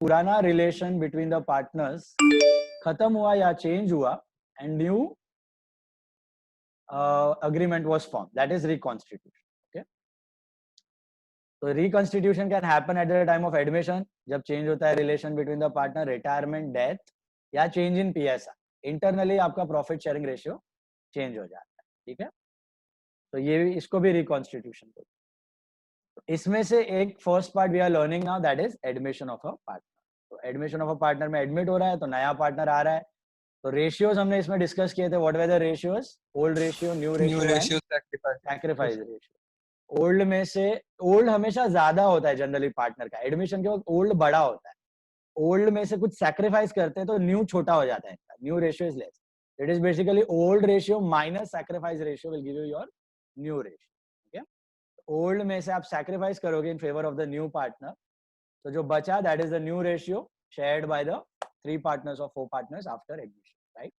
पुराना relation between the partners खत्म हुआ या चेंज हुआ and new agreement was formed, that is reconstitution. Okay, so reconstitution can happen at the time of admission, जब change होता है relation between the partner, retirement, death या change in PSR. internally आपका profit sharing ratio change हो जाता है. ठीक है, तो ये इसको भी reconstitution बोलते हैं. इसमें से एक first part we are learning now, that is admission of a partner. तो admission of a partner में admit हो रहा है तो नया partner आ रहा है. तो ratios हमने इसमें discuss किए थे. what were the ratios? old ratio, new ratio, sacrifice ratio. Old में से ओल्ड हमेशा ज्यादा होता है जनरली पार्टनर का. एडमिशन के वक्त ओल्ड बड़ा होता है. ओल्ड में से कुछ सैक्रिफाइस करते हैं तो न्यू छोटा हो जाता है. New ratio is less. It is basically old ratio minus sacrifice ratio will give you your new ratio. Okay, old में से आप सैक्रिफाइस करोगे in favour of the new partner, तो जो बचा that is the new ratio shared by the 3 partners और 4 partners after admission. Right,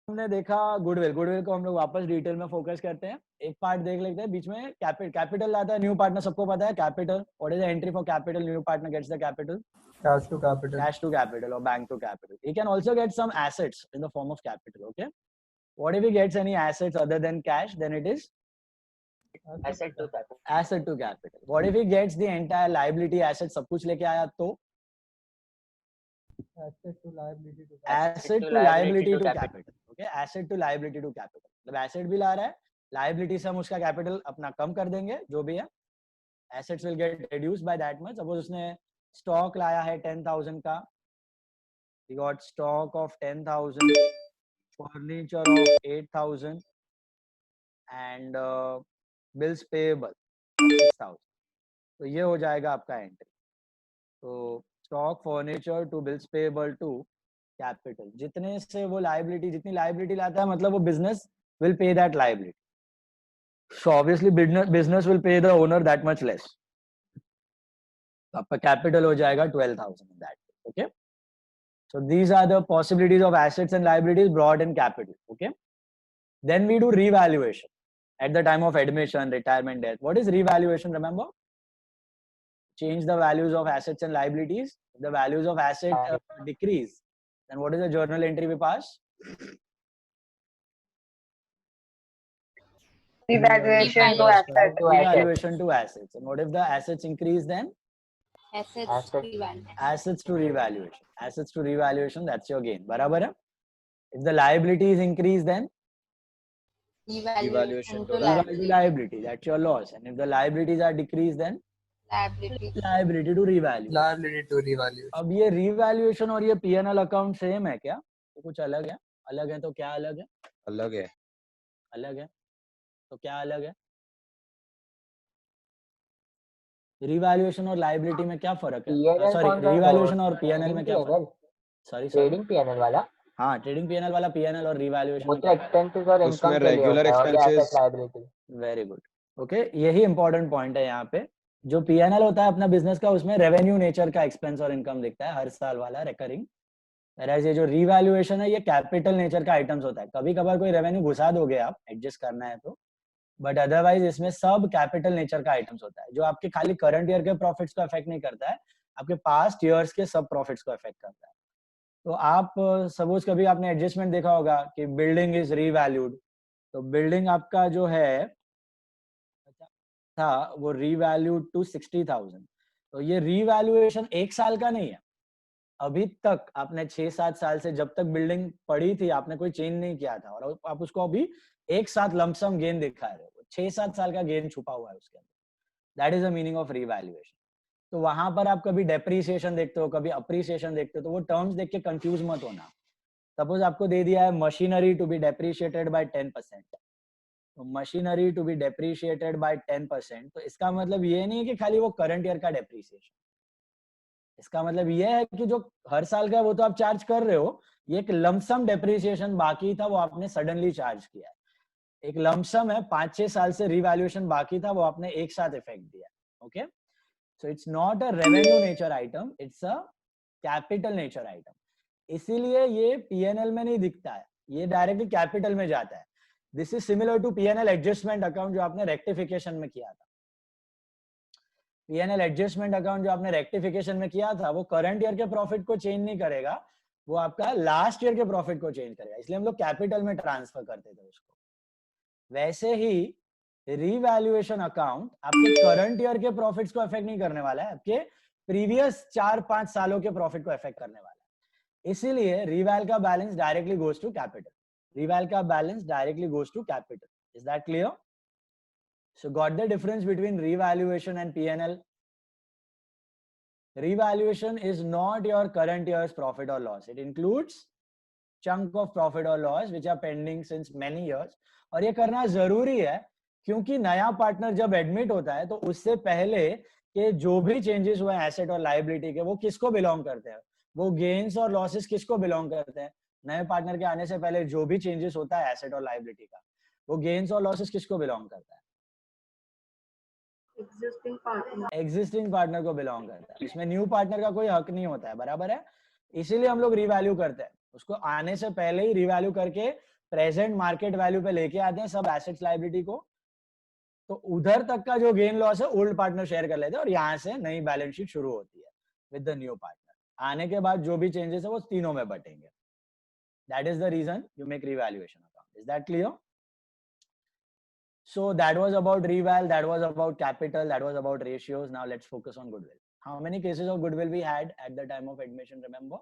हमने देखा गुडविल. गुडविल को हम लोग वापस डिटेल में फोकस करते हैं. एक पार्ट देख लेते हैं. बीच में कैपिटल आता है. न्यू पार्टनर सबको पता है capital. What is the entry for capital? New partner gets the capital, cash to capital. cash to capital or bank to capital. He can also get some assets in the form of capital. Okay, what if he gets any assets other than cash? Then it is asset to capital. asset to capital. What if he gets the entire liability asset, सब कुछ लेके आया तो Asset to liability to asset to liability to capital. Okay, asset to liability to capital. मतलब asset भी ला रहा है, liability से हम उसका capital अपना कम कर देंगे जो भी है. Assets will get reduced by that much. Suppose उसने stock लाया है 10,000 का, he got stock of 10,000, furniture of 8,000 and bills payable 6,000. तो ये हो जाएगा आपका एंट्री. तो stock, furniture to bills payable to capital. जितने से वो लायबिलिटी, जितनी लायबिलिटी लाता है मतलब वो बिजनेस विल पे that liability. So obviously business will pay the owner that much less. आपका कैपिटल हो जाएगा 12,000 in that. Okay, so these are the possibilities of assets and liabilities brought in capital. Okay, then we do revaluation at the time of admission, retirement, death. What is revaluation? Remember, change the values of assets and liabilities. If the values of asset decrease, then what is the journal entry we pass? Revaluation to assets. Revaluation to assets. And what if the assets increase? Then assets to revaluation. assets to revaluation. Assets to revaluation, that's your gain. बराबर है? If the liabilities increase, then Evaluation to liability, that's your loss. And if the liabilities are decreased, then liability to revalue. liability to revaluation. अब ये revaluation और ये P&L account same है क्या? तो कुछ अलग है. अलग है तो क्या अलग है? अलग है. अलग है तो क्या अलग है? रिवैल्यूएशन और लायबिलिटी में क्या फर्क है? सॉरी, रिवैल्यूएशन और P&L में क्या फर्क? सॉरी, ट्रेडिंग P&L वाला. हाँ, ट्रेडिंग P&L वाला P&L और रिवैल्यूएशन वो तो एक्सपेंसेस और इनकम के लिए regular expenses. Liability. Very good. Okay, यही इंपॉर्टेंट पॉइंट है यहाँ पे. जो P&L होता है अपना बिजनेस का, उसमें रेवेन्यू नेचर का एक्सपेंस और इनकम दिखता है हर साल वाला रिकरिंग. ये जो रिवैल्यूएशन है ये कैपिटल नेचर का आइटम्स होता है. कभी कभार कोई रेवेन्यू घुसा दोगे आप, एडजस्ट करना है तो, बट अदरवाइज इसमें सब कैपिटल नेचर का आइटम्स होता है जो आपके खाली करंट ईयर के प्रॉफिट्स को अफेक्ट नहीं करता है, आपके पास्ट ईयर्स के सब प्रॉफिट्स को अफेक्ट करता है. तो आप सपोज कभी आपने एडजस्टमेंट देखा होगा कि बिल्डिंग इज रीवैल्यूड, तो बिल्डिंग आपका जो है था वो रीवैल्यूड टू 60,000. तो ये रीवैल्यूएशन एक साल का नहीं है. अभी तक आपने 6-7 साल से जब तक बिल्डिंग पड़ी थी आपने कोई चेंज नहीं किया था और आप उसको अभी एक साथ लमसम गेन दिखा रहे हो. 6-7 साल का गेन छुपा हुआ है उसके अंदर. That is the meaning of revaluation. तो वहां पर आप कभी डेप्रिसिएशन देखते हो, कभी अप्रिसिएशन देखते हो, तो वो टर्म्स देख के कंफ्यूज मत होना. सपोज आपको दे दिया है machinery to be depreciated by 10%, तो machinery to be depreciated by 10%, तो इसका मतलब ये नहीं है कि खाली वो करंट ईयर का डेप्रिसिएशन. इसका मतलब ये है कि जो हर साल का वो तो आप चार्ज कर रहे हो, ये एक लमसम डेप्रिसिएशन बाकी था वो आपने सडनली चार्ज किया है. एक लमसम है, 5-6 साल से रिवैल्यूएशन बाकी था वो आपने एक साथ इफेक्ट दिया. Okay, so it's not a revenue nature item, it's a capital nature item. इसीलिए ये P&L में नहीं दिखता है, ये डायरेक्टली कैपिटल में जाता है. This is similar to P&L adjustment account जो आपने रेक्टिफिकेशन में किया था. P&L एडजस्टमेंट अकाउंट जो आपने रेक्टिफिकेशन में किया था वो करंट ईयर के प्रॉफिट को चेंज नहीं करेगा, वो आपका लास्ट ईयर के प्रॉफिट को चेंज करेगा, इसलिए हम लोग कैपिटल में ट्रांसफर करते थे उसको। वैसे ही रीवैल्यूएशन अकाउंट आपके करंट ईयर के प्रॉफिट्स को अफेक्ट नहीं करने वाला है, आपके प्रीवियस 4-5 सालों के प्रॉफिट को अफेक्ट करने वाला है। इसीलिए रीवैल का balance directly goes to capital, reval का balance directly goes to capital. Is that clear? So got the difference between revaluation and P&L? Revaluation is not your current year's profit or loss. It includes chunk of profit or loss which are pending since many years. और ये करना जरूरी है क्योंकि नया partner जब admit होता है तो उससे पहले के जो भी चेंजेस हुए एसेट और लायबिलिटी के वो किसको बिलोंग करते हैं, वो गेन्स और लॉसेस किसको बिलोंग करते हैं। नए पार्टनर के आने से पहले जो भी चेंजेस होता है एसेट और लायबिलिटी का, वो गेन्स और लॉसेस किसको बिलोंग करता है? एग्जिस्टिंग पार्टनर को बिलोंग करता है, इसमें न्यू पार्टनर का कोई हक नहीं होता है, बराबर है। इसीलिए हम लोग रिवैल्यू करते हैं, उसको आने से पहले ही रिवैल्यू करके प्रेजेंट मार्केट वैल्यू पे लेके आते हैं सब एसेट्स लायबिलिटी को, तो उधर तक का जो गेन लॉस है ओल्ड पार्टनर शेयर कर लेते हैं और यहाँ से नई बैलेंस शीट शुरू होती है विद द न्यू पार्टनर। आने के बाद जो भी चेंजेस है वो तीनों में बटेंगे। That is the reason you make revaluation account. Is that clear? So that was about reval, that was about capital, that was about ratios. Now let's focus on goodwill. How many cases of goodwill we had at the time of admission, remember?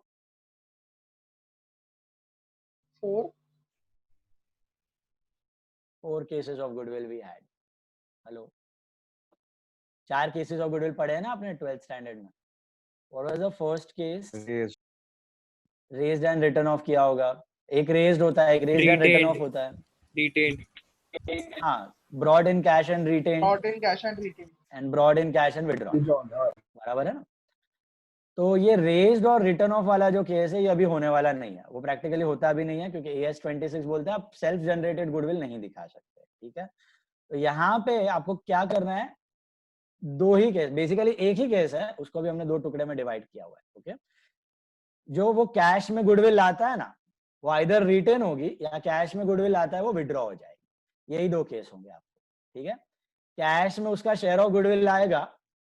4. 4 cases of goodwill we had. Hello? 4 cases of goodwill पढ़े हैं ना आपने 12th standard में? What was the first case? Raised and written off किया होगा। एक raised होता है, एक raised and written off होता है। Retained. हाँ, brought in cash and retained. Brought in cash and retained. And brought in cash and withdrawn. बराबर है ना? तो ये रेज्ड और रिटर्न ऑफ वाला जो केस है ये अभी होने वाला नहीं है, वो प्रैक्टिकली होता भी नहीं है क्योंकि AS 26 बोलते हैं आप सेल्फ जनरेटेड गुडविल नहीं दिखा सकते। ठीक है, तो यहाँ पे आपको क्या करना है, 2 ही केस, बेसिकली एक ही केस है, उसको भी हमने 2 टुकड़े में डिवाइड किया हुआ है। ओके, जो वो कैश में गुडविल लाता है ना, वो आइदर रिटेन होगी या कैश में गुडविल लाता है वो विड्रॉ हो जाएगी, यही 2 केस होंगे आपको। ठीक है, कैश में उसका शेयर ऑफ गुडविल आएगा,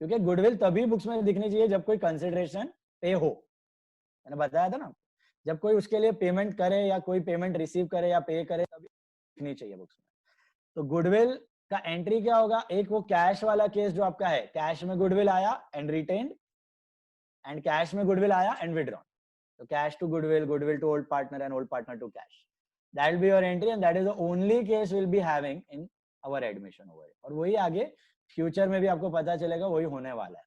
क्योंकि गुडविल तभी बुक्स में दिखनी चाहिए जब कोई कंसिडरेशन पे हो, मैंने बताया था ना, जब कोई उसके लिए पेमेंट करे या कोई पेमेंट रिसीव करे या पे करे तभी दिखनी चाहिए बुक्स में। तो गुडविल का एंट्री क्या होगा, एक वो कैश वाला केस जो आपका है, कैश में गुडविल आया एंड रिटेन्ड, एंड कैश में गुडविल आया एंड विड्रॉन। तो cash to goodwill, goodwill to old partner and old partner to cash, that will be your entry and that is the only case we'll be having in our admission over here। और वही आगे future में भी आपको पता चलेगा वही होने वाला है।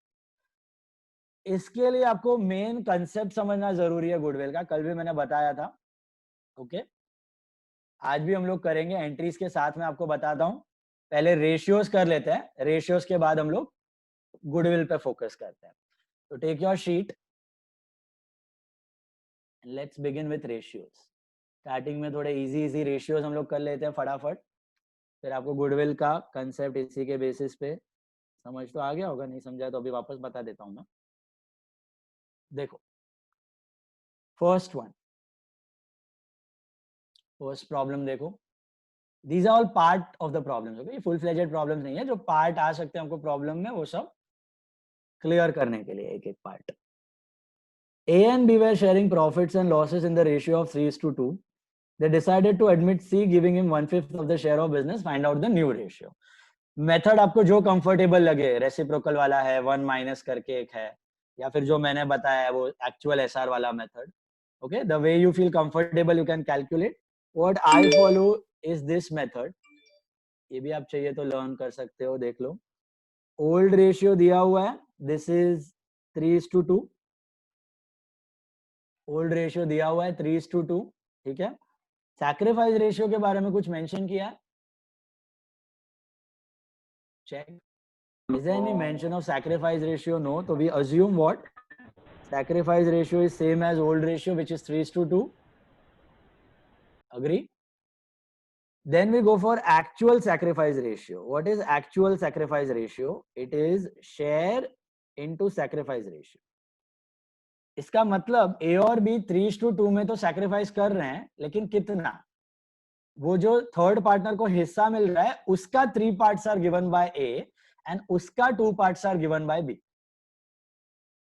इसके लिए आपको मेन कंसेप्ट समझना जरूरी है गुडविल का, कल भी मैंने बताया था। ओके, आज भी हम लोग करेंगे, एंट्रीज के साथ में आपको बताता हूं। पहले रेशियोज कर लेते हैं, रेशियोज के बाद हम लोग गुडविल पे फोकस करते हैं। तो take your sheet, let's begin with ratios. Starting में थोड़े इजी रेशियोज हम लोग कर लेते हैं फटाफट, फिर आपको गुडविल का कंसेप्ट इसी के बेसिस पे समझ तो आ गया होगा, नहीं समझा तो अभी वापस बता देता हूं मैं। देखो फर्स्ट प्रॉब्लम देखो, these are all part of the problems. Okay, full fledged problems नहीं है, जो पार्ट आ सकते हैं हमको प्रॉब्लम में वो सब क्लियर करने के लिए एक एक part. A and B were sharing profits and losses in the ratio of 3:2. They decided to admit C, giving him 1/5 of the share of business. Find out the new ratio. Method आपको जो comfortable लगे, reciprocal वाला है, 1 minus करके एक है, या फिर जो मैंने बताया है वो एक्चुअल SR वाला method. Okay, the way you feel comfortable you can calculate. What I follow is this method, ये भी आप चाहिए तो लर्न कर सकते हो, देख लो। ओल्ड रेशियो दिया हुआ है, दिस इज 3:2। ओल्ड रेशियो दिया हुआ है 3:2। ठीक है, सैक्रिफाइस रेशियो के बारे में कुछ मेंशन किया है, check, is there any mention of sacrifice ratio? No, तो we assume what, sacrifice ratio is same as old ratio which is 3:2। Agree? Then we go for actual sacrifice ratio. What is actual sacrifice ratio? It is share into sacrifice ratio. इसका मतलब A और B 3:2 में तो sacrifice कर रहे हैं, लेकिन कितना? वो जो थर्ड पार्टनर को हिस्सा मिल रहा है उसका 3 parts are given by A and उसका 2 parts are given by B.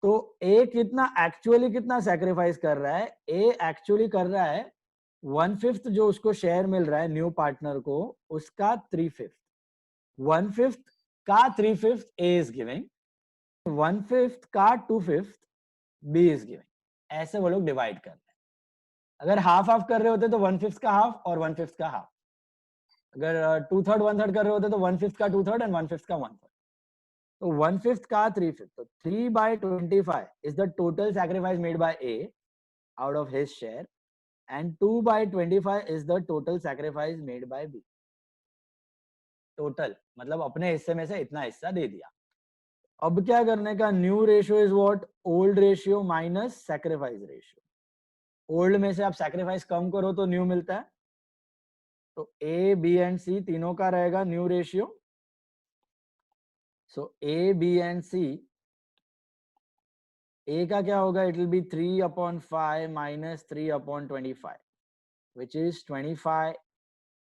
तो ए एक्चुअली कितना सैक्रिफाइस कर रहा है? ए एक्चुअली कर रहा है 1/5 जो उसको शेयर मिल रहा है न्यू पार्टनर को, उसका 3/5। 1/5 का 3/5 ए इज गिविंग, 1/5 का 2/5 बी इज गिविंग। ऐसे वो लोग डिवाइड कर रहे हैं। अगर हाफ हाफ कर रहे होते तो 1/5 का हाफ और 1/5 का हाफ। अगर 2/3 1/3 कर रहे होते तो 1/5 का 2/3 एंड 1/5 का 1/3। तो 1/5 का 3/5, तो 3/25 is the total sacrifice made by A out of his share, and 2/25 is the total sacrifice made by B. Total मतलब अपने हिस्से में से इतना हिस्सा दे दिया। अब क्या करने का? New ratio is what? Old ratio minus sacrifice ratio. Old में से आप सैक्रिफाइस कम करो तो न्यू मिलता है। तो ए बी एंड सी तीनों का रहेगा new ratio. So A B and C, A का क्या होगा? It will be 3/5 minus 3/25, which is 25.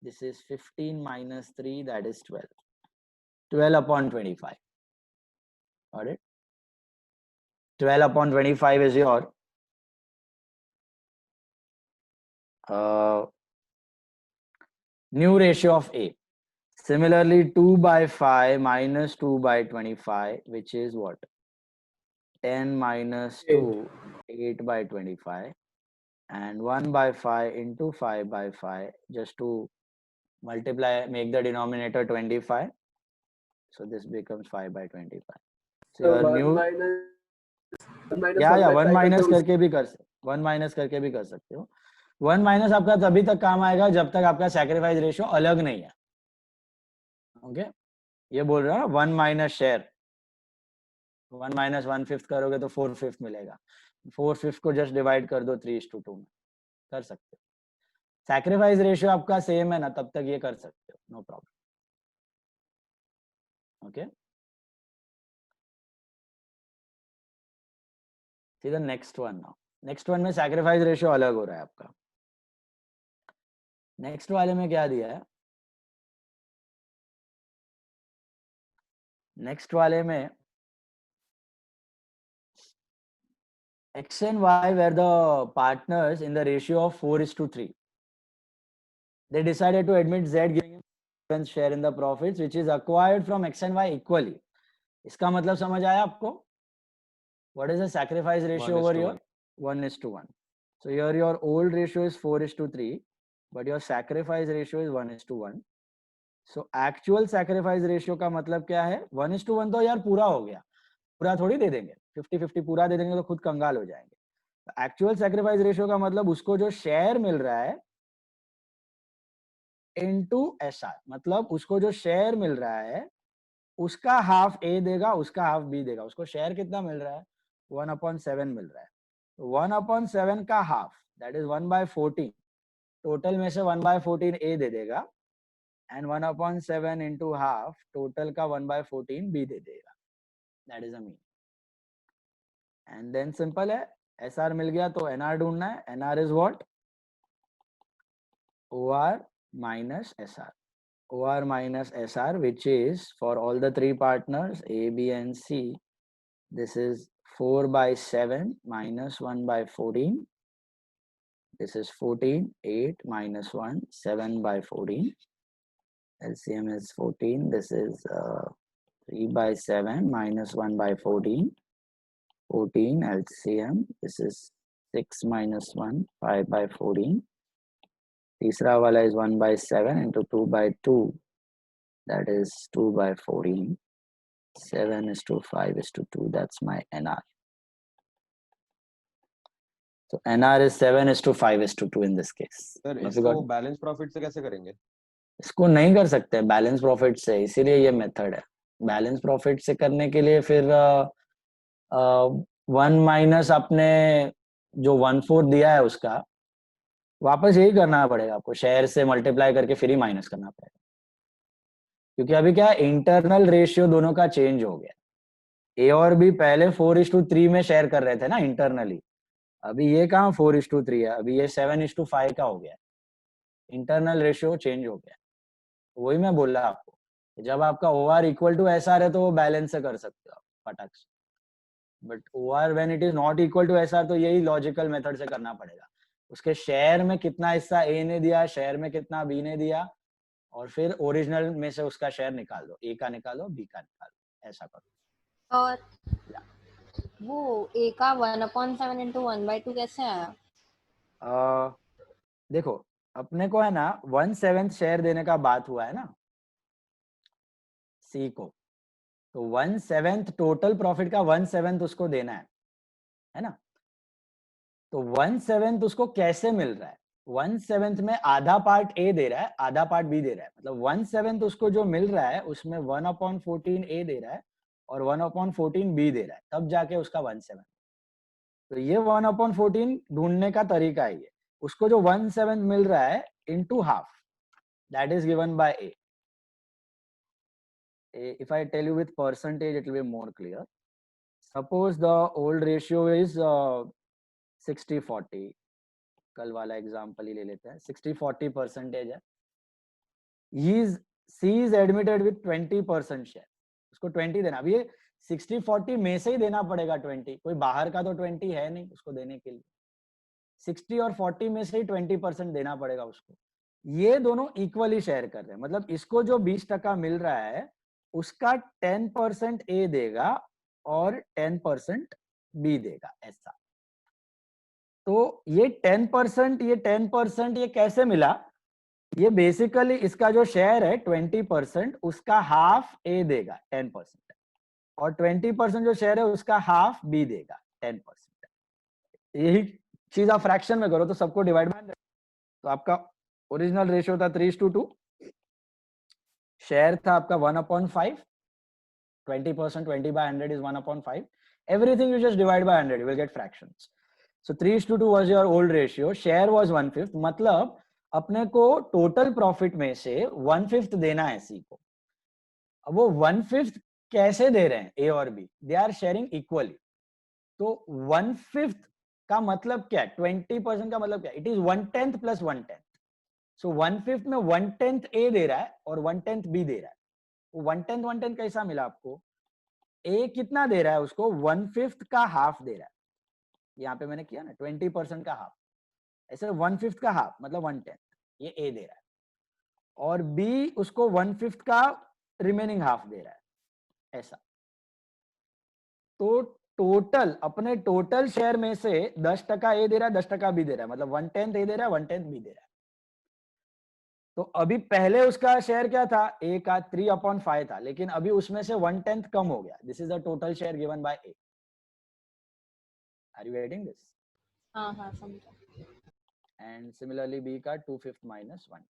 This is 15 minus 3, that is 12. 12/25. Got it? 12/25 is your new ratio of A. Similarly, 2/5 minus 2/25, which is what? 10 minus 2, 8/25, and 1/5 into 5/5, just to multiply, make the denominator 25. So this becomes 5/25. So your new, या 1 minus करके भी कर सकते, 1 minus करके भी कर सकते हो। 1 माइनस आपका तभी तक काम आएगा जब तक आपका सैक्रिफाइस रेशियो अलग नहीं है। ओके, ये बोल रहा है 1 माइनस शेयर, 1 माइनस 1/5 करोगे तो 4/5 मिलेगा। 4/5 को जस्ट डिवाइड कर दो 3:2 में, कर सकते हो। सैक्रिफाइस रेशियो आपका सेम है ना, तब तक ये कर सकते हो, no problem. Okay, see the next one now. Next one में सैक्रिफाइस रेशियो अलग हो रहा है आपका। नेक्स्ट वाले में क्या दिया है? नेक्स्ट वाले में X and Y were the partners in the ratio of 4:3. They decided to admit Z giving him share in the profits which is acquired from X and Y equally. इसका मतलब समझ आया आपको? What is the sacrifice ratio over here? 1:1. So here your old ratio is 4:3, but your sacrifice ratio is 1:1. So actual sacrifice ratio का मतलब क्या है? 1:1 तो यार पूरा हो गया, पूरा थोड़ी दे देंगे। 50-50 पूरा दे देंगे तो खुद कंगाल हो जाएंगे। एक्चुअल सैक्रिफाइस रेशियो का मतलब उसको जो शेयर मिल रहा है इनटू एसआर, मतलब उसको जो शेयर मिल रहा है उसका हाफ ए देगा, उसका हाफ बी देगा। उसको शेयर कितना मिल रहा है? 1/7 मिल रहा है। 1/7 का हाफ, दैट इज 1/14। टोटल में से 1/14 ए दे देगा एंड 1/7 इंटू हाफ, टोटल का 1/14 बी दे देगा। That is a mean. And then simple है, एसआर मिल गया तो एनआर ढूंढना है। NR is what? OR minus SR. OR minus SR, which is for all the three partners A, B, and C. This is 4/7 minus 1/14. This is 14. 8 minus 1, 7/14. LCM is 14. This is 3/7 minus 1/14. 14 LCM. This is 6 minus 1, 5/14. तीसरा वाला is 1/7 into 2/2. That is 2/14. 7:5:2. That's my NR. So NR is 7:5:2 in this case. Sir इसको balance profit से कैसे करेंगे? इसको नहीं कर सकते बैलेंस प्रॉफिट से, इसीलिए ये मेथड है। बैलेंस प्रॉफिट से करने के लिए फिर 1 माइनस आपने जो 1/4 दिया है उसका वापस यही करना पड़ेगा आपको, शेयर से मल्टीप्लाई करके फिर ही माइनस करना पड़ेगा। क्योंकि अभी क्या है, इंटरनल रेशियो दोनों का चेंज हो गया। ए और बी पहले 4:3 में शेयर कर रहे थे ना इंटरनली, अभी ये कहाँ 4:3 है, अभी ये 7:5 का हो गया। इंटरनल रेशियो चेंज हो गया। वही मैं बोल रहा आपको, जब आपका OR इक्वल टू SR है तो वो बैलेंस से कर सकते हो आप फटाक से, but OR when it is not equal to SR तो यही लॉजिकल मेथड से करना पड़ेगा। उसके शेयर में कितना हिस्सा A ने दिया, शेयर में कितना B ने दिया, और फिर ओरिजिनल में से उसका शेयर निकाल दो, A का निकालो, B का निकालो, ऐसा करो। और वो A का 1/7 into 1/2 कैसे आया? देखो अपने को है ना 1/7 शेयर देने का बात हुआ है ना C को, तो 1/7 टोटल प्रॉफिट का 1/7 उसको देना है ना। तो 1/7 उसको कैसे मिल रहा है? 1/7 में आधा पार्ट A दे रहा है, आधा पार्ट B दे रहा है, मतलब 1/7 उसको जो मिल रहा है उसमें 1/14 A दे रहा है और 1/14 B दे रहा है, तब जाके उसका 1/7। तो ये 1/14 ढूंढने का तरीका है ये। उसको जो 1/7 मिल रहा है into half, that is given by A. If I tell you with percentage, it will be more clear. Suppose the old ratio is 60-40. कल वाला एग्जांपल ही ले लेते हैं, 60-40 परसेंटेज है। C is admitted with 20% share, उसको 20 देना। अब ये 60-40 में से ही देना पड़ेगा 20, कोई बाहर का तो 20 है नहीं उसको देने के लिए। 60 और 40 में से ही 20% देना पड़ेगा उसको। ये दोनों इक्वली शेयर कर रहे हैं, मतलब इसको जो 20% मिल रहा है उसका 10% A देगा और 10% B देगा, ऐसा। तो ये 10% ये कैसे मिला? ये बेसिकली इसका जो शेयर है 20%, उसका हाफ A देगा 10%, और 20% जो शेयर है उसका हाफ B देगा 10%। यही चीज आप फ्रैक्शन में करो तो सबको डिवाइड बाय 100। तो आपका ओरिजिनल रेशियो था 3:2, शेयर था आपका 1/5, 20%, 20/100 is 1/5. Everything you just divide by 100, you will get fractions. So 3:2 was your old ratio. Share was 1/5. मतलब अपने को टोटल प्रॉफिट में से 1/5 देना है C को। अब वो 1/5 कैसे दे रहे हैं A और B? They are sharing equally. तो 1/5 का मतलब क्या है? 20% का मतलब क्या है? It is 1/10 plus 1/10. So 1/5 में 1/10 A दे रहा है और 1/10 B दे रहा है। 1/10 1/10 कैसा मिला आपको? A कितना दे रहा है उसको? 1/5 का हाफ दे रहा है। यहाँ पे मैंने किया ना 20% का हाफ, ऐसे 1/5 का हाफ मतलब 1/10 ये A दे रहा है, और B उसको 1/5 का रिमेनिंग हाफ दे रहा है, ऐसा। तो टोटल अपने टोटल शेयर में से 10% A दे रहा है, 10% B दे रहा है, मतलब 1/10 A दे रहा है, 1/10 B दे रहा है। तो अभी पहले उसका शेयर क्या था? A का 3/5 था, लेकिन अभी उसमें से 1/10 कम हो गया। This is the total share given by A. Are you getting this? हाँ समझा। And similarly B का 2/5 minus 1/10.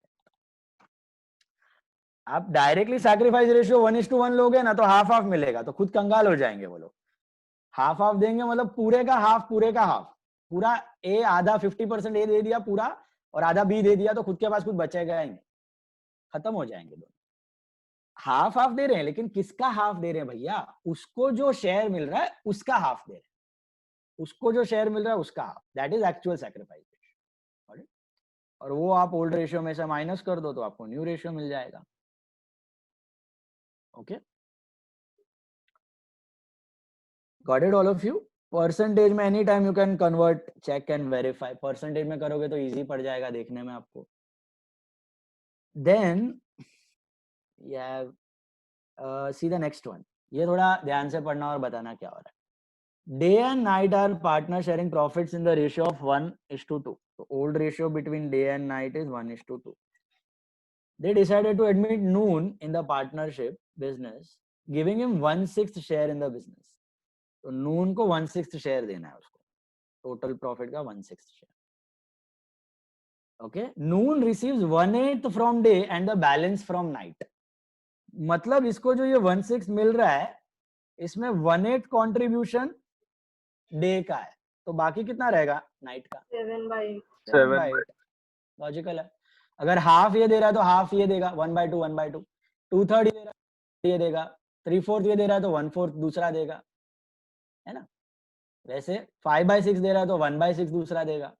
आप डायरेक्टली सैक्रिफाइस रेशियो 1:1 लोगे ना तो हाफ हाफ मिलेगा, तो खुद कंगाल हो जाएंगे वो लोग। हाफ हाफ देंगे मतलब पूरे का हाफ, पूरा A आधा 50% A दे दिया पूरा और आधा B दे दिया, तो खुद के पास कुछ बचेगा ही नहीं, खत्म हो जाएंगे दोनों। हाफ हाफ दे रहे हैं, लेकिन किसका हाफ दे रहे हैं भैया? उसको जो शेयर मिल रहा है उसका हाफ दे रहे हैं, उसको जो शेयर मिल रहा है उसका half, that is actual sacrifice ratio. और वो आप ओल्ड रेशियो में से माइनस कर दो तो आपको न्यू रेशियो मिल जाएगा। Okay, got it all of you? Percentage में any time you can convert, check and verify. Percentage में करोगे तो इजी पड़ जाएगा देखने में आपको। Then see the next one, ये थोड़ा ध्यान से पढ़ना और बताना क्या हो रहा है। Day and night are partner sharing profits in the ratio of 1:2. So old ratio between day and night is 1:2. They decided to admit Noon in the partnership business, giving him 1/6 share in the business. तो Noon को 1/6 share देना है उसको, total profit का 1/6 share. Okay, Noon receives 1/8 from day and the balance from night. मतलब इसको जो ये 1/6 मिल रहा है, इसमें 1/8 कॉन्ट्रीब्यूशन डे का है, तो बाकी कितना रहेगा? नाइट का 7/8। लॉजिकल है। अगर हाफ ये दे रहा है तो हाफ ये देगा 1/2 1/2, 2/3 ये दे रहा है ये देगा, 3/4 ये दे रहा है तो 1/4 दूसरा देगा, है ना। वैसे 5/6 दे रहा है तो 1/6 दूसरा देगा,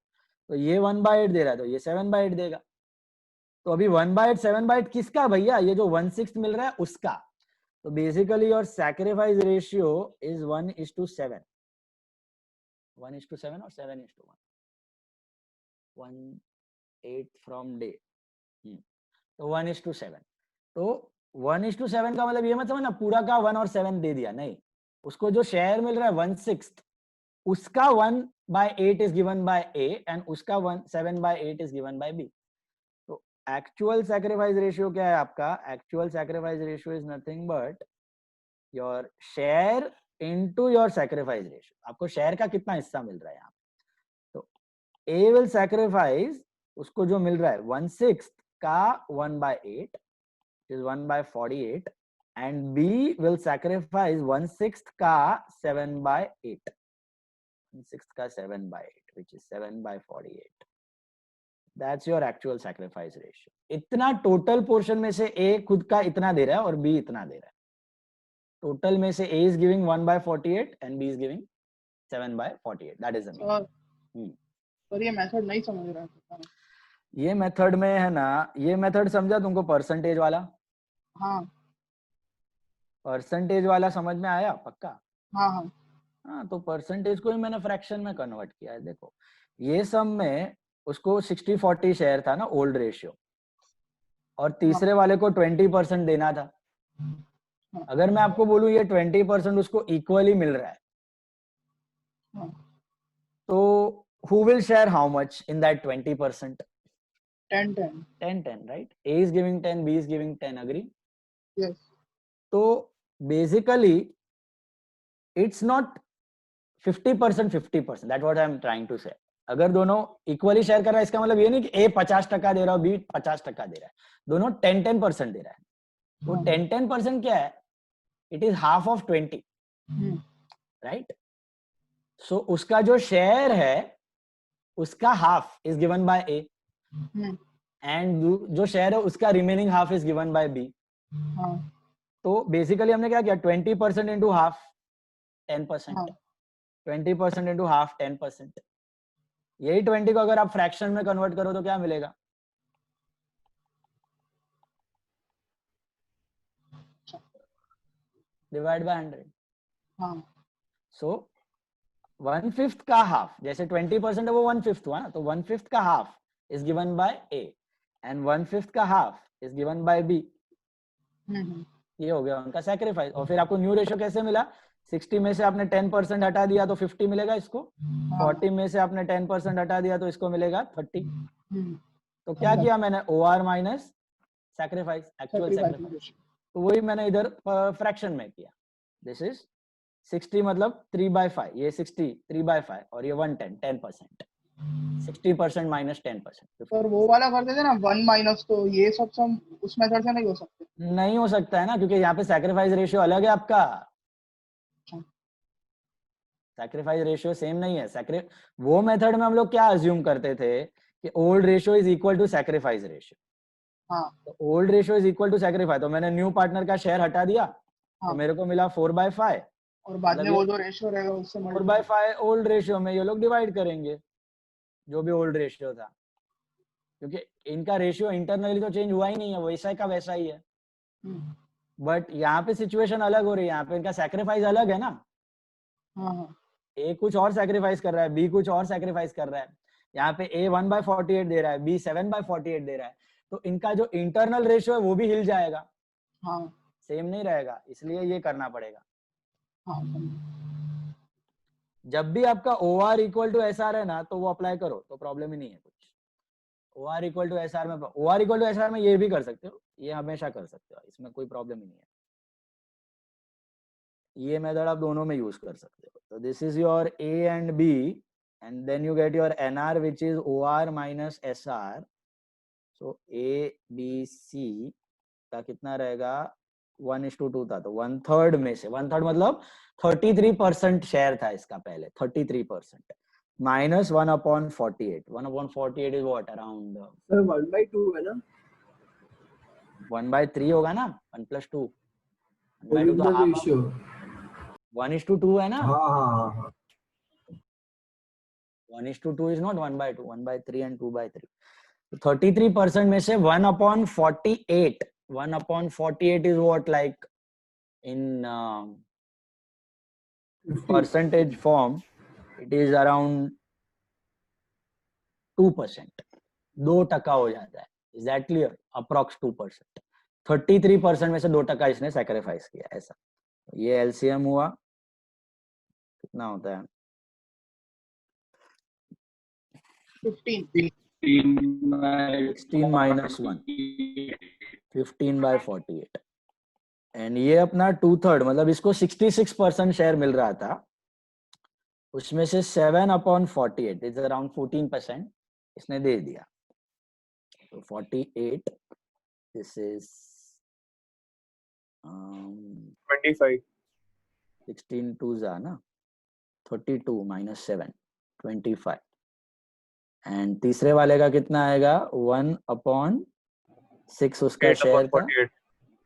तो ये 1/8 दे रहा है तो ये 7/8 देगा। तो अभी 1/8 7/8 किसका भैया, ये जो 1/6 मिल रहा है उसका। तो basically your sacrifice ratio is 1:7, 1:7 और 7:1, 1/8 फ्रॉम डे, तो 1:7। तो 1:7 का मतलब ये मत समझना पूरा का 1 और 7 दे दिया, नहीं, उसको जो शेयर मिल रहा है 1/6 उसका 1/8 is given by A and उसका 7/8 is given by B। तो एक्चुअल सैक्रिफाइस रेशियो क्या है आपका, actual sacrifice ratio is nothing but your share into your sacrifice ratio. आपको शेयर का कितना हिस्सा मिल रहा है यहाँ पे, तो A विल सैक्रिफाइस उसको जो मिल रहा है 1/6 का 1/8 is 1/48 and B will sacrifice 1/6 का 7/8, 1/6 का 7/8 which is 7/48। That's your actual sacrifice ratio। इतना टोटल पोर्शन में से A खुद का इतना दे रहा है और B इतना दे रहा है। टोटल में से A is giving 1/48 and B is giving 7/48। That is the mean। पर ये मेथड नहीं समझ रहा है। ये मेथड में है ना, ये मेथड समझा तुमको, परसेंटेज वाला। हाँ परसेंटेज वाला समझ में आया पक्का? हाँ हाँ हाँ, तो परसेंटेज को ही मैंने फ्रैक्शन में कन्वर्ट किया है। देखो ये सम में उसको 60-40 शेयर था ना, ओल्ड रेशियो, और तीसरे वाले को 20% देना था। अगर मैं आपको बोलूं ये 20% उसको इक्वली मिल रहा है, तो who will share how much in that 20%? 10, right? A is giving 10, B is giving 10, agree? Yes. तो basically it's not 50%, 50%, that's what I'm trying to say। अगर दोनों इक्वली शेयर कर रहा है इसका मतलब ये नहीं कि A 50% दे रहा है B 50% दे रहा है, दोनों 10-10% दे रहा है। तो 10-10% क्या है, it is half of 20, right? So उसका जो शेयर है उसका half is given by A and जो शेयर है उसका remaining half is given by B। तो बेसिकली हमने क्या किया, 20% इंटू हाफ 10%, 20% इंटू हाफ 10%। यही 20 को अगर आप फ्रैक्शन में कन्वर्ट करो तो क्या मिलेगा, डिवाइड बाय 100। सो 1/5 का हाफ, जैसे 20% है वो 1/5 हुआ ना, तो 1/5 का half is given by A and 1/5 का half is given by B। ये हो गया उनका सैक्रिफाइस। और फिर आपको न्यू रेशियो कैसे मिला, 60 में से आपने 10% हटा दिया तो 50 मिलेगा इसको, 40 में से आपने 10% हटा दिया तो इसको मिलेगा 30। तो क्या किया मैंने, OR minus sacrifice, actual sacrifice. तो वही मैंने इधर फ्रैक्शन में किया। दिस इज 60 मतलब 3/5, ये 60 3/5 और ये 110 10%, 60% माइनस 10%। पर वो वाला करते थे ना 1 माइनस, तो ये सब सम उस मेथड से नहीं हो सकते। नहीं हो सकता है ना, क्योंकि यहाँ पे सैक्रिफाइस रेशियो अलग है आपका, सैक्रिफाइस रेशियो सेम नहीं है। वो मेथड में हम लोग क्या अज्यूम करते थे कि old ratio is equal to sacrifice ratio. तो old ratio is equal to sacrifice, तो मैंने न्यू पार्टनर का शेयर हटा दिया तो मेरे को मिला 4/5 और बाद में वो जो रेशियो रहेगा उससे 4/5 ओल्ड रेशियो में ये लोग डिवाइड करेंगे जो भी ओल्ड रेशियो था, क्योंकि इनका रेशियो इंटरनली तो चेंज हुआ ही नहीं है, वैसा का वैसा ही है। बट यहाँ पे सिचुएशन अलग हो रही है, यहाँ पे इनका सैक्रिफाइस अलग है ना। ए कुछ और सैक्रिफाइस कर रहा है, बी कुछ और सैक्रिफाइस कर रहा है। यहाँ पे ए 1/48 दे रहा है, बी 7/48 दे रहा है, तो इनका जो इंटरनल रेशियो है वो भी हिल जाएगा, सेम नहीं रहेगा, इसलिए ये करना पड़ेगा। जब भी आपका OR इक्वल टू SR है ना तो वो अप्लाई करो तो प्रॉब्लम ही नहीं है कुछ। OR इक्वल टू SR में, OR इक्वल टू SR में ये भी कर सकते हो, ये हमेशा कर सकते हो, इसमें कोई प्रॉब्लम ही नहीं है। ये मेथड आप दोनों में यूज कर सकते हो। तो this is your A and B and then you get your NR which is OR minus SR। So A B C का कितना रहेगा, 1:2 था, तो 1/3 में से 1/3 मतलब 33% शेयर था इसका पहले, 33% माइनस 1/48। 1/48 इज व्हाट, अराउंड 1/2 है ना, 1/3 होगा ना, 1 + 2 रेशियो 1:2 है ना। हाँ 1:2 is not 1/2, 1/3 and 2/3। 33% में से 1/48, 1/48 is what, like in percentage form, it is around 2%. 2% हो जाता है. Is that clear? Approx 2%. 33% में से 2% इसने sacrifice किया, ऐसा. ये LCM हुआ, कितना होता है? 15. 16 minus 1, 15/48. एंड ये अपना 2/3, मतलब इसको 66% शेयर मिल रहा था, उसमें से 7/48 इज अराउंड 14% इसने दे दिया. तो 48, दिस इज 25. 16 2 जा ना, 32 minus 7, 25. एंड तीसरे वाले का कितना आएगा? 1/6 उसका शेयर था,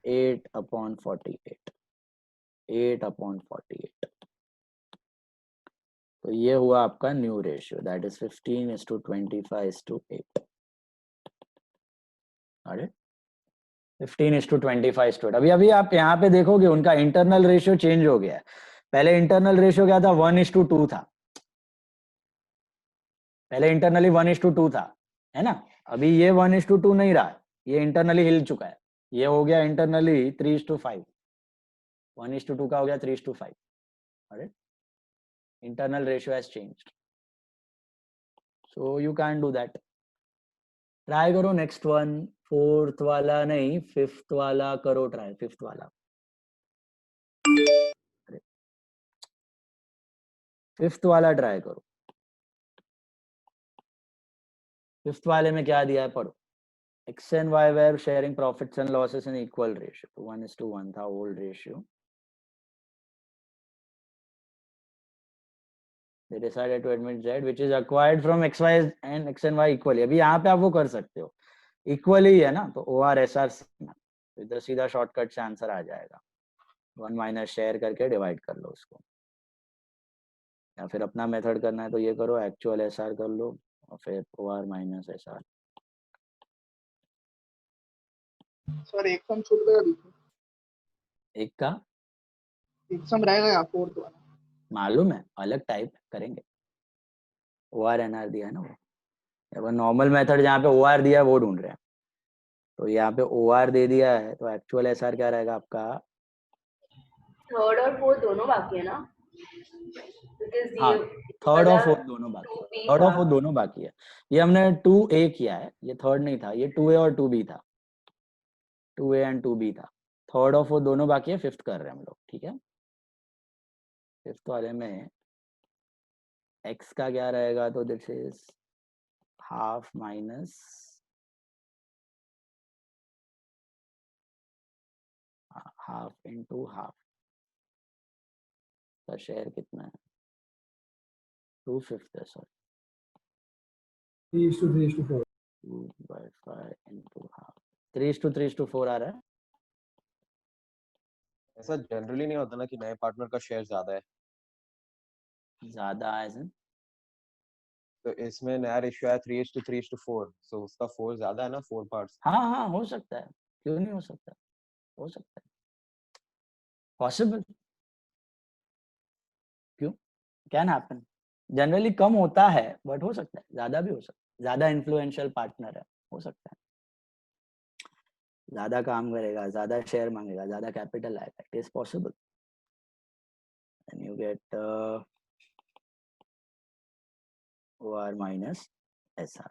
8/48. 8/48. तो ये हुआ आपका न्यू रेशियो, दैट इज 15:25:8. अरे 15:25:8. अभी आप यहाँ पे देखोगे उनका इंटरनल रेशियो चेंज हो गया है. पहले इंटरनल रेशियो क्या था? 1:2 था. पहले इंटरनली 1:2 था, है ना. अभी ये 1:2 नहीं रहा, ये इंटरनली हिल चुका है. ये हो गया इंटरनली 3:5. 1:2 का हो गया 3:5. अरे internal ratio has changed, so you can't do that. try करो next one. fourth वाला नहीं, fifth वाला करो try. fifth वाला, fifth वाला try करो. fifth वाले में क्या दिया है पढ़ो. x and y were sharing profits and losses in equal ratio. 1:1 था old ratio. They decided to admit z which is acquired from x y and x and y equally. अभी यहाँ पे आप वो कर सकते हो, इक्वली है ना, तो OR/SR इधर सीधा शॉर्टकट से आंसर आ जाएगा. 1 माइनस शेयर करके डिवाइड कर लो उसको, या फिर अपना मेथड करना है तो ये करो, एक्चुअल SR कर लो और फिर OR-SR. सर एक सम छूट गया बीच में. एक का एक सम रह गया, फोर्थ वाला. मालूम है, अलग टाइप करेंगे. OR-NR दिया है ना वो. अब नॉर्मल मेथड जहाँ पे OR दिया है वो ढूंढ रहे हैं, तो यहाँ पे OR दे दिया है, तो एक्चुअल SR क्या रहेगा आपका? थर्ड और फोर्थ दोनों बाकी है ना? हाँ, थर्ड और फोर्थ दोनों बाकी है. थर्ड और फोर्थ दोनों बाकी है. ये हमने 2A किया है, ये थर्ड नहीं था, ये 2A और 2B था. 2A एंड 2B था. थर्ड और फोर्थ दोनों बाकी है, फिफ्थ कर रहे हैं हम लोग. ठीक है, फिफ्थ वाले में x का क्या रहेगा? तो this is half minus half into half. का शेयर कितना है? 2/5 है सर. 3:3:4. 2/5 into half. 3:3:4 आ रहा है. ऐसा जनरली नहीं होता ना कि नए पार्टनर का शेयर ज्यादा है, ज्यादा है. तो इसमें नया रेशियो है 3:3:4, सो उसका 4 ज्यादा है ना, 4 पार्ट्स. हाँ हो सकता है, क्यों नहीं हो सकता? हो सकता है, पॉसिबल. क्यों? Can happen. जनरली कम होता है बट हो सकता है, ज्यादा भी हो सकता है. ज्यादा इन्फ्लुएंशियल पार्टनर है, हो सकता है. ज्यादा काम करेगा, ज्यादा शेयर मांगेगा, ज्यादा कैपिटल आएगा. It is possible. And you get OR-SR.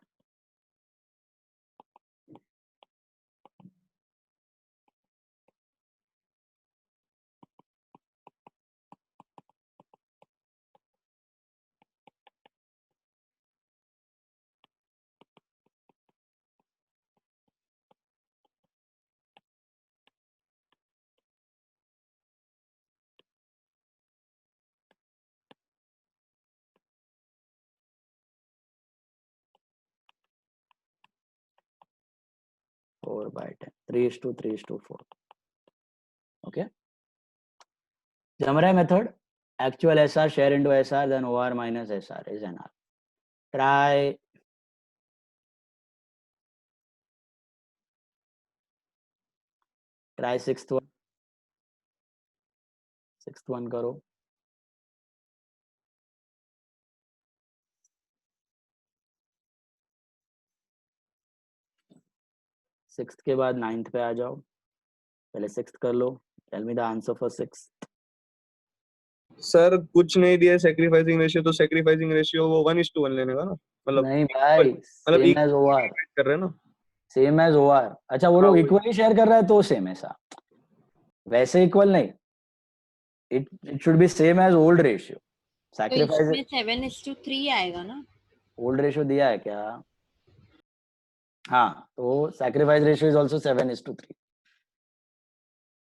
Four by 10. 3:3:4. Okay. Jamra method. Actual SR share into SR, then OR-SR is NR. Try try sixth one करो. सिक्स्थ के बाद नाइन्थ पे आ जाओ. पहले सिक्स्थ कर लो. Tell me the answer for sixth. Sir कुछ नहीं दिया सेक्रीफाइसिंग रेशियो, तो सेक्रीफाइसिंग रेशियो वो 1:1 लेने का ना, मतलब नहीं भाई, मतलब सेम एज ओआर. कर रहे हैं ना. Same as OR. अच्छा, वो हाँ, लोग वही. इक्वली शेयर कर रहा है तो सेम ऐसा, वैसे इक्वल नहीं. It should be same as old ratio. तो सैक्रिफाइस इसमें 7:3 आएगा ना. ओल्ड रेशियो दिया है क्या? हाँ, तो सैक्रिफाइस रेशियो इज आल्सो 7:3.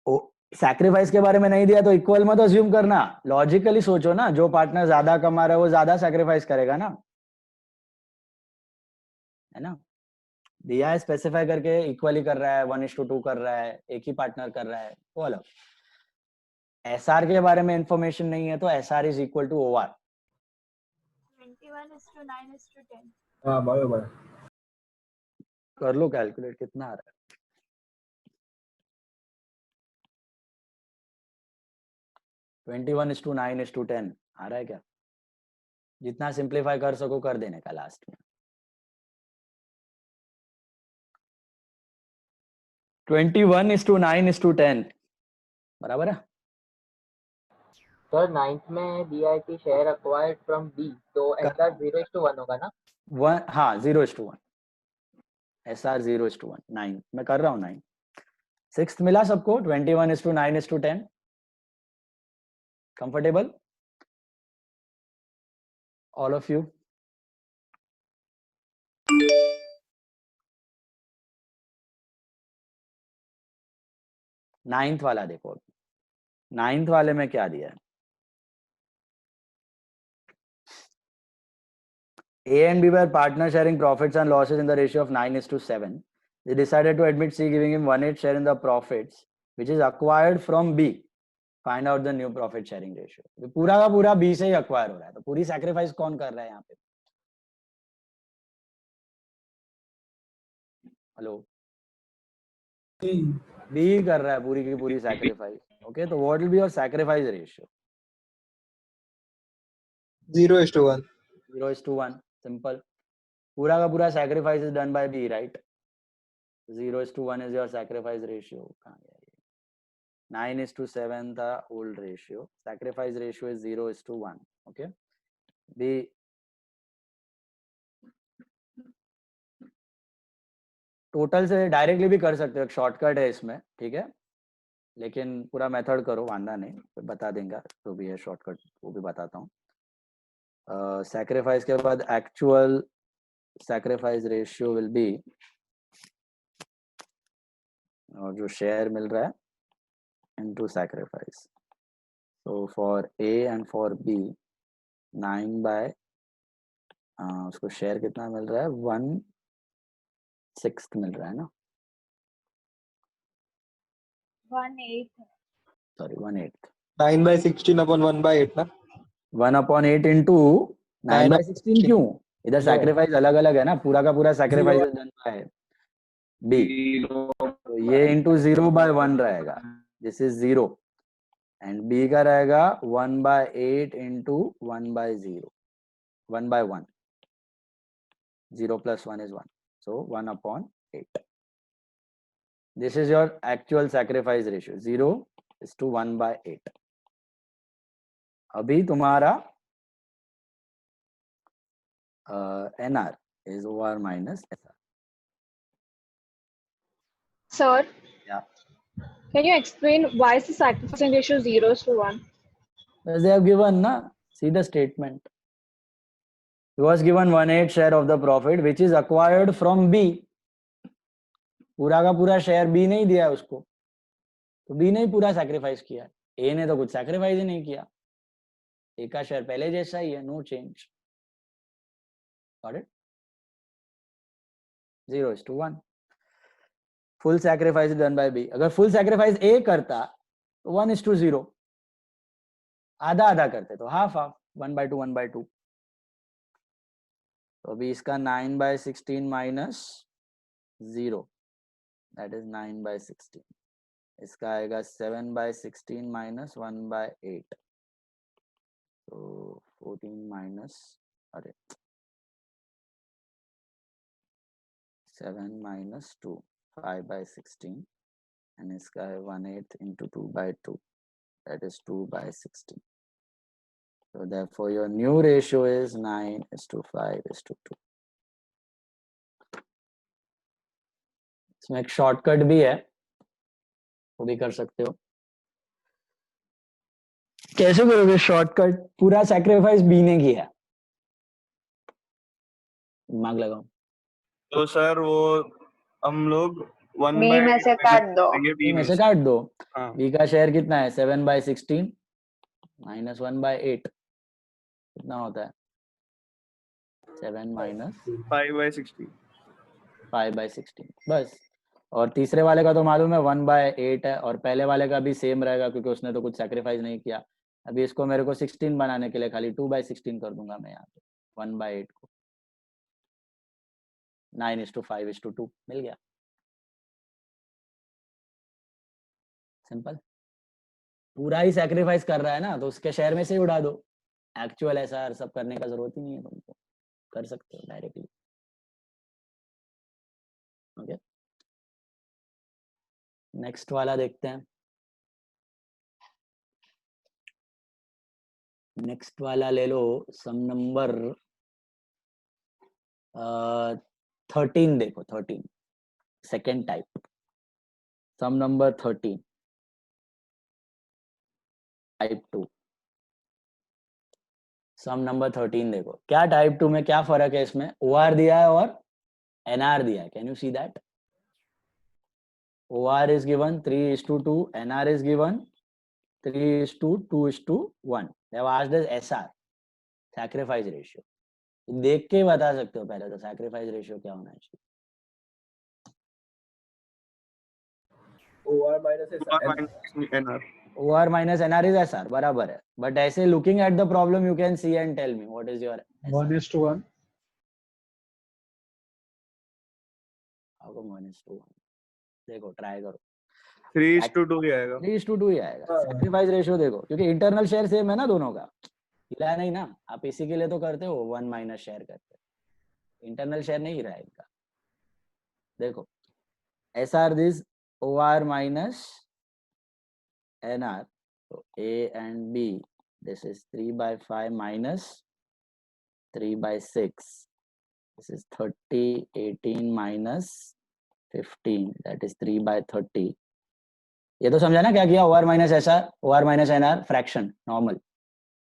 ओ, सैक्रिफाइस के बारे में नहीं दिया तो इक्वल मत अज्यूम करना. लॉजिकली सोचो ना, जो पार्टनर ज्यादा कमा रहा है वो ज्यादा सैक्रिफाइस करेगा ना, है ना. दिया है स्पेसिफाई करके इक्वली कर रहा है, 1:2 कर रहा है, एक ही पार्टनर कर रहा है, वो अलग. एसआर के बारे में इंफॉर्मेशन नहीं है तो SR is equal to OR. 21:9:10. हाँ बराबर. कर लो कैलकुलेट, कितना आ रहा है. 21:9:10 आ रहा है क्या? जितना सिंप्लीफाई कर सको कर देने का लास्ट में. 21:9:10 बराबर है. सर 9th में दिया है कि शेयर अक्वायर्ड फ्रॉम बी, तो एसआर 0:1 होगा ना. हाँ 0:1. एसआर 0:1. 9 मैं कर रहा हूँ 9. सिक्स्थ मिला सबको. 21:9:10 comfortable all of you. Ninth वाला देखो. नाइन्थ वाले में क्या दिया है? A and B were partners sharing profits and losses in the ratio of 9:7. They decided to admit C, giving him 1/8 share in the profits, which is acquired from B. Find out the new profit sharing ratio. तो पूरा का पूरा B से ही acquire हो रहा है, तो पूरी sacrifice कौन कर रहा है यहाँ पे? हेलो, B कर रहा है पूरी की पूरी sacrifice. Okay, तो what will be your sacrifice ratio? 0:1. 0:1. Simple. पूरा का पूरा sacrifice is done by B, right? 0:1 is your sacrifice ratio. कहाँ गया ये? 9:7 था old ratio. Sacrifice ratio is 0:1. Okay. B total से डायरेक्टली भी कर सकते हो, एक शॉर्टकट है इसमें, ठीक है. लेकिन पूरा मेथड करो, वांदा नहीं, तो बता देंगे जो भी है शॉर्टकट वो भी बताता हूँ. सैक्रिफाइस के बाद actual sacrifice ratio will be, और जो शेयर मिल रहा है into sacrifice. So for A and for B 9/, उसको शेयर कितना मिल रहा है? 1/6 मिल रहा है ना. 1/8. सॉरी 1/8. 9/16 upon 1/8 ना. 1/8 इंटू 9/16 क्यों? इधर सैक्रिफाइस अलग अलग है ना, पूरा का पूरा सैक्रिफाइस डन बाय बी, तो ये इंटू 0/1 रहेगा. दिस इज 0 एंड बी का रहेगा 1/8 into 1/0. 1/1. 0 + 1 is 1, so 1/8. This is your actual sacrifice ratio. 0:1/8. अभी तुम्हारा NR is OR minus SR. Sir, Yeah. can you explain why is the sacrificing ratio 0:1? As they have given, na, see the statement. He was given 1/8 share of the profit which is acquired from B. पूरा का पूरा share B नहीं दिया है उसको, तो B ने ही पूरा सैक्रिफाइस किया है. A ने तो कुछ सैक्रिफाइस ही नहीं किया. A का शेयर पहले जैसा ही है, no change. Got it? 0:1. Full sacrifice done by B. अगर फुल सैक्रिफाइस A करता तो 1:0. आधा आधा करते तो हाफ हाफ, 1/2 1/2. तो अभी इसका 9/16 माइनस 0, दैट इज 9/16. इसका आएगा 7/16 माइनस 1/8, तो 14 माइनस, अरे 7 माइनस 2, 5/16, एंड इसका है 1/8 into 2/2, that is 2/16. So therefore your new ratio is 9:5:2. इसमें एक शॉर्टकट भी है, वो भी कर सकते हो। कैसे करोगे शॉर्टकट? पूरा सैक्रिफाइस बी ने किया, दिमाग लगाओ। तो सर वो हम लोग बी में से काट दो। बी में से काट दो। हाँ। बी का शेयर कितना है? 7/16 माइनस 1/8 कितना होता है? 7 माइनस 5/16 बस। और तीसरे वाले का तो मालूम है 1/8 है, और पहले वाले का भी सेम रहेगा क्योंकि उसने तो कुछ सैक्रिफाइस नहीं किया। अभी इसको मेरे को 16 बनाने के लिए खाली 2/16 कर दूंगा मैं यहाँ पे, 1/8 को 9:5:2 मिल गया। सिंपल। पूरा ही सैक्रिफाइस कर रहा है ना, तो उसके शेयर में से ही उड़ा दो। एक्चुअल ऐसा सब करने का जरूरत ही नहीं है तुमको, कर सकते हो डायरेक्टली। ओके, नेक्स्ट वाला देखते हैं। नेक्स्ट वाला ले लो, सम नंबर 13 देखो, 13 सेकेंड टाइप, सम नंबर 13 टाइप 2। सम नंबर 13 देखो, क्या टाइप 2 में क्या फर्क है? इसमें OR दिया है और NR दिया है। Can you see that? OR is given 3:2, NR is given 3:2:1. They have asked us SR, sacrifice ratio. देख के बता सकते हो पहले तो sacrifice ratio क्या होना चाहिए। OR minus NR. OR minus NR is SR, बराबर है। But ऐसे looking at the problem you can see and tell me what is your SR? 1:1. How come 1:1? देखो ट्राई करो। 3:2 ही आएगा। 3:2 ही आएगा। सैक्रिफाइस रेशियो देखो, क्योंकि इंटरनल शेयर सेम है ना दोनों का, हिला नहीं ना। आप इसी के लिए तो करते हो 1 माइनस शेयर करते हो, इंटरनल शेयर नहीं रहा है इनका। देखो SR this OR minus NR, तो A and B, this is 3/5 minus 3/6, this is 30, 18 minus 15, that is 3/30। ये तो समझा ना क्या किया? OR minus SR, OR minus NR, fraction normal.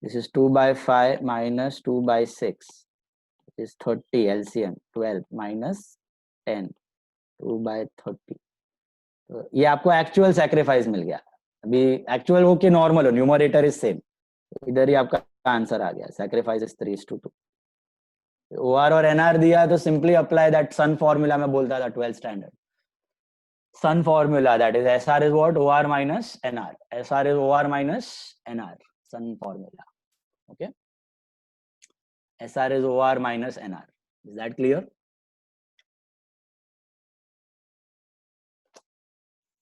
This is 2/5 minus 2/6, it is 30, LCM 12 minus 10, 2/30। तो ये आपको एक्चुअल सैक्रिफाइस मिल गया। अभी एक्चुअल हो कि नॉर्मल हो, न्यूमरेटर इज सेम, इधर ही आपका आंसर आ गया। Sacrifice is 3:2। OR और NR दिया है तो simply apply that sun formula में बोलता था 12th standard. Sun formula, that is SR is what? OR minus NR. SR is OR minus NR. Sun formula. Okay. SR is OR minus NR. Is that clear?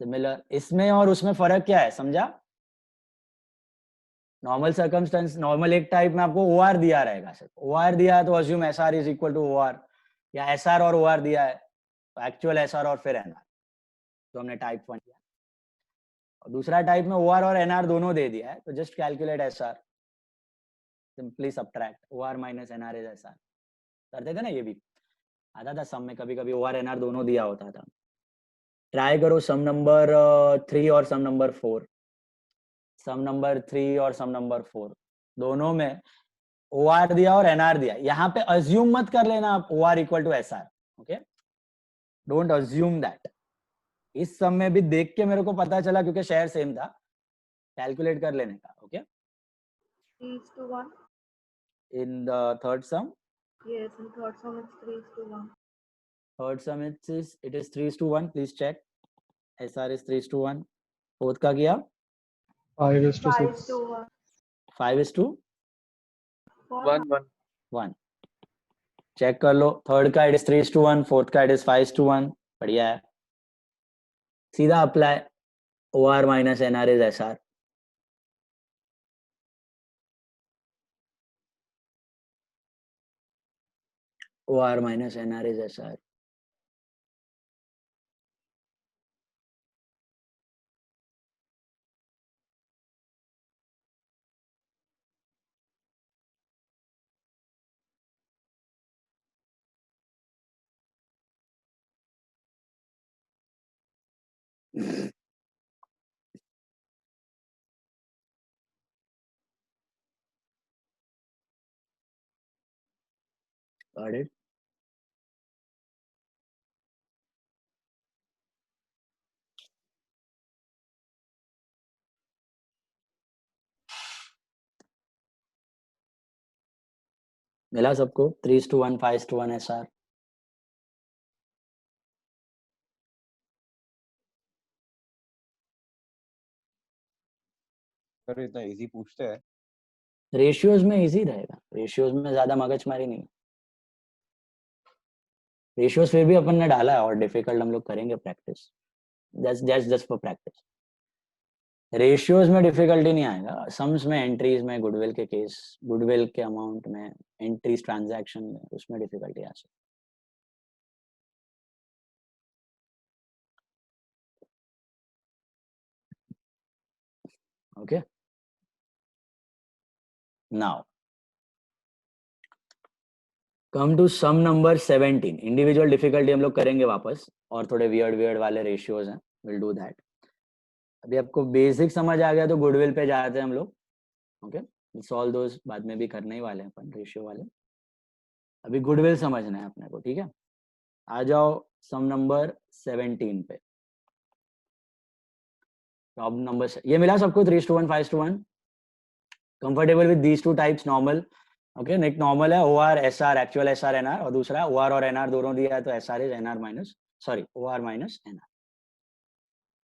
Similar. इसमें और उसमें फर्क क्या है समझा? नॉर्मल सर्कमस्टेंस, नॉर्मल एक type में आपको OR दिया रहेगा सिर्फ। OR दिया है तो assume SR is equal to OR, या SR और OR दिया है तो एक्चुअल SR और फिर NR, तो हमने टाइप 1 किया। और दूसरा टाइप में OR और NR दोनों दे दिया है तो just calculate SR, simply subtract OR minus NR is SR। करते थे ना, ये भी आता था सम में, कभी कभी OR NR दोनों दिया होता था। ट्राई करो सम नंबर 3 और सम नंबर 4। सम नंबर 3 और सम नंबर 4 दोनों में OR दिया और NR दिया। यहाँ पे अज्यूम मत कर लेना आप OR equal to SR, okay, don't assume that. इस सम में भी देख के मेरे को पता चला क्योंकि शेयर सेम था, कैलकुलेट कर लेने का। Okay, 3:1. In the third sum, Yes, in third sum it's 3:1. Third sum it is 3:1, please check. SR is 3:1। Fourth का किया 5:6. 5:1. 1 चेक कर लो। थर्ड का इट इज 3:1, फोर्थ का इट इज 5:1। बढ़िया है, सीधा apply. OR minus NR is SR. OR minus NR is SR. Got it? मिला सबको? 3:1, 5:1 SR. सर इतना इजी पूछते हैं? रेशियोज में इजी रहेगा, रेशियोज में ज्यादा मगजमारी नहीं. रेशियोज फिर भी अपन ने डाला है और डिफिकल्ट हम लोग करेंगे practice. Just for practice. Ratios में डिफिकल्टी नहीं आएगा. सम्स में, एंट्रीज में, गुडविल के केस, गुडविल के अमाउंट में, एंट्रीज ट्रांजैक्शन में, उसमें डिफिकल्टी आ सकती. Okay, now come to sum number 17. Individual difficulty हम लोग करेंगे वापस, और थोड़े वियर्ड वाले रेशियोज हैं, विल डू दैट. अभी आपको बेसिक समझ आ गया तो गुडविल पे जाते हैं हम लोग. ओके, सॉल्व दोस बाद में भी करने ही वाले हैं अपन, रेशियो वाले. अभी गुडविल समझना है अपने को, ठीक है? आ जाओ सम नंबर 17 पे. प्रॉब्लम नंबर, ये मिला सबको? 3:1, 5:1. Comfortable with these two types? Normal. Okay, एक नॉर्मल है OR SR, actual SR NR, और दूसरा है OR और NR दोनों दिया है तो SR is NR minus, sorry, OR minus NR.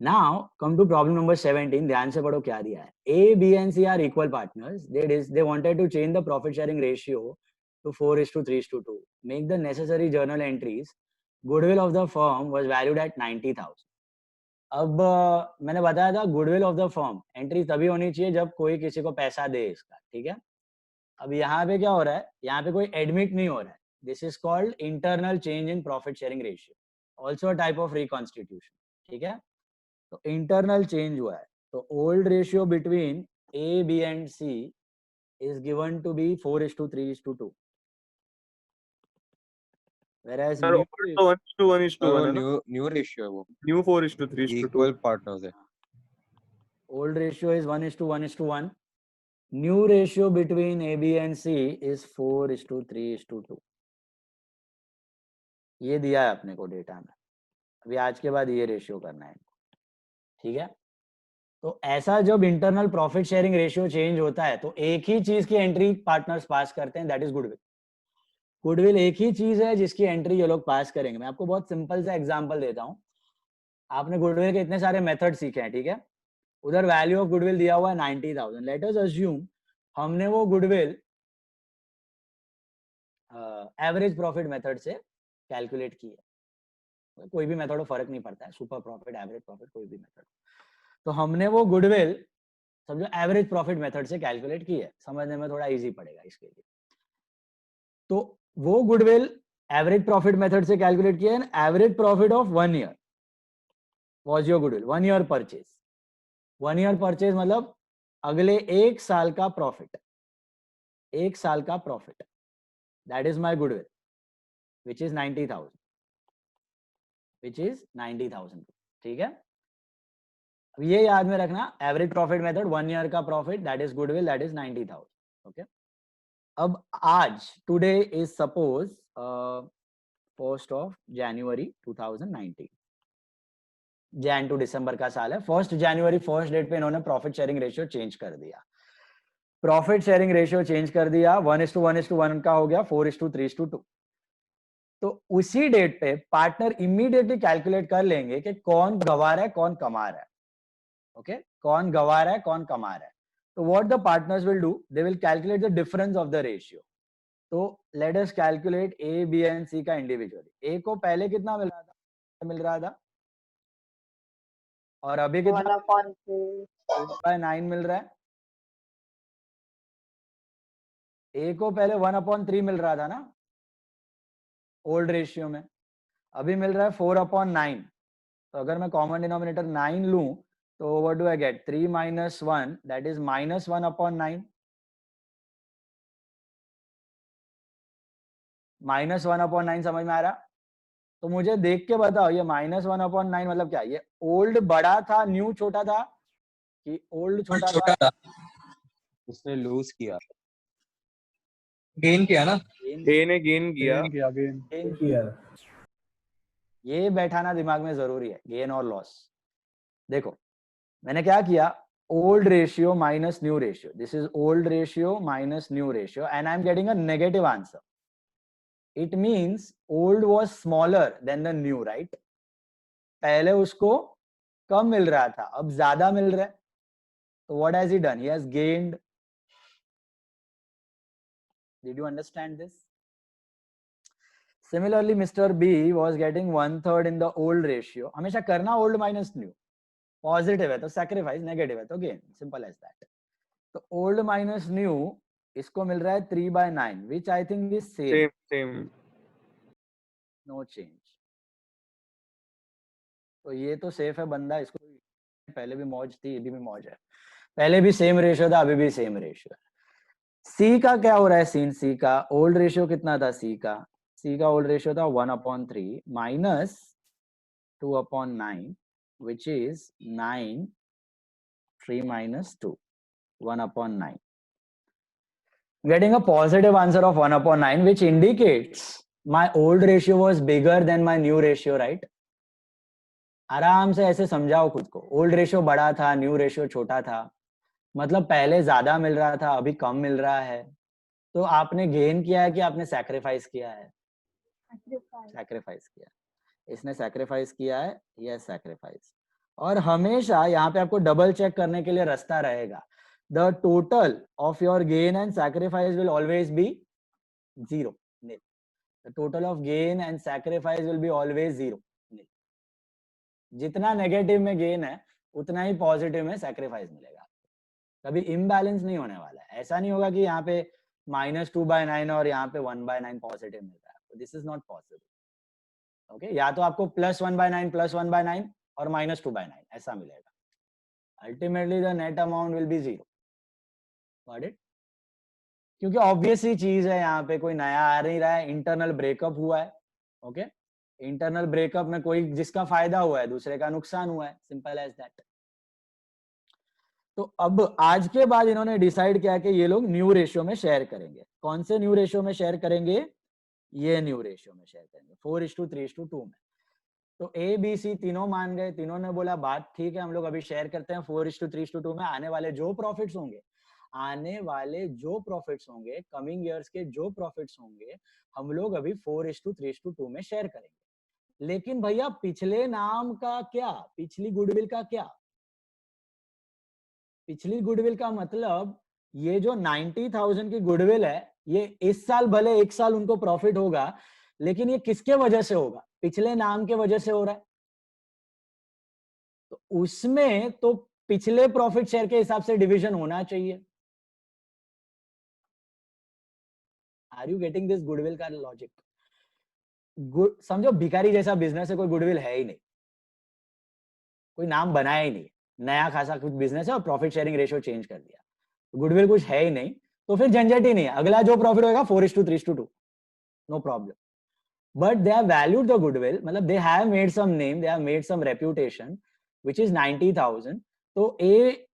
Now come to problem number 17. ध्यान से पढ़ो क्या दिया है. A, B and C are equal partners. They wanted to change the profit sharing ratio to 4:3:2. Make the necessary journal entries. Goodwill of the firm was valued at 90,000. अब मैंने बताया था goodwill of the firm entry तभी होनी चाहिए जब कोई किसी को पैसा दे इसका, ठीक है? अब यहाँ पे क्या हो रहा है, यहाँ पे कोई एडमिट नहीं हो रहा है. This is called internal change in profit sharing ratio, also a type of reconstitution, ठीक है? तो इंटरनल चेंज हुआ है. तो old ratio between A, B and C is given to be 4:3:2. Whereas sir new, old तो 1:1 है ना? New ratio है वो. New 4:3:2. इक्वल पार्टनर्स है. old ratio is 1:1:1. New ratio between A, B and C is 4:3:2. ये दिया है अपने को डेटा में. अभी आज के बाद ये रेशियो करना है, ठीक है? तो ऐसा जब internal profit sharing ratio change होता है तो एक ही चीज की एंट्री पार्टनर्स पास करते हैं, दैट इज गुडविल. गुडविल एक ही चीज है जिसकी एंट्री ये लोग पास करेंगे. मैं आपको बहुत सिंपल सा एग्जांपल देता हूँ. आपने गुडविल के इतने सारे मेथड सीखे हैं, ठीक है? उधर वैल्यू ऑफ गुडविल दिया हुआ है 90,000. लेट अस अज्यूम हमने वो गुडविल एवरेज प्रॉफिट मेथड से कैलकुलेट की है. कोई भी मेथड हो, फर्क नहीं पड़ता है, सुपर प्रॉफिट, एवरेज प्रॉफिट, कोई भी मेथड. तो हमने वो गुडविल समझो एवरेज प्रॉफिट मेथड से कैलकुलेट की है. समझने में थोड़ा इजी पड़ेगा इसके लिए. तो वो गुडविल एवरेज प्रॉफिट मेथड से कैलकुलेट किया है. Average profit of 1 year was your goodwill. 1 year purchase. 1 year purchase मतलब अगले 1 साल का प्रॉफिट. 1 साल का profit, that is my goodwill, which is 90,000. which is 90,000. ठीक है? अब ये याद में रखना, एवरेज प्रॉफिट मेथड, 1 ईयर का profit, that is goodwill, that is 90,000. Okay, अब आज today is suppose 1st of January 2019. Jan to December का साल है. 1st January फर्स्ट डेट पे इन्होंने प्रॉफिट शेयरिंग रेशियो चेंज कर दिया. प्रॉफिट शेयरिंग रेशियो चेंज कर दिया, 1:1:1 का हो गया 4:3:2. तो उसी डेट पे पार्टनर इमीडिएटली कैलकुलेट कर लेंगे कि कौन गंवा रहा है, कौन कमा रहा है. ओके, कौन गंवा रहा है, कौन कमा रहा है. तो what the partners will do, they will calculate the difference of the ratio. तो let us calculate A, B and C का इंडिविजुअली. A को पहले कितना मिल रहा था? और अभी कितना 1/3. 4/9 मिल रहा है। ए को पहले 1/3 मिल रहा था ना ओल्ड रेशियो में, अभी मिल रहा है 4/9। तो अगर मैं कॉमन डिनोमिनेटर 9 लूं तो what do I get, 3 - 1 that is -1/9। -1/9 समझ में आ रहा? तो मुझे देख के बताओ ये -1/9 मतलब क्या? ये ओल्ड बड़ा था, न्यू छोटा था, कि ओल्ड छोटा था? उसने लूज किया, गेन किया ना, ए ने गेन किया। गेन किया। ये बैठाना दिमाग में जरूरी है, गेन और लॉस। देखो मैंने क्या किया, old ratio minus new ratio, this is old ratio minus new ratio and I am getting a negative answer. It means old was smaller than the new, right? पहले उसको कम मिल रहा था, अब ज्यादा मिल रहा है, तो what has he done? He has gained. Did you understand this? Similarly, Mr. B was getting 1/3 in the old ratio. हमेशा करना old minus new. पॉजिटिव है तो सैक्रिफाइस, नेगेटिव है तो गेन, सिंपल एज दैट। तो ओल्ड माइनस न्यू इसको मिल रहा है 3/9 which I think is same, no change. तो ये तो सेफ है बंदा, इसको पहले भी मौज थी, ये भी मौज है, पहले भी सेम रेशियो था, अभी भी सेम रेशियो है। सी का क्या हो रहा है? सीन सी का ओल्ड रेशियो कितना था? सी का ओल्ड रेशियो था 1/3 minus 2/9 which is 9, 3 minus 2, 1/9. Getting a positive answer of 1/9 which indicates my old ratio was bigger than my new ratio, right? आराम से ऐसे समझाओ खुद को, ओल्ड रेशियो बड़ा था, न्यू रेशियो छोटा था, मतलब पहले ज्यादा मिल रहा था, अभी कम मिल रहा है। तो आपने गेन किया है कि आपने सैक्रिफाइस किया है? सैक्रिफाइस किया। इसने सैक्रिफाइस किया है, यस सैक्रिफाइस। और हमेशा यहाँ पे आपको डबल चेक करने के लिए रास्ता रहेगा, the total of your gain and sacrifice will always be 0, nil. The total of gain and sacrifice will be always 0, nil. जितना नेगेटिव में गेन है उतना ही पॉजिटिव में सैक्रिफाइस मिलेगा। कभी इम्बैलेंस नहीं होने वाला है, ऐसा नहीं होगा कि यहाँ पे -2/9 और यहाँ पे 1/9 पॉजिटिव मिल रहा है, this is not possible. Okay, या तो आपको +1/9 और -2/9 ऐसा मिलेगा। Ultimately the net amount will be 0। Got it? क्योंकि ऑब्वियस ही चीज है, यहाँ पे कोई नया आ नहीं रहा है, इंटरनल ब्रेकअप हुआ है। ओके, इंटरनल ब्रेकअप में कोई जिसका फायदा हुआ है दूसरे का नुकसान हुआ है, सिंपल एज दैट। तो अब आज के बाद इन्होंने डिसाइड किया कि ये लोग न्यू रेशियो में शेयर करेंगे। कौन से न्यू रेशियो में शेयर करेंगे? ये न्यू रेशियो में शेयर करेंगे 4:3:2 में। तो ए बी सी तीनों मान गए, तीनों ने बोला बात ठीक है, हम लोग अभी शेयर करते हैं 4:3:2 में। आने वाले जो प्रॉफिट्स होंगे कमिंग ईयर्स के जो प्रॉफिट्स होंगे हम लोग अभी 4:3:2 में शेयर करेंगे। लेकिन भैया पिछले नाम का क्या, पिछली गुडविल का क्या? पिछली गुडविल का मतलब ये जो 90,000 की गुडविल है, ये इस साल भले 1 साल उनको प्रॉफिट होगा, लेकिन ये किसके वजह से होगा? पिछले नाम के वजह से हो रहा है। तो उसमें तो पिछले प्रॉफिट शेयर के हिसाब से डिवीजन होना चाहिए। Are you getting this goodwill का लॉजिक? समझो भिखारी जैसा बिजनेस है, कोई गुडविल है ही नहीं, कोई नाम बनाया ही नहीं, नया खासा कुछ बिजनेस है और प्रॉफिट शेयरिंग रेशियो चेंज कर दिया, गुडविल कुछ है ही नहीं, तो फिर झंझट ही नहीं है। अगला जो प्रॉफिट होगा 4:3:2, no problem. But they have valued the goodwill, मतलब they have made some name, they have made some reputation which is 90,000। तो ए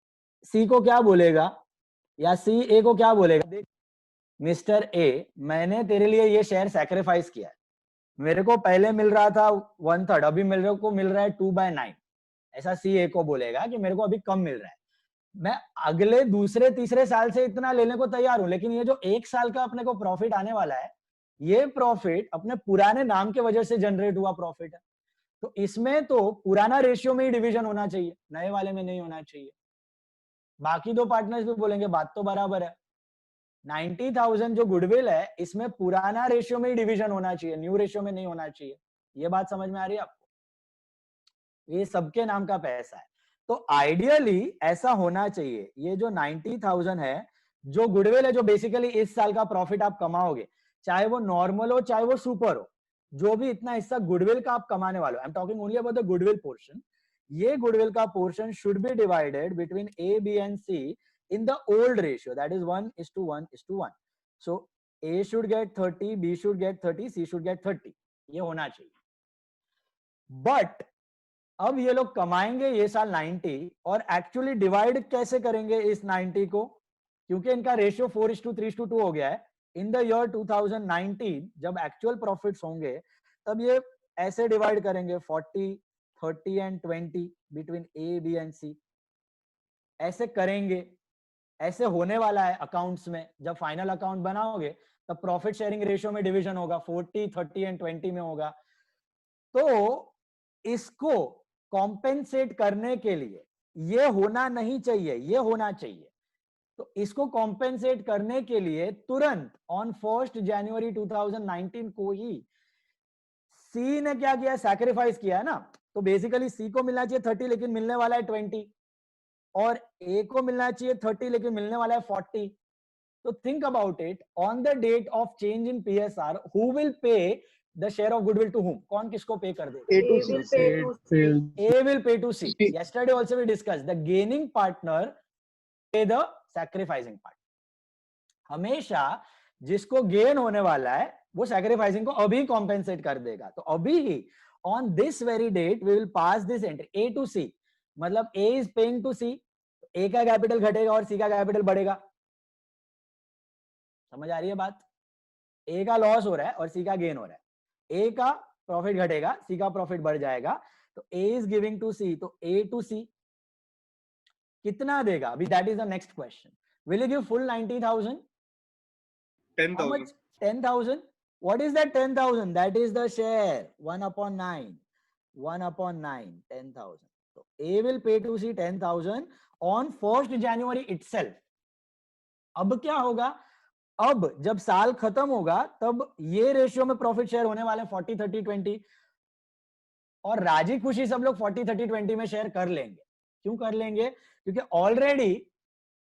सी को क्या बोलेगा या सी ए को क्या बोलेगा? देख मिस्टर ए, मैंने तेरे लिए ये शेयर सैक्रिफाइस किया है, मेरे को पहले मिल रहा था 1/3, अभी मेरे को मिल रहा है 2/9। ऐसा सी ए को बोलेगा कि मेरे को अभी कम मिल रहा है, मैं अगले दूसरे तीसरे साल से इतना लेने को तैयार हूं, लेकिन ये जो 1 साल का अपने को प्रॉफिट आने वाला है, ये प्रॉफिट अपने पुराने नाम के वजह से जनरेट हुआ प्रॉफिट है। तो इसमें तो पुराना रेशियो में ही डिवीजन होना चाहिए, नए वाले में नहीं होना चाहिए। बाकी दो पार्टनर्स भी बोलेंगे बात तो बराबर है, 90,000 जो गुडविल है इसमें पुराना रेशियो में ही डिवीजन होना चाहिए, न्यू रेशियो में नहीं होना चाहिए। ये बात समझ में आ रही है आपको? ये सबके नाम का पैसा है। तो आइडियली ऐसा होना चाहिए, ये जो 90,000 है, जो गुडविल है, जो बेसिकली इस साल का प्रॉफिट आप कमाओगे, चाहे वो नॉर्मल हो चाहे वो सुपर हो, जो भी इतना हिस्सा गुडविल का आप कमाने वाले हो, I am talking only about the goodwill portion, ये गुडविल का portion should be divided between A, B and C in the old ratio, that is 1:1:1. So A should get 30, B should get 30, C should get 30. ये होना चाहिए. But अब ये लोग कमाएंगे ये साल 90 और एक्चुअली डिवाइड कैसे करेंगे इस 90 को, क्योंकि इनका रेशियो 4:3:2 हो गया है. इन द ईयर 2019 जब एक्चुअल प्रॉफिट्स होंगे तब ये ऐसे डिवाइड करेंगे 40, 30 and 20 between A, B and C. ऐसे करेंगे, ऐसे होने वाला है अकाउंट्स में. जब फाइनल अकाउंट बनाओगे तब प्रॉफिट शेयरिंग रेशियो में डिवीजन होगा, 40, 30 एंड 20 में होगा. तो इसको कॉम्पेंसेट करने के लिए ये होना नहीं चाहिए, ये होना चाहिए. तो इसको कॉम्पेंसेट करने के लिए तुरंत ऑन 1 जनवरी 2019 को ही सी ने क्या किया, सैक्रिफाइस किया है ना. तो बेसिकली सी को मिलना चाहिए 30 लेकिन मिलने वाला है 20, और ए को मिलना चाहिए 30 लेकिन मिलने वाला है 40. तो think about it, on the date of change in PSR who will pay the share of goodwill to whom? कौन किसको पे कर देगा? A to A will C. pay to C. A will pay to C. C. Yesterday also we discussed the gaining partner pay the sacrificing part. हमेशा जिसको gain होने वाला है वो सैक्रिफाइसिंग को अभी कॉम्पेंसेट कर देगा. तो अभी ही on this very date we will pass this entry A to C. मतलब A is paying to C, A का कैपिटल घटेगा और C का कैपिटल बढ़ेगा. समझ आ रही है बात? A का लॉस हो रहा है और C का गेन हो रहा है. A का प्रॉफिट घटेगा, C का प्रॉफिट बढ़ जाएगा. तो A is giving to C, तो A to C कितना देगा? अभी that is the next question. Will you give full 90,000? 10,000. 10,000. What is that 10,000? That is the share 1/9. 1/9, 10,000. So A will pay to C 10,000 on 1 January itself. अब क्या होगा? अब जब साल खत्म होगा तब ये रेशियो में प्रॉफिट शेयर होने वाले 40, 30, 20, और राजी खुशी सब लोग 40, 30, 20 में शेयर कर लेंगे. क्यों कर लेंगे? क्योंकि ऑलरेडी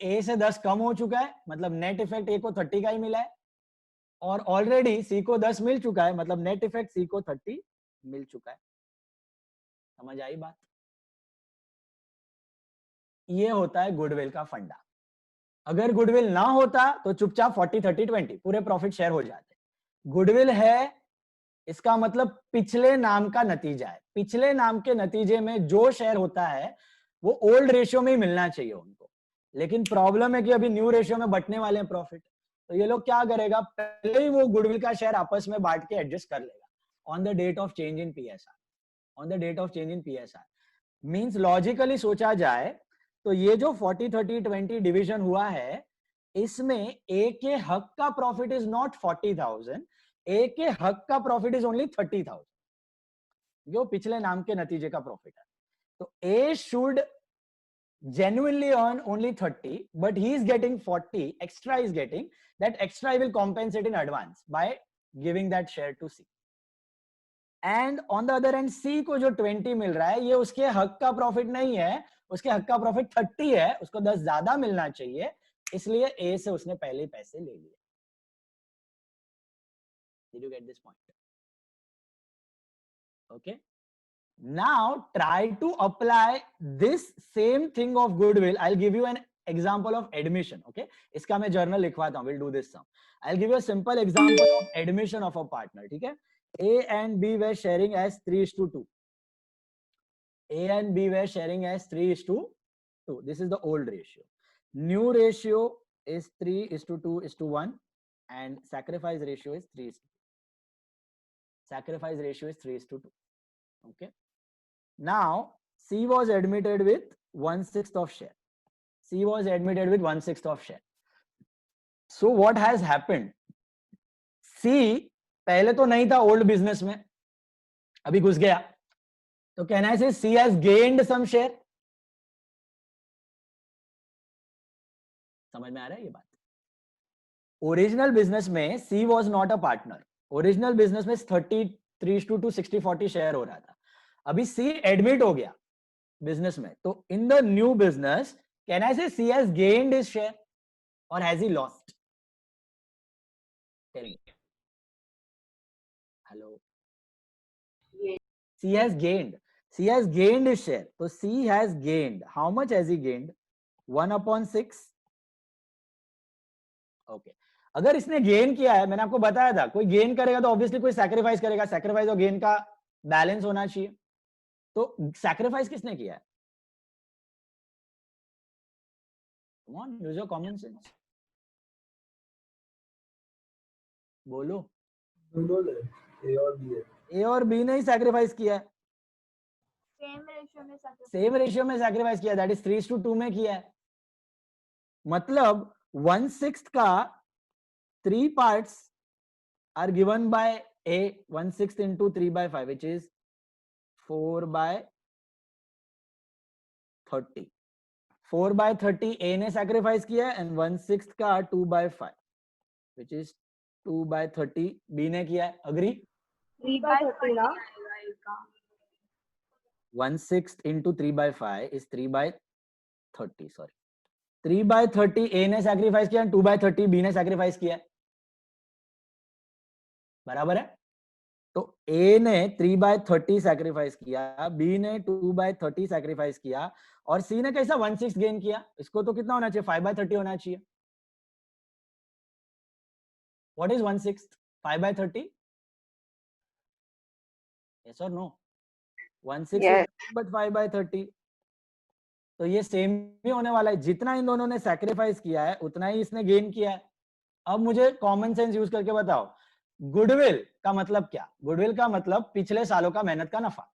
A से 10 कम हो चुका है, मतलब नेट इफेक्ट A को 30 का ही मिला है, और ऑलरेडी C को 10 मिल चुका है, मतलब नेट इफेक्ट C को 30 मिल चुका है. समझ आई बात? ये होता है गुडविल का फंडा. अगर गुडविल ना होता तो चुपचाप 40, 30, 20 पूरे प्रॉफिट शेयर हो जाते. गुडविल है, इसका मतलब पिछले नाम का नतीजा है. पिछले नाम के नतीजे में जो शेयर होता है वो ओल्ड रेशियो में ही मिलना चाहिए उनको. लेकिन प्रॉब्लम है कि अभी न्यू रेशियो में बंटने वाले हैं प्रॉफिट. तो ये लोग क्या करेगा, पहले ही वो गुडविल का शेयर आपस में बांट के एडजस्ट कर लेगा on the date of change in PSR. On the date of change in PSR means logically सोचा जाए तो ये जो 40, 30, 20 डिवीजन हुआ है, इसमें A के हक का प्रॉफिट इज नॉट 40,000, A के हक का प्रॉफिट इज ओनली 30,000, जो पिछले नाम के नतीजे का प्रॉफिट है. तो A should genuinely earn only 30, but he is getting 40, extra is getting, that extra will compensate in advance by giving that share to C. And on the other hand, C को जो 20 मिल रहा है, ये उसके हक का प्रॉफिट नहीं है, उसके हक का प्रॉफिट 30 है, उसको 10 ज्यादा मिलना चाहिए, इसलिए A से उसने पहले ही पैसे ले लिए. Did you get this point? Okay. Now try to apply this same thing of goodwill. I'll give you an example of admission. Okay. इसका मैं journal लिखवाता हूँ. We'll do this some. I'll give you a simple example of admission of a partner. ठीक है. A and B were sharing as 3:2. A and B were sharing as 3:2. This is the old ratio. New ratio is 3:2:1, and sacrifice ratio is 3:2. Sacrifice ratio is 3:2. Okay. Now C was admitted with 1/6 of share. C was admitted with 1/6 of share. So what has happened? C पहले तो नहीं था old business में, अभी घुस गया, तो can I से C has gained some share? समझ में आ रहा है ये बात? ओरिजिनल बिजनेस में C was not a partner. Original business में 33:2 60/40 शेयर हो रहा था. अभी C एडमिट हो गया, बिजनेस में, तो in the new business can I say C has gained his share और has he lost? Tell me. Hello. C has gained. C has gained his share. So C has gained. How much has he gained? 1/6. Okay. अगर इसने gain किया है, मैंने आपको बताया था, कोई गेन करेगा तो ऑब्वियसली कोई सैक्रिफाइस करेगा. सैक्रिफाइस और गेन का बैलेंस होना चाहिए. तो सैक्रिफाइस किसने किया है? Come on, use your common sense. बोलो. A और B ने ही सैक्रिफाइस किया है. सेम रेशियो में सैक्रिफाइस किया, दैट इज 3:2 में किया है. मतलब 1/6 का 3 parts are given by A. 1/6 into 3/5 which is 4/30. 4/30 A ने सैक्रिफाइस किया है एंड 1/6 का 2/5 which is 2/30 B ने किया है. अग्री? 3/30 ना. 1/6 into 3/5 is 3/30. Sorry, 3/30 A ने सैक्रिफाइस किया एंड 2/30 B ने सैक्रिफाइस किया है. बराबर है? तो A ने 3/30 सैक्रिफाइस किया, B ने 2/30 सैक्रिफाइस किया और C ने कैसा 1/6 गेन किया. इसको तो कितना होना चाहिए? 5/30 होना चाहिए. What is 1/6? 5/30? Yes or no? 1/6 Yes. is but 5/30. तो ये सेम ही होने वाला है. जितना इन दोनों ने सैक्रिफाइस किया है उतना ही इसने गेन किया है. अब मुझे कॉमन सेंस यूज करके बताओ, गुडविल का मतलब क्या? गुडविल का मतलब पिछले सालों का मेहनत का नफा.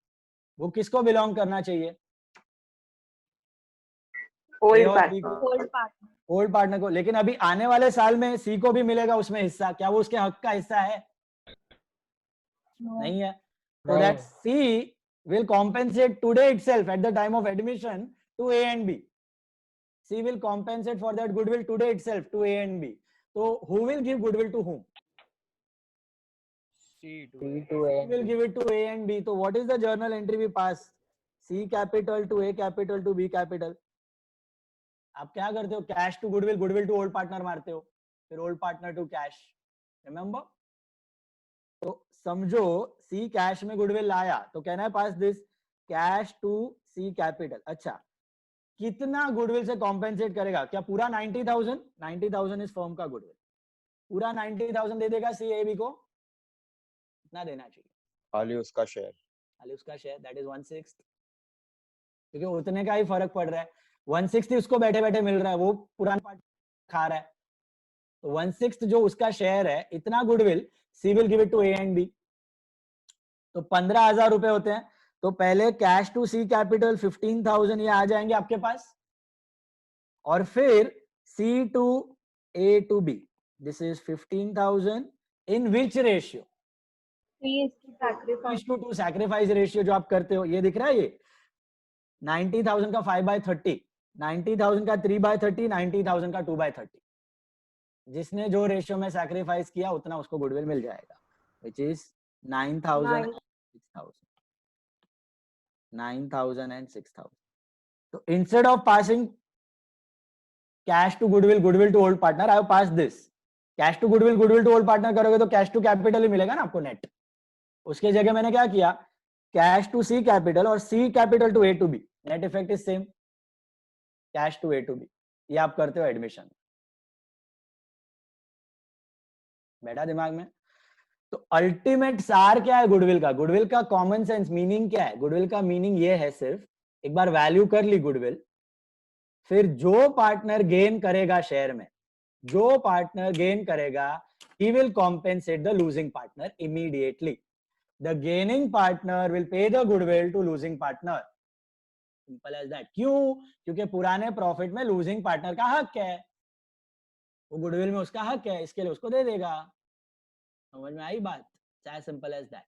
वो किसको बिलोंग करना चाहिए? Old A और B partner. को, ओल्ड पार्टनर को. लेकिन अभी आने वाले साल में सी को भी मिलेगा उसमें हिस्सा. क्या वो उसके हक का हिस्सा है? नहीं है. So that C will compensate today itself at the time of admission to A and B. C will compensate for that goodwill today itself to A and B. So who will give goodwill to whom? C to C A. will give it to A and B. So what is the journal entry we pass? C capital to A capital to B capital. आप क्या करते हो? Cash to goodwill, goodwill to old partner मारते हो, फिर old partner to cash. Remember? तो समझो C cash में गुडविल लाया तो can I pass this cash to C capital. अच्छा, कितना गुडविल से कॉम्पेंसेट करेगा? क्या पूरा 90,000? 90,000 इज फर्म का गुडविल. पूरा 90,000 दे देगा सी ए बी को? कितना देना चाहिए? खाली उसका शेयर. खाली उसका शेयर, दैट इज 1/6. क्योंकि उतने का ही फर्क पड़ रहा है. 1/6 उसको बैठे बैठे मिल रहा है, वो पुराना पार्ट खा रहा है. तो 1/6 जो उसका शेयर है, इतना goodwill C will give it to A and B. तो 15,000 रुपए होते हैं. तो पहले कैश टू सी कैपिटल 15,000 ये आ जाएंगे आपके पास, और फिर C to A to B this is 15,000 in which ratio? 3:2 sacrifice ratio जो आप करते हो. ये दिख रहा है, ये 90,000 का 5/30, 90,000 का 3/30, 90,000 का 2/30. जिसने जो रेशियो में सैक्रिफाइस किया उतना उसको गुडविल मिल जाएगा, which is 9,000 and 6,000. 9,000 and 6,000. So instead of passing cash to goodwill, goodwill to old partner, I have passed this. Cash to goodwill, goodwill to old partner करोगे तो cash to capital ही मिलेगा ना आपको net. उसके जगह मैंने क्या किया? कैश टू सी कैपिटल और C capital to A to B. Net effect is same, cash to A to B. ये आप करते हो एडमिशन. बैठा दिमाग में? तो अल्टीमेट सार क्या है गुडविल का? गुडविल का कॉमन सेंस मीनिंग क्या है? गुडविल का मीनिंग ये है, सिर्फ एक बार वैल्यू कर ली गुडविल, फिर जो पार्टनर गेन करेगा शेयर में, जो पार्टनर गेन करेगा, he will compensate the losing partner immediately. The gaining partner will pay the goodwill to losing partner. Simple as that. क्यों? क्योंकि पुराने प्रॉफिट में लूजिंग पार्टनर का हक है, वो गुडविल में उसका हक है, इसके लिए उसको दे देगा. समझ में आई बात? as simple as that.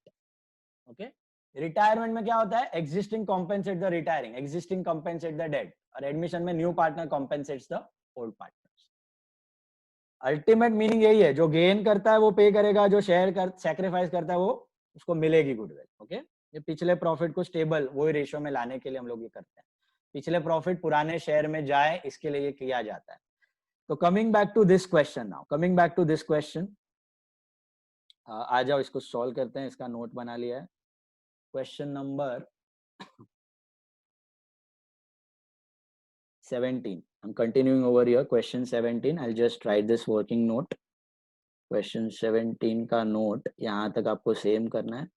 Okay? Retirement में क्या होता है? Existing compensate the retiring, existing compensate the dead, और एडमिशन में new partner compensates the old partners. Ultimate meaning यही है, जो गेन करता है वो पे करेगा, जो शेयर कर सैक्रिफाइस करता है वो उसको मिलेगी गुडविल. ओके, ये पिछले प्रॉफिट को स्टेबल वही रेशियो में लाने के लिए हम लोग ये करते हैं, पिछले प्रॉफिट पुराने शेयर में जाए इसके लिए ये किया जाता है। तो coming back to this question now, coming back to this question, आ जाओ इसको सॉल्व करते हैं, इसका नोट बना लिया है। Question number 17, I'm continuing over here, question 17, I'll just write this working note, question 17 का नोट यहाँ तक आपको सेम करना है।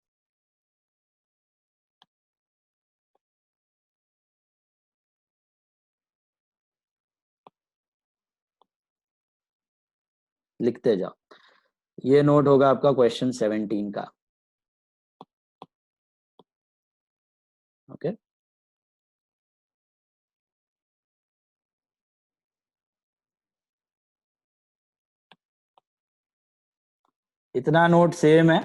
लिखते जाओ, ये नोट होगा आपका क्वेश्चन 17 का। ओके इतना नोट सेम है।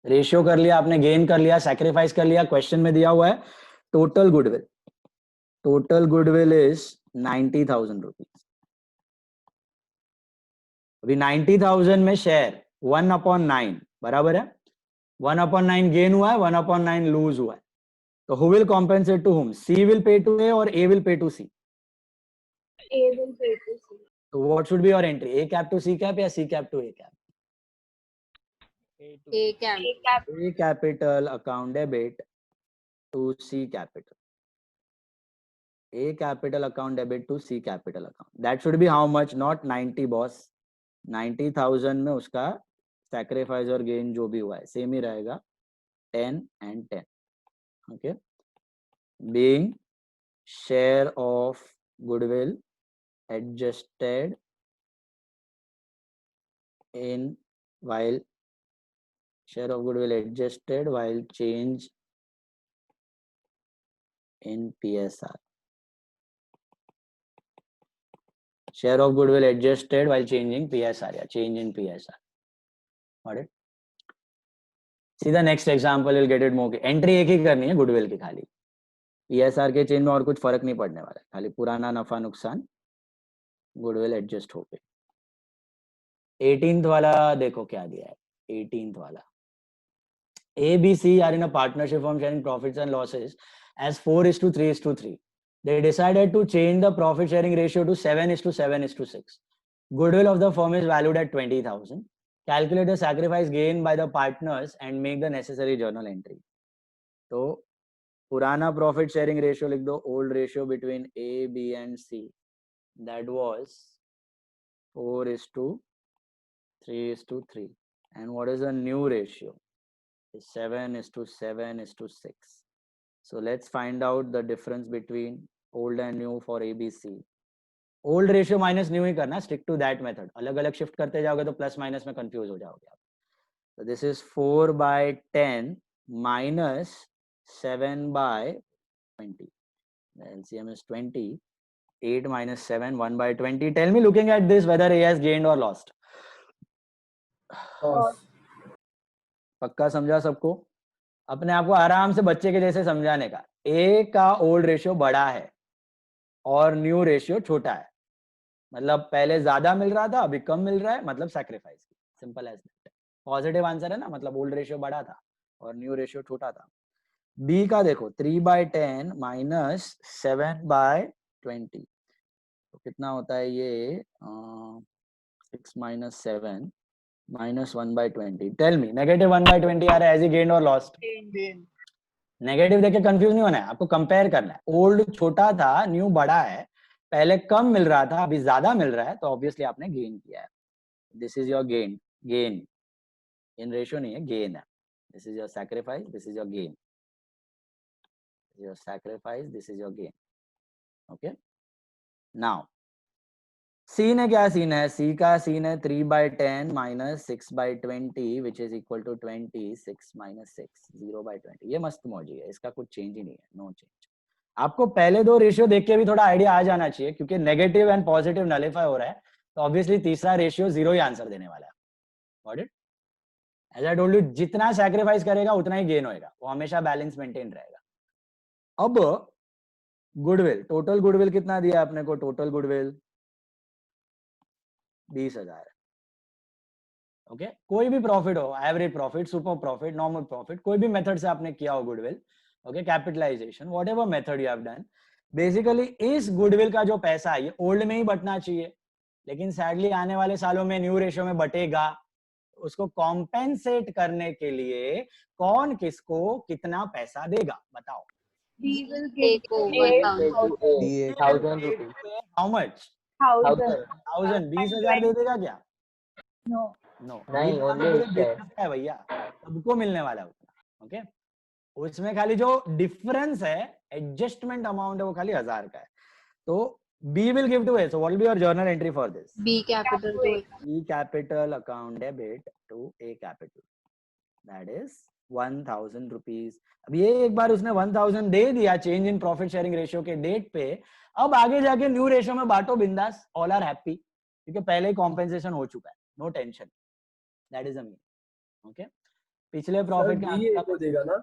रेशियो कर लिया आपने, गेन कर लिया, सैक्रिफाइस कर लिया। क्वेश्चन में दिया हुआ है total goodwill, total goodwill is 90,000 rupees. अभी 90,000 में शेयर 1/9 बराबर है, 1/9 गेन हुआ है, 1/9 लूज हुआ है। तो who will compensate to whom? C will pay to A और A will pay to C? A will pay to C. तो what should be your entry? A cap to C cap या C cap to A cap? A cap. A capital account debit to C capital. A capital account debit to C capital account. That should be how much? Not 90 boss. 90,000 में उसका sacrifice और gain जो भी हुआ है same ही रहेगा, 10 and 10. Okay. Being share of goodwill adjusted in while share of goodwill adjusted while change in PSR. Share of goodwill adjusted while changing PSR या change in PSR. Got it? See the next example, you'll get it more. Entry एक ही करनी है goodwill की खाली, PSR के change में और कुछ फर्क नहीं पड़ने वाला है, खाली पुराना नफा नुकसान गुडविल एडजस्ट हो गए। 18th वाला देखो क्या दिया है। 18th वाला, A, B, C are in a partnership firm sharing profits and losses as 4:3:3. They decided to change the profit sharing ratio to 7:7:6. Goodwill of the firm is valued at 20,000. Calculate the sacrifice gain by the partners and make the necessary journal entry. तो पुराना profit sharing ratio लिख दो, old ratio between A, B and C, that was 4:3:3. And what is the new ratio? 7:7:6. So let's find out the difference between old and new for ABC. Old ratio minus new ही करना, stick to that method. अलग अलग shift करते जाओगे तो plus minus में confuse हो जाओगे आप। So this is 4/10 minus 7/20. The LCM is 20. 8 minus 7, 1/20. Tell me, looking at this, whether A has gained or lost. पक्का समझा सबको? अपने आप को आराम से बच्चे के जैसे समझाने का। ए का ओल्ड रेशियो बड़ा है और न्यू रेशियो छोटा है, मतलब पहले ज्यादा मिल रहा था अभी कम मिल रहा है, मतलब सैक्रिफाइस की। Simple as that. Positive answer है ना, मतलब ओल्ड रेशियो बड़ा था और न्यू रेशियो छोटा था। बी का देखो 3/10 minus 7/20, तो कितना होता है ये? 6 minus 7 minus 1/20. Tell me, negative 1/20 आ रहा है, has he gained or lost? Negative देख के कंफ्यूज नहीं होना है, आपको कंपेयर करना है। ओल्ड छोटा था, न्यू बड़ा है, पहले कम मिल रहा था अभी ज्यादा मिल रहा है, तो ऑब्वियसली आपने गेन किया है। This is your gain. Gain in ratio नहीं है, गेन है। This is your sacrifice, this is your gain. Your sacrifice, this is your gain. Okay, now see ने क्या सीन है? सी का सीन है 3/10 minus 6/20 which is equal to 20. 6 minus 6, 0/20. ये मस्त मौजी है, इसका कुछ चेंज ही नहीं है, नो चेंज। आपको पहले दो रेशियो देख के भी थोड़ा आइडिया आ जाना चाहिए, क्योंकि नेगेटिव एंड पॉजिटिव नलिफाई हो रहा है, तो ऑब्वियसली तीसरा रेशियो 0 ही आंसर देने वाला है। Got it? As I told you, जितना सैक्रिफाइस करेगा उतना ही गेन होएगा, वो हमेशा बैलेंस मेंटेन रहेगा। अब गुडविल, टोटल गुडविल कितना दिया आपने को? टोटल गुडविल 20,000 है। ओके कोई भी प्रॉफिट हो, average profit, super profit, normal profit, कोई भी मेथड से आपने किया हो goodwill, okay capitalization, whatever method you have done, basically इस गुडविल का जो पैसा है ये ओल्ड में ही बटना चाहिए, लेकिन सैडली आने वाले सालों में न्यू रेशियो में बटेगा। उसको कॉम्पेंसेट करने के लिए कौन किसको कितना पैसा देगा बताओ? We will A give को A 1000 1000 DA 1000 rupees. How much? 1000. 1000 20,000 दे देगा क्या? No. नो नहीं, only his share. है भैया, सबको मिलने वाला है उतना। ओके उसमें खाली जो डिफरेंस है एडजस्टमेंट अमाउंट है वो खाली 1000 का है। तो B will give to A, so what will be your journal entry for this? B capital to A. B capital account debit to A capital, that is 1000 rupees। अब ये एक बार उसने 1000 दे दिया change in profit sharing ratio के date पे, अब आगे जाके न्यू रेशियो में बांटो बिंदास, ऑल आर हैप्पी, क्योंकि पहले ही कॉम्पेंसेशन हो चुका है, no tension, that is a mean. Okay पिछले प्रॉफिट का बी ए को देगा ना?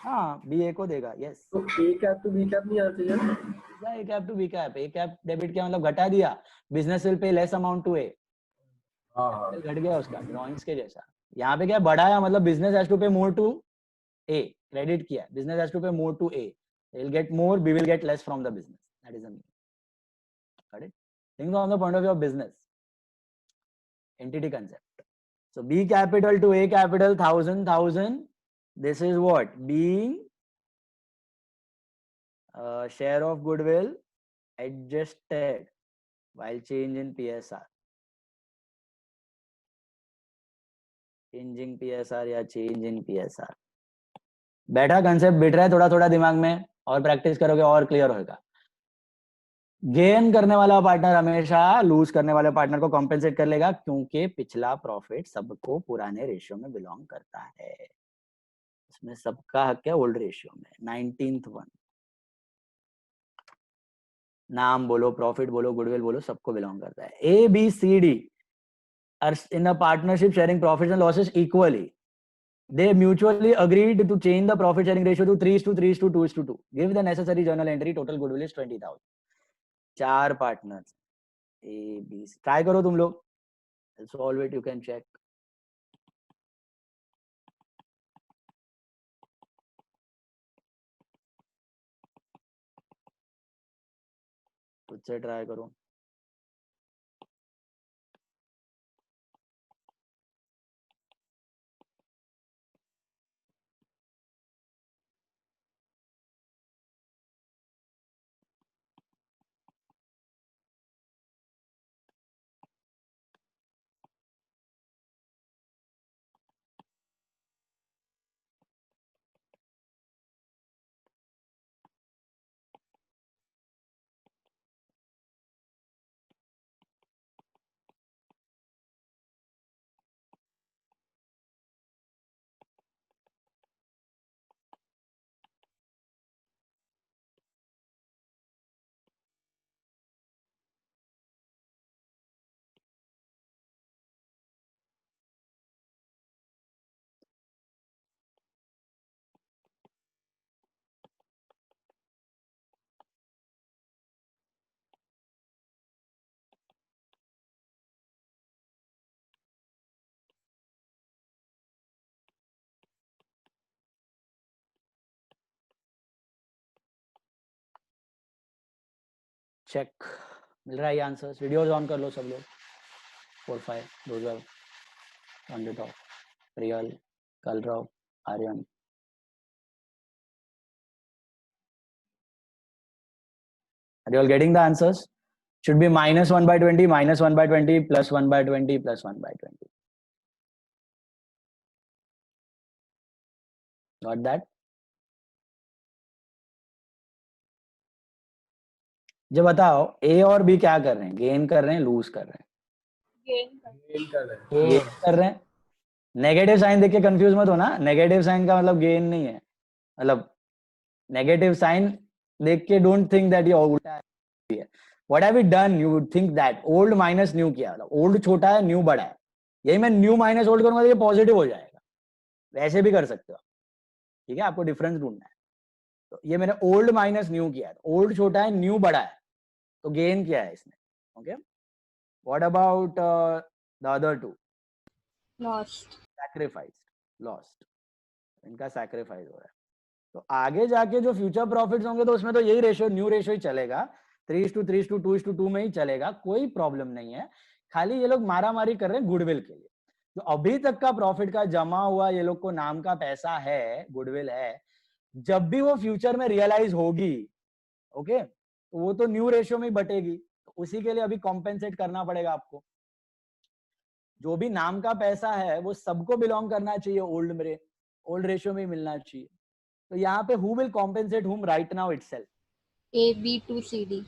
हाँ बी ए को देगा, यस। तो A cap to B cap नहीं आना चाहिए ना? A cap to B cap, A cap debit क्या मतलब घटा दिया, business will pay less amount to A, हाँ घट गया उसका ड्राइंग्स के जैसा। यहाँ पे क्या बढ़ाया, मतलब business has to pay more to A, credit किया, business has to pay more to A, they will get more, B will get less from the business, that is the meaning, got it? Think from the point of view of business entity concept. So B capital to A capital 1000, this is what being share of goodwill adjusted while change in PSR, changing PSR या change in PSR। बैठा concept bit रहा है थोड़ा थोड़ा दिमाग में, और practice करोगे और क्लियर होगा। गेन करने वाला पार्टनर हमेशा लूज करने वाले पार्टनर को कॉम्पेंसेट कर लेगा, क्योंकि पिछला प्रॉफिट सबको पुराने रेशियो में बिलोंग करता है, इसमें सबका हक है ओल्ड रेशियो में। 19th वन, नाम बोलो, प्रॉफिट बोलो, गुडविल बोलो, सबको बिलोंग करता है। A B C D are in a partnership sharing profits and losses equally, they mutually agreed to change the profit sharing ratio to 3:2. Give the necessary journal entry, total goodwill is 20,000। चार partners A B C, try करो तुम लोग, solve it, you can check। खुद से try करो। Check मिल रहा है ये आंसर्स? वीडियोस ऑन कर लो सब लोग, 4-5 those are on the top, Priyal, Kalrav, Aryan। Are you all getting the answers? Should be -1/20, -1/20, +1/20, +1/20। Got that? जब बताओ ए और बी क्या कर रहे हैं, गेन कर रहे हैं, लूज कर रहे हैं? Gain. गेन कर रहे हैं। नेगेटिव साइन देख के कंफ्यूज मत हो ना, नेगेटिव साइन का मतलब गेन नहीं है, मतलब नेगेटिव साइन देख के डोंट थिंक दैट ये उल्टा है। What have we done, you would think that old minus new किया, मतलब ओल्ड छोटा है न्यू बड़ा है, यही मैं न्यू माइनस ओल्ड करूंगा तो ये पॉजिटिव हो जाएगा, वैसे भी कर सकते हो, ठीक है? आपको डिफरेंस ढूंढना है। तो ये मैंने ओल्ड माइनस न्यू किया है, ओल्ड छोटा है न्यू बड़ा है, तो गेन किया है इसने। Okay what about the other two? lost. Sacrificed, lost, इनका सैक्रिफाइस हो रहा है। तो आगे जाके जो फ्यूचर प्रॉफिट्स होंगे तो उसमें तो यही रेशियो, न्यू रेशियो ही चलेगा, 3:3:2:2 में ही चलेगा, कोई प्रॉब्लम नहीं है। खाली ये लोग मारा मारी कर रहे हैं गुडविल के लिए। जो अभी तक का प्रॉफिट का जमा हुआ ये लोग को नाम का पैसा है, गुडविल है, जब भी वो फ्यूचर में रियलाइज होगी, ओके, तो वो तो न्यू रेशियो में ही बटेगी। तो उसी के लिए अभी कॉम्पेंसेट करना पड़ेगा आपको। जो भी नाम का पैसा है वो सबको बिलोंग करना चाहिए ओल्ड रेशियो में ही मिलना चाहिए। तो यहाँ पे who will compensate whom right now itself? A, B to C, D.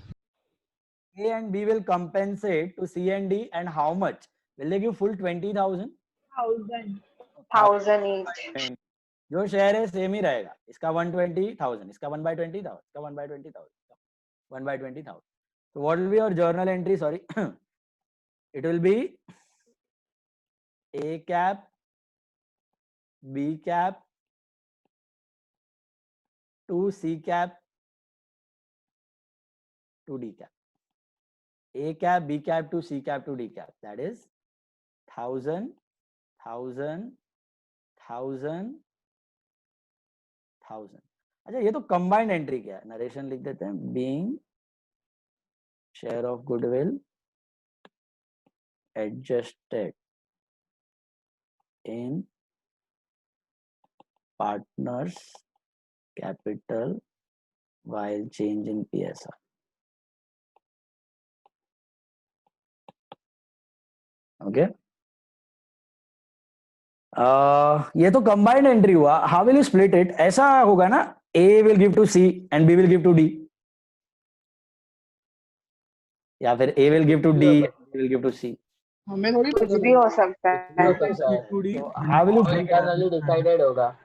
A and B will compensate to C and D, and how much? Will they give full 20,000? 1,000 each. जो share है same ही रहेगा, इसका 120,000, इसका 1/20,000, इसका 1/20,000, 1/20,000. So what will be your journal entry? Sorry, it will be A cap, B cap to C cap to D cap. A cap, B cap to C cap to D cap. That is 1,000, 1,000, 1,000, 1,000. अच्छा, ये तो combined entry क्या है? Narration लिख देते हैं, being share of goodwill adjusted in partners capital while change in PSR. Okay, ये तो कंबाइंड एंट्री हुआ. How will you split it? ऐसा होगा ना, A will give to C and B will give to D, या फिर A will give to D and B will give to C. हमें थोड़ी कुछ भी हो सकता है. How will you break it? Internally decided होगा,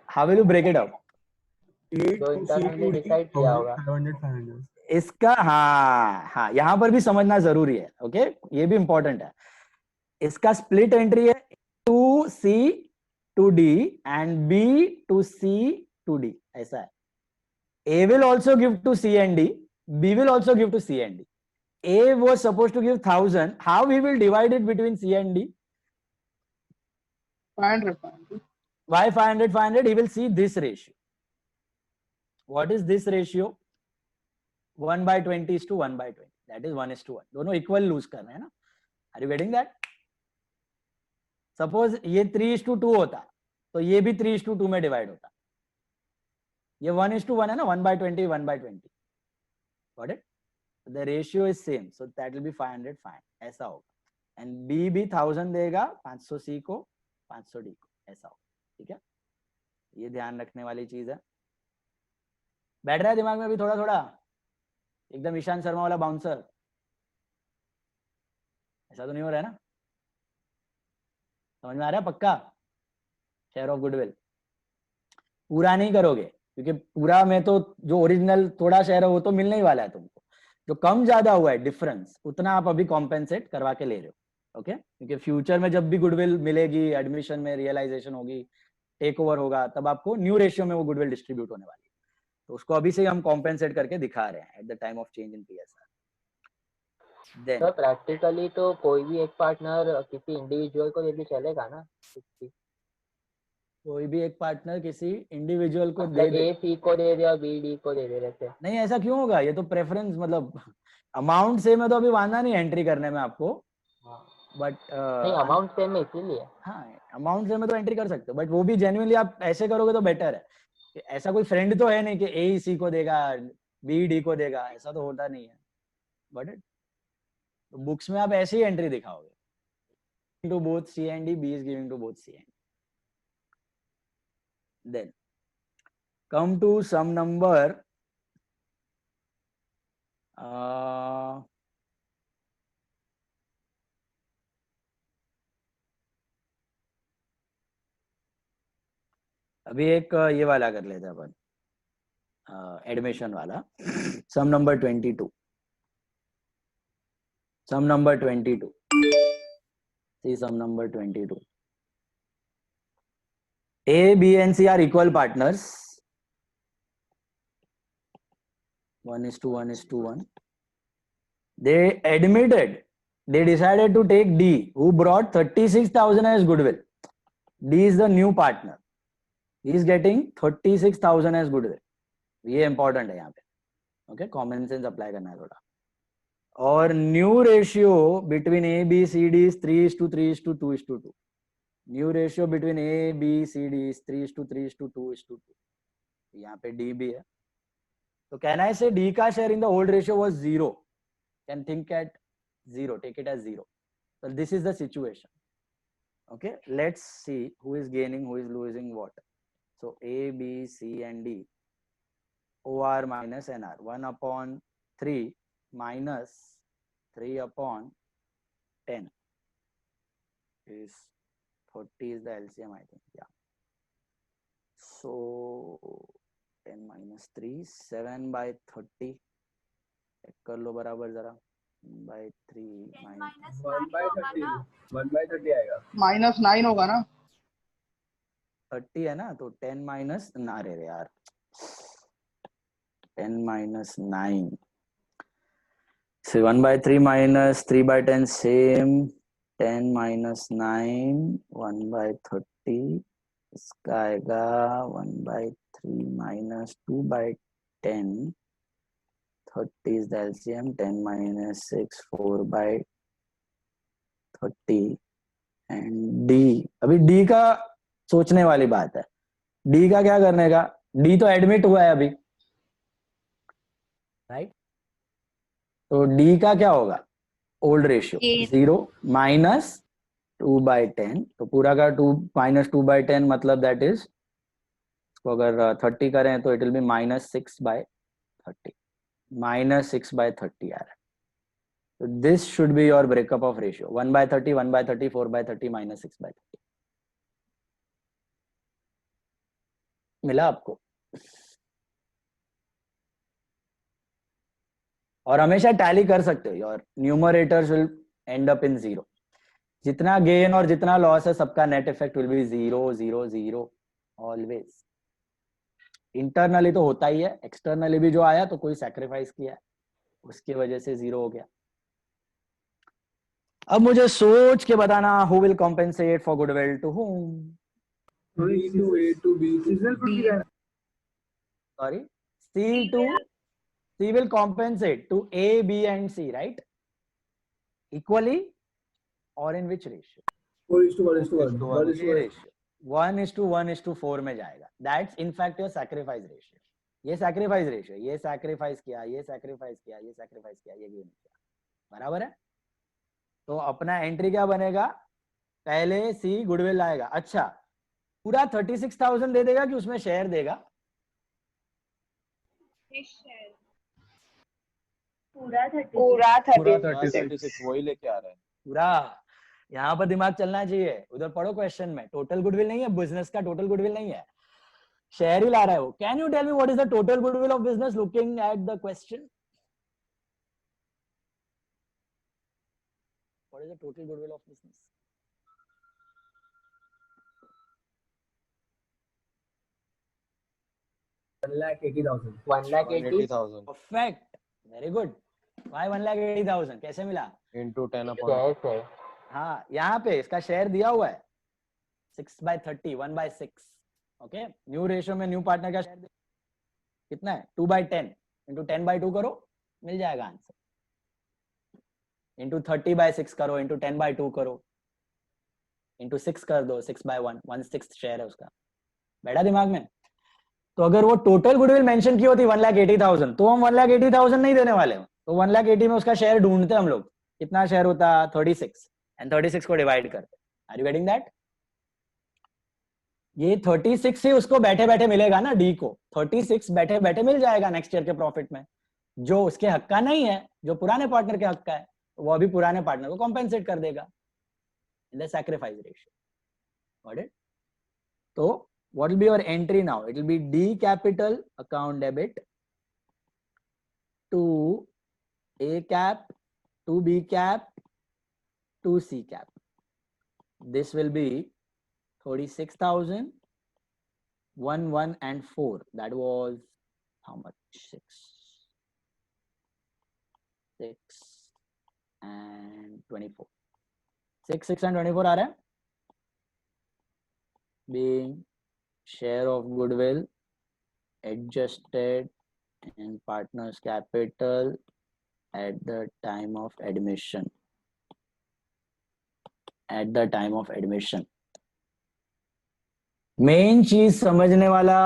How will you break it up? जो इंटरनली डिसाइड किया होगा. इसका हाँ, यहाँ पर भी समझना जरूरी है. ओके, ये भी इंपॉर्टेंट है. इसका स्प्लिट एंट्री है to C to D and B to C to D. ऐसा है. A will also give to C and D, B will also give to C and D. A was supposed to give 1,000. How he will divide it between C and D? 500. Why 500, 500? He will see this ratio. What is this ratio? 1/20 is to 1/20. That is 1:1. दोनों equal loose कर रहे हैं ना. Are you getting that? Suppose ये 3:2 होता तो ये भी 3:2 में डिवाइड होता. ये 1:1 है ना, 1/20, 1/20. Got it? The ratio is same, so that will be 500, 500. ऐसा होगा. And B भी 1,000 देगा, 500 C को, 500 D को. ऐसा होगा. ठीक है, ये ध्यान रखने वाली चीज है. बैठ रहा है दिमाग में अभी थोड़ा थोड़ा? एकदम ईशान शर्मा वाला बाउंसर ऐसा तो नहीं हो रहा है ना? समझ में आ रहा है पक्का? शेयर ऑफ गुडविल पूरा नहीं करोगे, क्योंकि पूरा में तो जो ओरिजिनल थोड़ा शेयर है वो तो मिलने ही वाला है तुमको. जो कम ज्यादा हुआ है डिफरेंस, उतना आप अभी कॉम्पेंसेट करवा के ले रहे हो. ओके, क्योंकि फ्यूचर में जब भी गुडविल मिलेगी, एडमिशन में रियलाइजेशन होगी, टेक ओवर होगा, तब आपको न्यू रेशियो में वो गुडविल डिस्ट्रीब्यूट होने वाली है. तो उसको अभी से हम कॉम्पेंसेट करके दिखा रहे हैं at the time of change in PSR. Then तो प्रैक्टिकली तो कोई भी एक पार्टनर किसी इंडिविजुअल को दे भी चलेगा ना? कोई भी एक पार्टनर किसी इंडिविजुअल को दे दे. A C को दे दे और B D को दे दे रहते. नहीं, ऐसा क्यों होगा? ये तो प्रेफरेंस, मतलब अमाउंट सेम है तो अभी वांदा नहीं एंट्री करने में आपको. बट नहीं, अमाउंट सेम है इसीलिए. हाँ, अमाउंट सेम है तो एंट्री कर सकते हो, बट वो भी जेन्युइनली आप ऐसे करोगे तो बेटर है. ऐसा कोई फ्रेंड तो है नहीं कि A C को देगा, B D को देगा, ऐसा तो होता नहीं है. बट तो बुक्स में आप ऐसे ही एंट्री दिखाओगे, to both C and D, B is giving to both C and D. Then come to some number. अभी एक ये वाला कर लेते हैं अपन, एडमिशन वाला. सम number 22. Some number 22. See sum number 22. A, B and C are equal partners. 1:1:1. They admitted they decided to take D, who brought 36,000 as goodwill. D is the new partner. He is getting 36,000 as goodwill. ये important है यहाँ पे. Okay, common sense apply करना है थोड़ा. और new ratio between A, B, C, D is 3:3:2:2. New ratio between A, B, C, D is 3:3:2:2. यहाँ पे D भी है. So can I say D का share in the old ratio was 0? Can think at 0, take it as 0. So this is the situation. Okay, let's see who is gaining, who is losing what. So A, B, C and D. OR minus NR. 1/3 minus 3/10 is 30 is the LCM, I think. Yeah. So 10 minus 3, 7/30. check कर लो बराबर जरा. by 3 minus 1/30 आएगा. -9 होगा ना. 30 है ना, तो 10 minus ना रे यार 10 minus 9. So 1/3 minus 3/10 same. 10 minus 9 1/30. इसका आएगा 1/3 minus 2/10. 30 is the LCM. 10 minus 6 4/30. and D. अभी D का सोचने वाली बात है. D का क्या करने का? D तो एडमिट हुआ है अभी, राइट? तो D का क्या होगा? Old ratio 0 minus 2/10. तो पूरा का 2 minus 2/10 मतलब दैट इज, इसको अगर 30 करें तो इट विल बी -6/30. -6/30 आ रहा है. So this should be your breakup of ratio. 1/30, 1/30, 4/30, -6/30. मिला आपको? और हमेशा टैली कर सकते हो. Your numerators will and up in 0. जितना गेन और जितना लॉस है सबका net effect will be 0 0 0 always. Internally तो होता ही है, एक्सटर्नली भी जो आया तो कोई सैक्रिफाइस किया है, उसकी वजह से 0 हो गया. अब मुझे सोच के बताना, who will compensate for goodwill to whom? C to A to B. Sorry, C will compensate to A, B and C, right? Equally or in which ratio? 4:1:1. 1:1:4 में जाएगा. That's in fact your sacrifice ratio. ये sacrifice ratio, ये sacrifice किया, ये sacrifice किया, ये sacrifice किया, ये gain किया, बराबर है. तो अपना एंट्री क्या बनेगा? पहले C गुडविल आएगा. अच्छा, पूरा 36,000 दे देगा कि उसमें शेयर देगा? पूरा 30. पूरा 36 वही लेके आ रहा है. पूरा. यहाँ पर दिमाग चलना चाहिए. उधर पढ़ो क्वेश्चन में, टोटल गुडविल नहीं है, बिजनेस का टोटल गुडविल नहीं है, शेयर ही ला रहा है वो. Can you tell me what is the total goodwill of business looking at the question? What is the total goodwill of business? $1,80,000. 1,80,000. Perfect, very good. Why 1,80,000? कैसे मिला? into 10 upon Yes, है. हाँ, यहाँ पे इसका शेयर दिया हुआ है 6/30, 1/6. ओके, न्यू रेशियो में न्यू पार्टनर का शेयर कितना है? 2/10 इंटू 10/2 करो, मिल जाएगा आंसर. इंटू 30/6 करो, इंटू 10/2 करो, इंटू 6 कर दो, 6/1, 1/6 शेयर है उसका. बैठा दिमाग में? तो अगर वो टोटल गुडविल मेंशन की होती 1,80,000, तो हम 1,80,000 नहीं देने वाले. तो 1,80,000 में उसका शेयर ढूंढते हम लोग. कितना शेयर होता? 36. एंड 36 को डिवाइड करते. Are you getting that? ये 36 ही उसको बैठे बैठे मिलेगा ना. डी को 36 बैठे बैठे मिल जाएगा नेक्स्ट ईयर के प्रॉफिट में. जो उसके हक का नहीं है, जो पुराने पार्टनर के हक का है, वो अभी पुराने पार्टनर को कॉम्पेंसेट कर देगा in the sacrifice ratio. Got it? तो what will be your entry now? It will be D capital account debit to A cap, to B cap, to C cap. This will be 36,000, 1, 1 and 4. That was how much? 6. and 24. 6, 6 and 24 आ रहा है. Being share of goodwill adjusted in partners capital at the time of admission. At the time of admission. Main चीज समझने वाला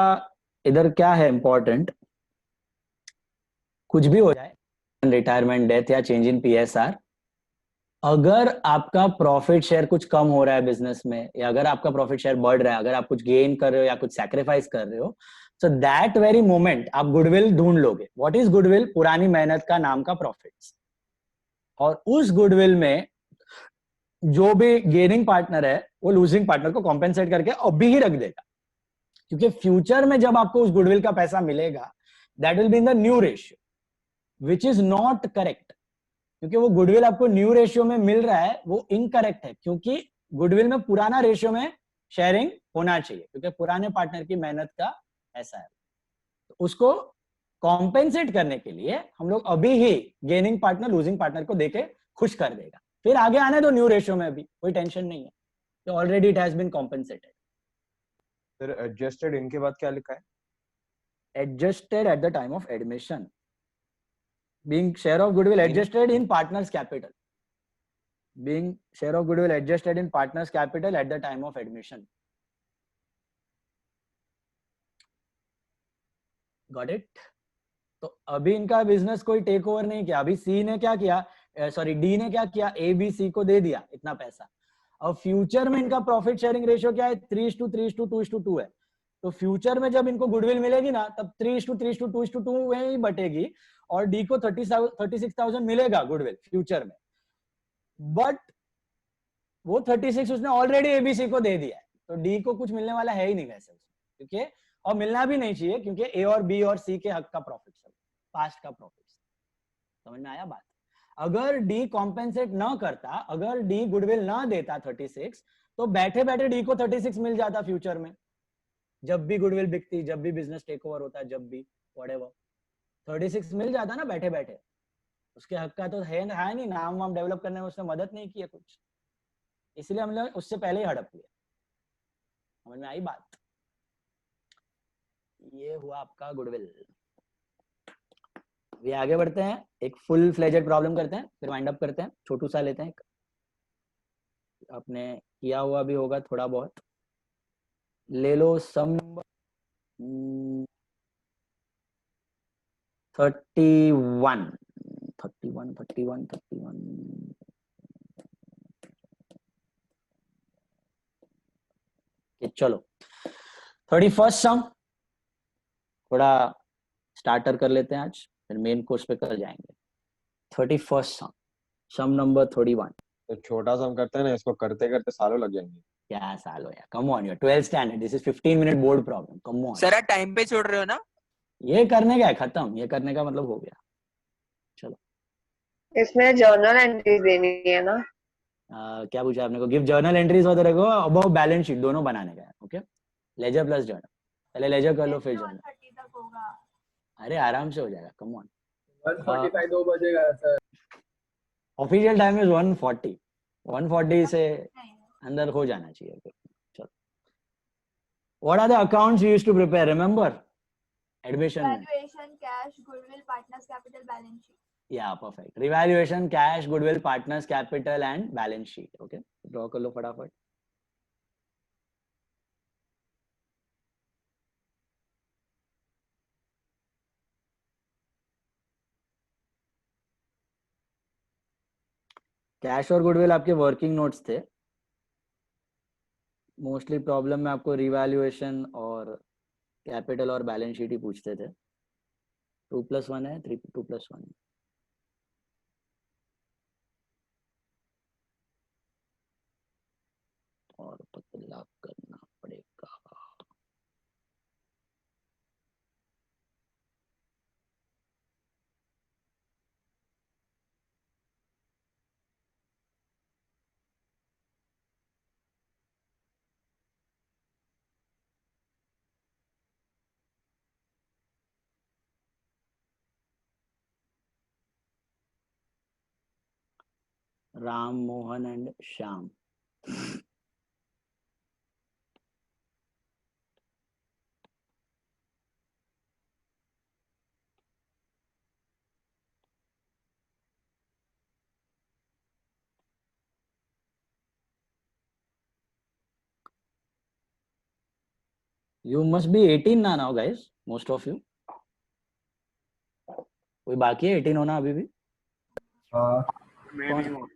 इधर क्या है important, कुछ भी हो जाए, रिटायरमेंट, डेथ या चेंज इन पीएसआर, अगर आपका प्रॉफिट शेयर कुछ कम हो रहा है बिजनेस में, या अगर आपका प्रॉफिट शेयर बढ़ रहा है, अगर आप कुछ गेन कर रहे हो या कुछ सैक्रिफाइस कर रहे हो, सो दैट वेरी मोमेंट आप गुडविल ढूंढ लोगे. What is goodwill? पुरानी मेहनत का नाम का प्रॉफिट्स. और उस गुडविल में जो भी गेनिंग पार्टनर है वो लूजिंग पार्टनर को कॉम्पेंसेट करके अभी ही रख देगा, क्योंकि फ्यूचर में जब आपको उस गुडविल का पैसा मिलेगा, that will be in the new ratio, which is not correct. क्योंकि वो गुडविल आपको न्यू रेशियो में मिल रहा है, वो इनकरेक्ट है, क्योंकि गुडविल में पुराना रेशियो में शेयरिंग होना चाहिए, क्योंकि पुराने पार्टनर की मेहनत का ऐसा है. तो उसको कॉम्पेंसेट करने के लिए हम लोग अभी ही गेनिंग पार्टनर लूजिंग पार्टनर को देके खुश कर देगा. फिर आगे आने दो न्यू रेशियो में, अभी कोई टेंशन नहीं है, already it has been compensated. फिर एडजस्टेड इनके बाद क्या लिखा है? Adjusted at the time of admission. Being share of goodwill adjusted in partner's capital. Being share of goodwill adjusted in partner's capital at the time of admission. Got it? तो अभी इनका business कोई take over नहीं किया. अभी सी ने क्या किया, सॉरी डी ने क्या किया, ए बी सी को दे दिया इतना पैसा. अब फ्यूचर में इनका प्रॉफिट शेयरिंग रेशियो क्या है? 3:3:2:2 है. तो फ्यूचर में जब इनको गुडविल मिलेगी ना, तब 3:3:2:2 में ही बटेगी, और डी को 36,000 मिलेगा गुडविल फ्यूचर में. बट वो 36 उसने ऑलरेडी एबीसी को दे दिया है, तो डी को कुछ मिलने वाला है ही नहीं वैसे, क्योंकि और मिलना भी नहीं चाहिए, क्योंकि ए और बी और सी के हक का प्रॉफिट, पास्ट का प्रॉफिट. समझ में आया बात? अगर डी कॉम्पेंसेट ना करता, अगर डी गुडविल ना देता 36, तो बैठे बैठे डी को 36 मिल जाता फ्यूचर में. जब भी गुडविल बिकती, जब भी बिजनेस टेक ओवर होता है, जब भी व्हाटएवर 36 मिल जाता ना बैठे बैठे. उसके हक का तो है नहीं, नाम वाम डेवलप करने में उसने मदद नहीं की है कुछ, इसलिए हमने उससे पहले ही हड़प लिया. समझ में आई बात? ये हुआ आपका गुडविल. अभी आगे बढ़ते हैं, एक फुल फ्लेजेड प्रॉब्लम करते हैं, फिर वाइंड अप करते हैं. छोटू सा लेते हैं, आपने किया हुआ भी होगा थोड़ा बहुत. ले लो सम नंबर 31. चलो 31st सम थोड़ा स्टार्टर कर लेते हैं आज, फिर मेन कोर्स पे कर जाएंगे. 31st सम, सम नंबर 31. तो छोटा सम करते हैं ना, इसको करते करते सालों लग जाएंगे. क्या साल हो यार, come on, your 12th standard, this is 15 minute board problem, come on. Sir time पे छोड़ रहे हो ना? ये करने का है, खत्म, ये करने का मतलब हो गया. चलो इसमें जर्नल एंट्री देनी है ना? क्या पूछा आपने को? गिव जर्नल एंट्रीज और तेरे को अबव बैलेंस शीट दोनों बनाने का है. Okay, ledger plus journal. पहले लेजर कर लो फिर जर्नल. अरे आराम से हो जाएगा, कम ऑन. 1:45 2 बजेगा सर. Official time is 1:40. 1:40 से अंदर हो जाना चाहिए. चलो, what are the accounts you used to prepare? Remember admission में Valuation, cash, goodwill, partners capital, balance sheet. या perfect. Revaluation, cash, goodwill, partners capital and balance sheet. Okay, draw कर लो फटाफट. कैश और गुडविल आपके वर्किंग नोट्स थे. Mostly problem में आपको रिवैल्यूएशन और कैपिटल और बैलेंस शीट ही पूछते थे. 2+1 है, 2+1 है. और पतला करना पड़ेगा. Ram, Mohan and Shyam. You must be 18 now, guys. Most of you. कोई बाकी है 18 होना अभी भी? मैं नहीं हूँ।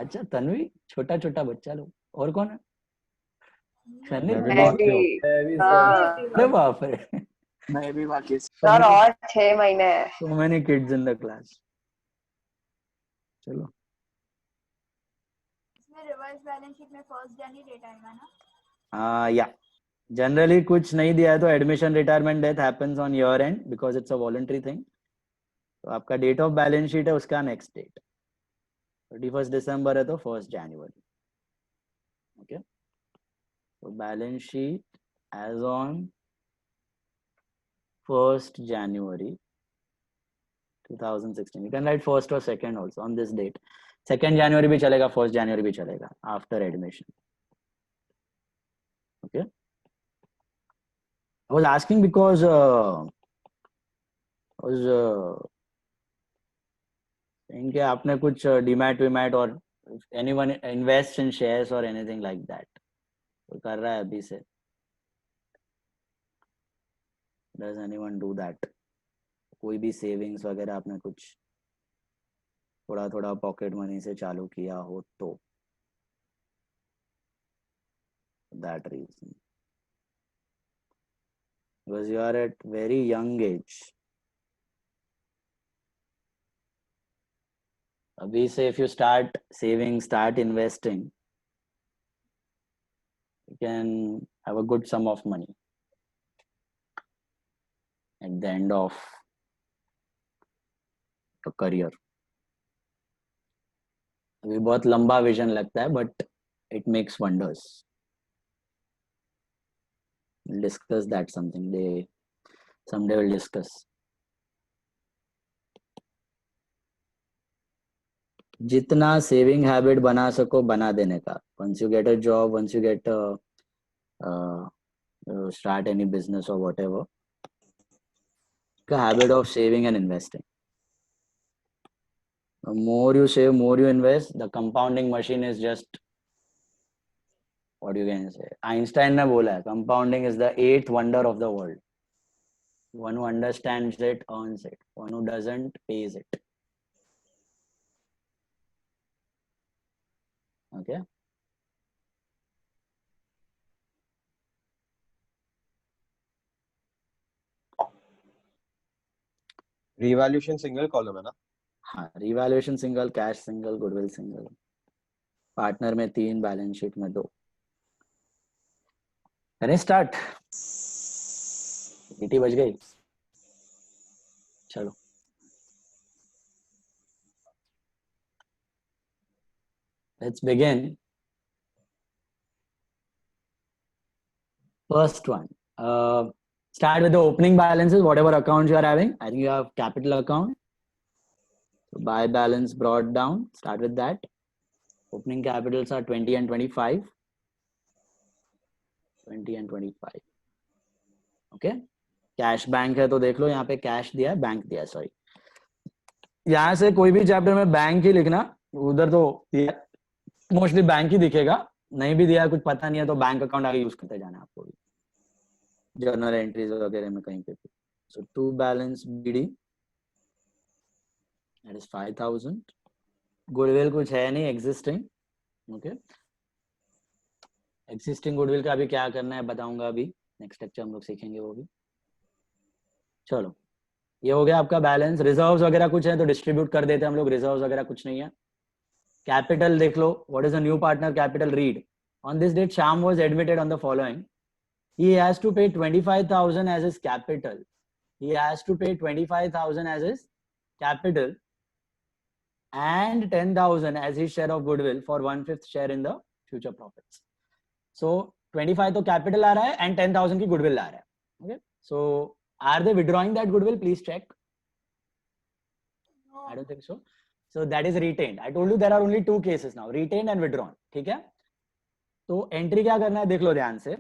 अच्छा तन्वी, छोटा छोटा बच्चा लोग। और कौन है? सनी? मैं भी हाँ अरे बाप रे। मैं भी बाकी सर और 6 महीने है। So many kids in the class. चलो इसमें रिवर्स बैलेंस शीट में फर्स्ट जनवरी डेट आएगा ना? हाँ या जनरली कुछ नहीं दिया है तो admission retirement death happens on year and because it's a voluntary thing. तो आपका डेट ऑफ बैलेंस शीट है उसका नेक्स्ट डेट 31 दिसंबर है तो 1 जनवरी। ओके तो balance sheet as on 1 January 2016 you can write 1st or 2nd also on this date। 2 January भी चलेगा 1 January भी चलेगा after admission। okay I was asking because इनके आपने कुछ डीमैट वीमैट और anyone invest in shares or anything like that तो कर रहा है अभी से? Does anyone do that? कोई भी सेविंग्स वगैरह आपने कुछ थोड़ा थोड़ा पॉकेट मनी से चालू किया हो तो that reason because you are at very young age। अभी से if you start saving, start investing, you can have a good sum of money at the end of your career। अभी बहुत लंबा विजन लगता है but it makes wonders। We'll discuss that someday we'll discuss। जितना saving habit बना सको बना देने का। once you get a job, once you get start any business or whatever, the habit of saving and investing। the more you save, more you invest, the compounding machine is just what you can say। Einstein ने बोला है compounding is the 8th wonder of the world। one who understands it earns it, one who doesn't pays it। okay revaluation single column है ना? हाँ revaluation single, cash single, goodwill single, partner में 3, balance sheet में 2। करें start? सीटी बज गई। चलो let's begin। first one, start with the opening balances, whatever accounts you are having। I think you have capital account, so buy balance brought down, start with that। opening capitals are 20 and 25, 20 and 25। okay cash bank है तो देख लो यहाँ पे cash दिया है, bank दिया है, sorry यहाँ से कोई भी चैप्टर में बैंक ही लिखना, उधर तो मोस्टली बैंक ही दिखेगा। नहीं भी दिया कुछ पता नहीं है तो बैंक अकाउंट आगे यूज करते जाना आपको भी जर्नल एंट्रीज वगैरह में कहीं पे भी। So to balance BD that is 5000। Goodwill कुछ है नहीं एग्जिस्टिंग। ओके एग्जिस्टिंग गुडविल का अभी क्या करना है बताऊंगा, अभी नेक्स्ट लेक्चर हम लोग सीखेंगे वो भी। चलो ये हो गया आपका बैलेंस। रिजर्व्स वगैरह कुछ है तो डिस्ट्रीब्यूट कर देते हैं हम लोग, रिजर्व्स वगैरह कुछ नहीं है। कैपिटल देख लो, what is a new partner capital, read on this date Shyam was admitted on the following. he has to pay 25,000 as his capital, he has to pay 25,000 as his capital and 10,000 as his share of goodwill for 1/5 share in the future profits। so 25 तो capital आ रहा है and 10,000 की goodwill आ रहा है। okay so are they withdrawing that goodwill? please check। no, I don't think so। so that is retained. I told you there are only two cases now, retained and withdrawn. ठीक है, तो entry क्या करना है देख लो ध्यान से,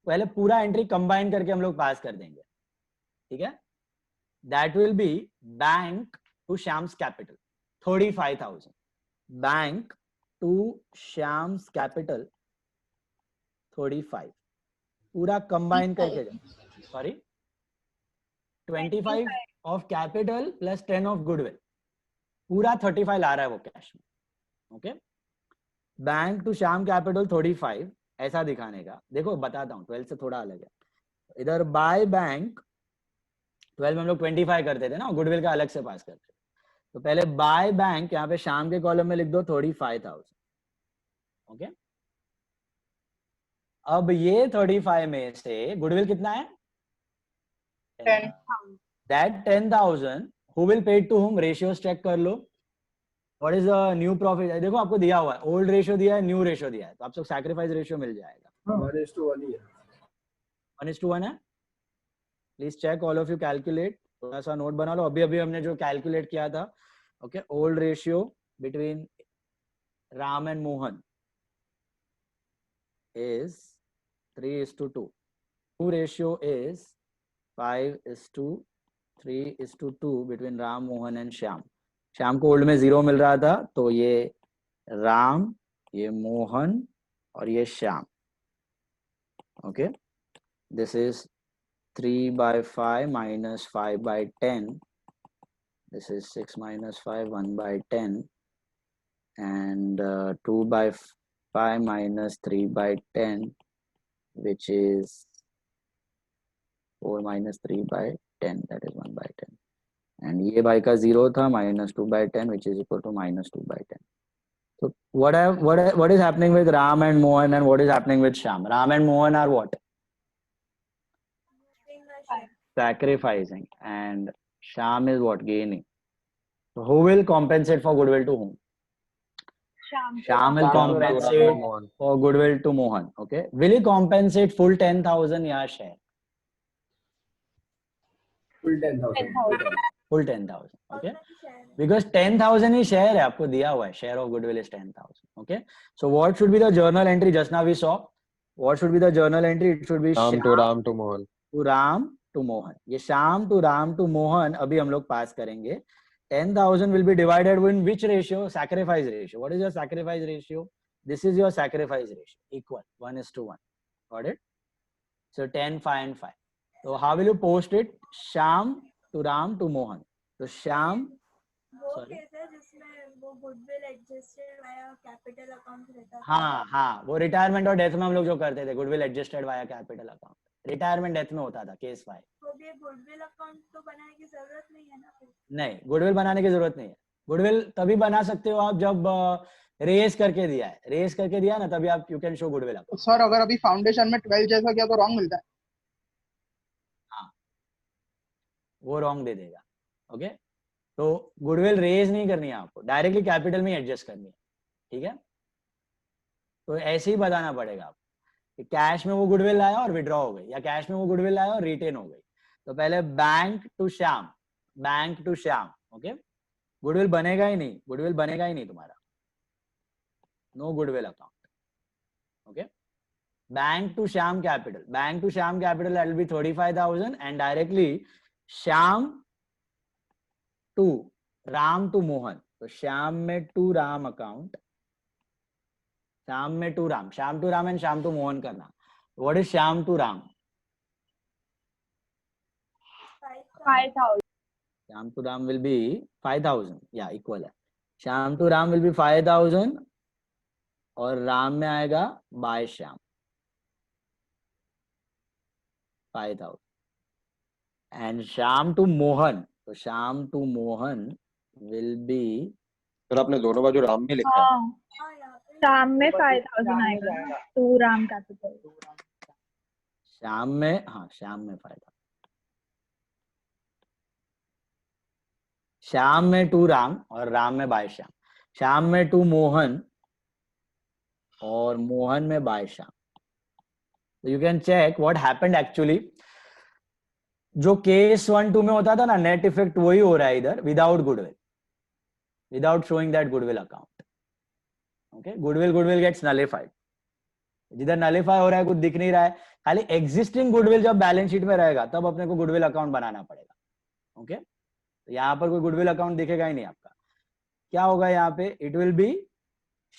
पहले पूरा एंट्री कंबाइन करके हम लोग पास कर देंगे, ठीक है. That will be bank to Shyam's capital 35,000, bank to Shyam's capital 35, पूरा कंबाइन करके, sorry 25 of capital plus 10 of goodwill, पूरा 35 ला रहा है वो कैश में. Okay, bank to Shyam capital 35 ऐसा दिखाने का, देखो बताता हूँ 12 से थोड़ा अलग है. इधर बाय बैंक 12 में हम लोग 25 करते थे ना, गुडविल का अलग से पास करते थे, तो पहले बाय बैंक यहाँ पे शाम के कॉलम में लिख दो 35,000. ओके, अब ये 35 में से गुडविल कितना है 10. That 10,000 who will pay to whom, ratios check कर लो. What is the new profit? देखो आपको दिया हुआ है, ओल्ड रेशियो दिया है, न्यू रेशियो दिया है, तो आपको सैक्रिफाइस रेशियो मिल जाएगा. 1:1 ही है. 1:1 है. Please check, all of you calculate, थोड़ा सा नोट बना लो. अभी अभी हमने जो कैलकुलेट किया था. Okay, old ratio between Ram and Mohan is 3:2. New ratio is 5:3:2 between Ram, Mohan and Shyam. Shyam को ओल्ड में 0 मिल रहा था, तो ये राम, ये मोहन और ये Shyam. Okay, this is 3/5 minus 5/10. This is 6 minus 5, 1/10, and 2/5 minus 3/10, which is 4 minus 3/10, that is 1/10. And ये बाई का 0 था, minus 2/10, which is equal to minus 2/10. So what is happening with Ram and Mohan, and what is happening with Shyam? Ram and Mohan are what? Sacrificing, and Shyam is what? Gaining. So who will compensate for goodwill to whom? Shyam will compensate for goodwill to Mohan. Okay, will he compensate full 10,000 या share? Full 10,000. Full 10,000. Okay, because 10,000 he share है, आपको दिया हुआ है, share of goodwill is 10,000. Okay, so what should be the journal entry? Just now we saw. What should be the journal entry? It should be Shyam to Ram to Mohan. To Ram to Mohan. ये Shyam to Ram to Mohan अभी हम लोग पास करेंगे. 10,000 will be divided in which ratio? Sacrifice ratio. What is your sacrifice ratio? This is your sacrifice ratio. Equal 1:1. Got it? So 10, 5 and 5. So how will you post it? Shyam to Ram to Mohan. So Shyam. वो case है जिसमें वो goodwill adjusted via capital account रहता है. हाँ, वो retirement और death में हम लोग जो करते थे, goodwill adjusted via capital account. Retirement death में होता था केस 5. तो भी गुडविल अकाउंट तो बनाने की जरूरत नहीं है ना फिर. नहीं, गुडविल बनाने की जरूरत नहीं है. गुडविल तभी बना सकते हो आप जब रेस करके दिया है. रेस करके दिया ना, तभी आप you can show goodwill account. Sir अगर अभी फाउंडेशन में 12 जैसा किया तो रॉन्ग मिलता है. हाँ, वो रॉन्ग दे देगा. ओके, तो गुडविल रेज नहीं करनी है आपको, डायरेक्टली कैपिटल में एडजस्ट करनी है. ठीक है, तो ऐसे ही बताना पड़ेगा आपको कि कैश में वो गुडविल लाया और विड्रॉ हो गई, या कैश में वो गुडविल लाया और रिटेन हो गई. तो पहले bank to Shyam, bank to Shyam. Okay, goodwill बनेगा ही नहीं, गुडविल बनेगा ही नहीं तुम्हारा, no goodwill account. Okay, bank to Shyam capital, bank to Shyam capital that will be 35,000, and directly Shyam to Ram to Mohan. तो श्याम में टू राम अकाउंट, श्याम में to Ram, Shyam to Ram and Shyam to Mohan करना. What is Shyam to Ram? 5,000. Shyam to Ram will be 5,000. या इक्वल है. Shyam to Ram will be 5,000 और राम में आएगा by Shyam 5,000. And Shyam to Mohan, तो Shyam to Mohan will be, sir आपने दोनों बाजू राम में लिखा है. शाम में 5,000 आएगा. To Ram capital. श्याम में, हाँ श्याम में 5,000. श्याम में टू राम और राम में बाय श्याम. श्याम में टू मोहन और मोहन में by Shyam. You can check what happened actually. जो केस 1, 2 में होता था ना नेट इफेक्ट, वही हो रहा है इधर without goodwill. without showing that goodwill account. Okay, goodwill gets nullified. जिधर नलिफाई हो रहा है कुछ दिख नहीं रहा है, खाली एग्जिस्टिंग गुडविल जब बैलेंस शीट में रहेगा तब अपने को गुडविल अकाउंट बनाना पड़ेगा. ओके, तो यहाँ पर कोई गुडविल अकाउंट दिखेगा ही नहीं आपका. क्या होगा यहाँ पे, it will be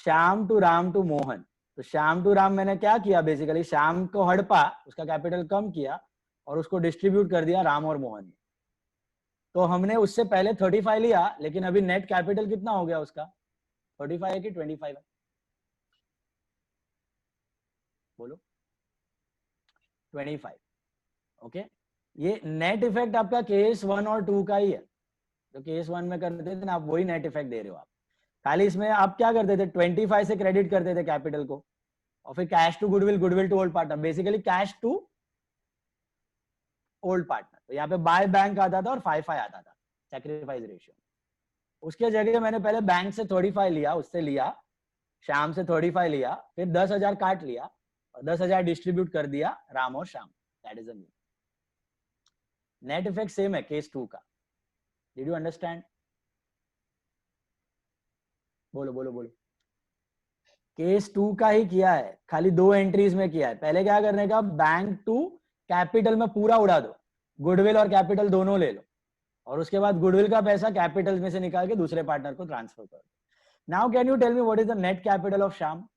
Shyam to Ram to Mohan. तो श्याम टू राम मैंने क्या किया, बेसिकली श्याम को हड़पा, उसका कैपिटल कम किया और उसको डिस्ट्रीब्यूट कर दिया राम और मोहन में. तो हमने उससे पहले 35 लिया, लेकिन अभी नेट कैपिटल कितना हो गया उसका, 35 है कि 25 है, बोलो 25. ओके, ये नेट इफेक्ट आपका केस 1 और 2 का ही है. जो केस 1 में करते थे ना, आप वही नेट इफेक्ट दे रहे हो आप. खाली इसमें आप क्या करते थे, 25 से क्रेडिट करते थे कैपिटल को, और फिर cash to goodwill, goodwill to old partner, basically cash to old partner. तो यहाँ पे बाय बैंक आता था और 5 आता था सैक्रिफाइस रेशियो. उसके जगह मैंने पहले बैंक से 35 लिया, उससे लिया, श्याम से 35 लिया, फिर 10,000 काट लिया और 10,000 डिस्ट्रीब्यूट कर दिया राम और Shyam. That is the net effect same है केस 2 का. Did you understand? बोलो बोलो बोलो. केस 2 का ही किया है, खाली 2 एंट्रीज में किया है. पहले क्या करने का, बैंक टू कैपिटल में पूरा उड़ा दो, गुडविल और कैपिटल दोनों ले लो, और उसके बाद गुडविल का पैसा कैपिटल में से निकाल के दूसरे पार्टनर को ट्रांसफर कर दो. Now can you tell me what is the net capital of Shyam?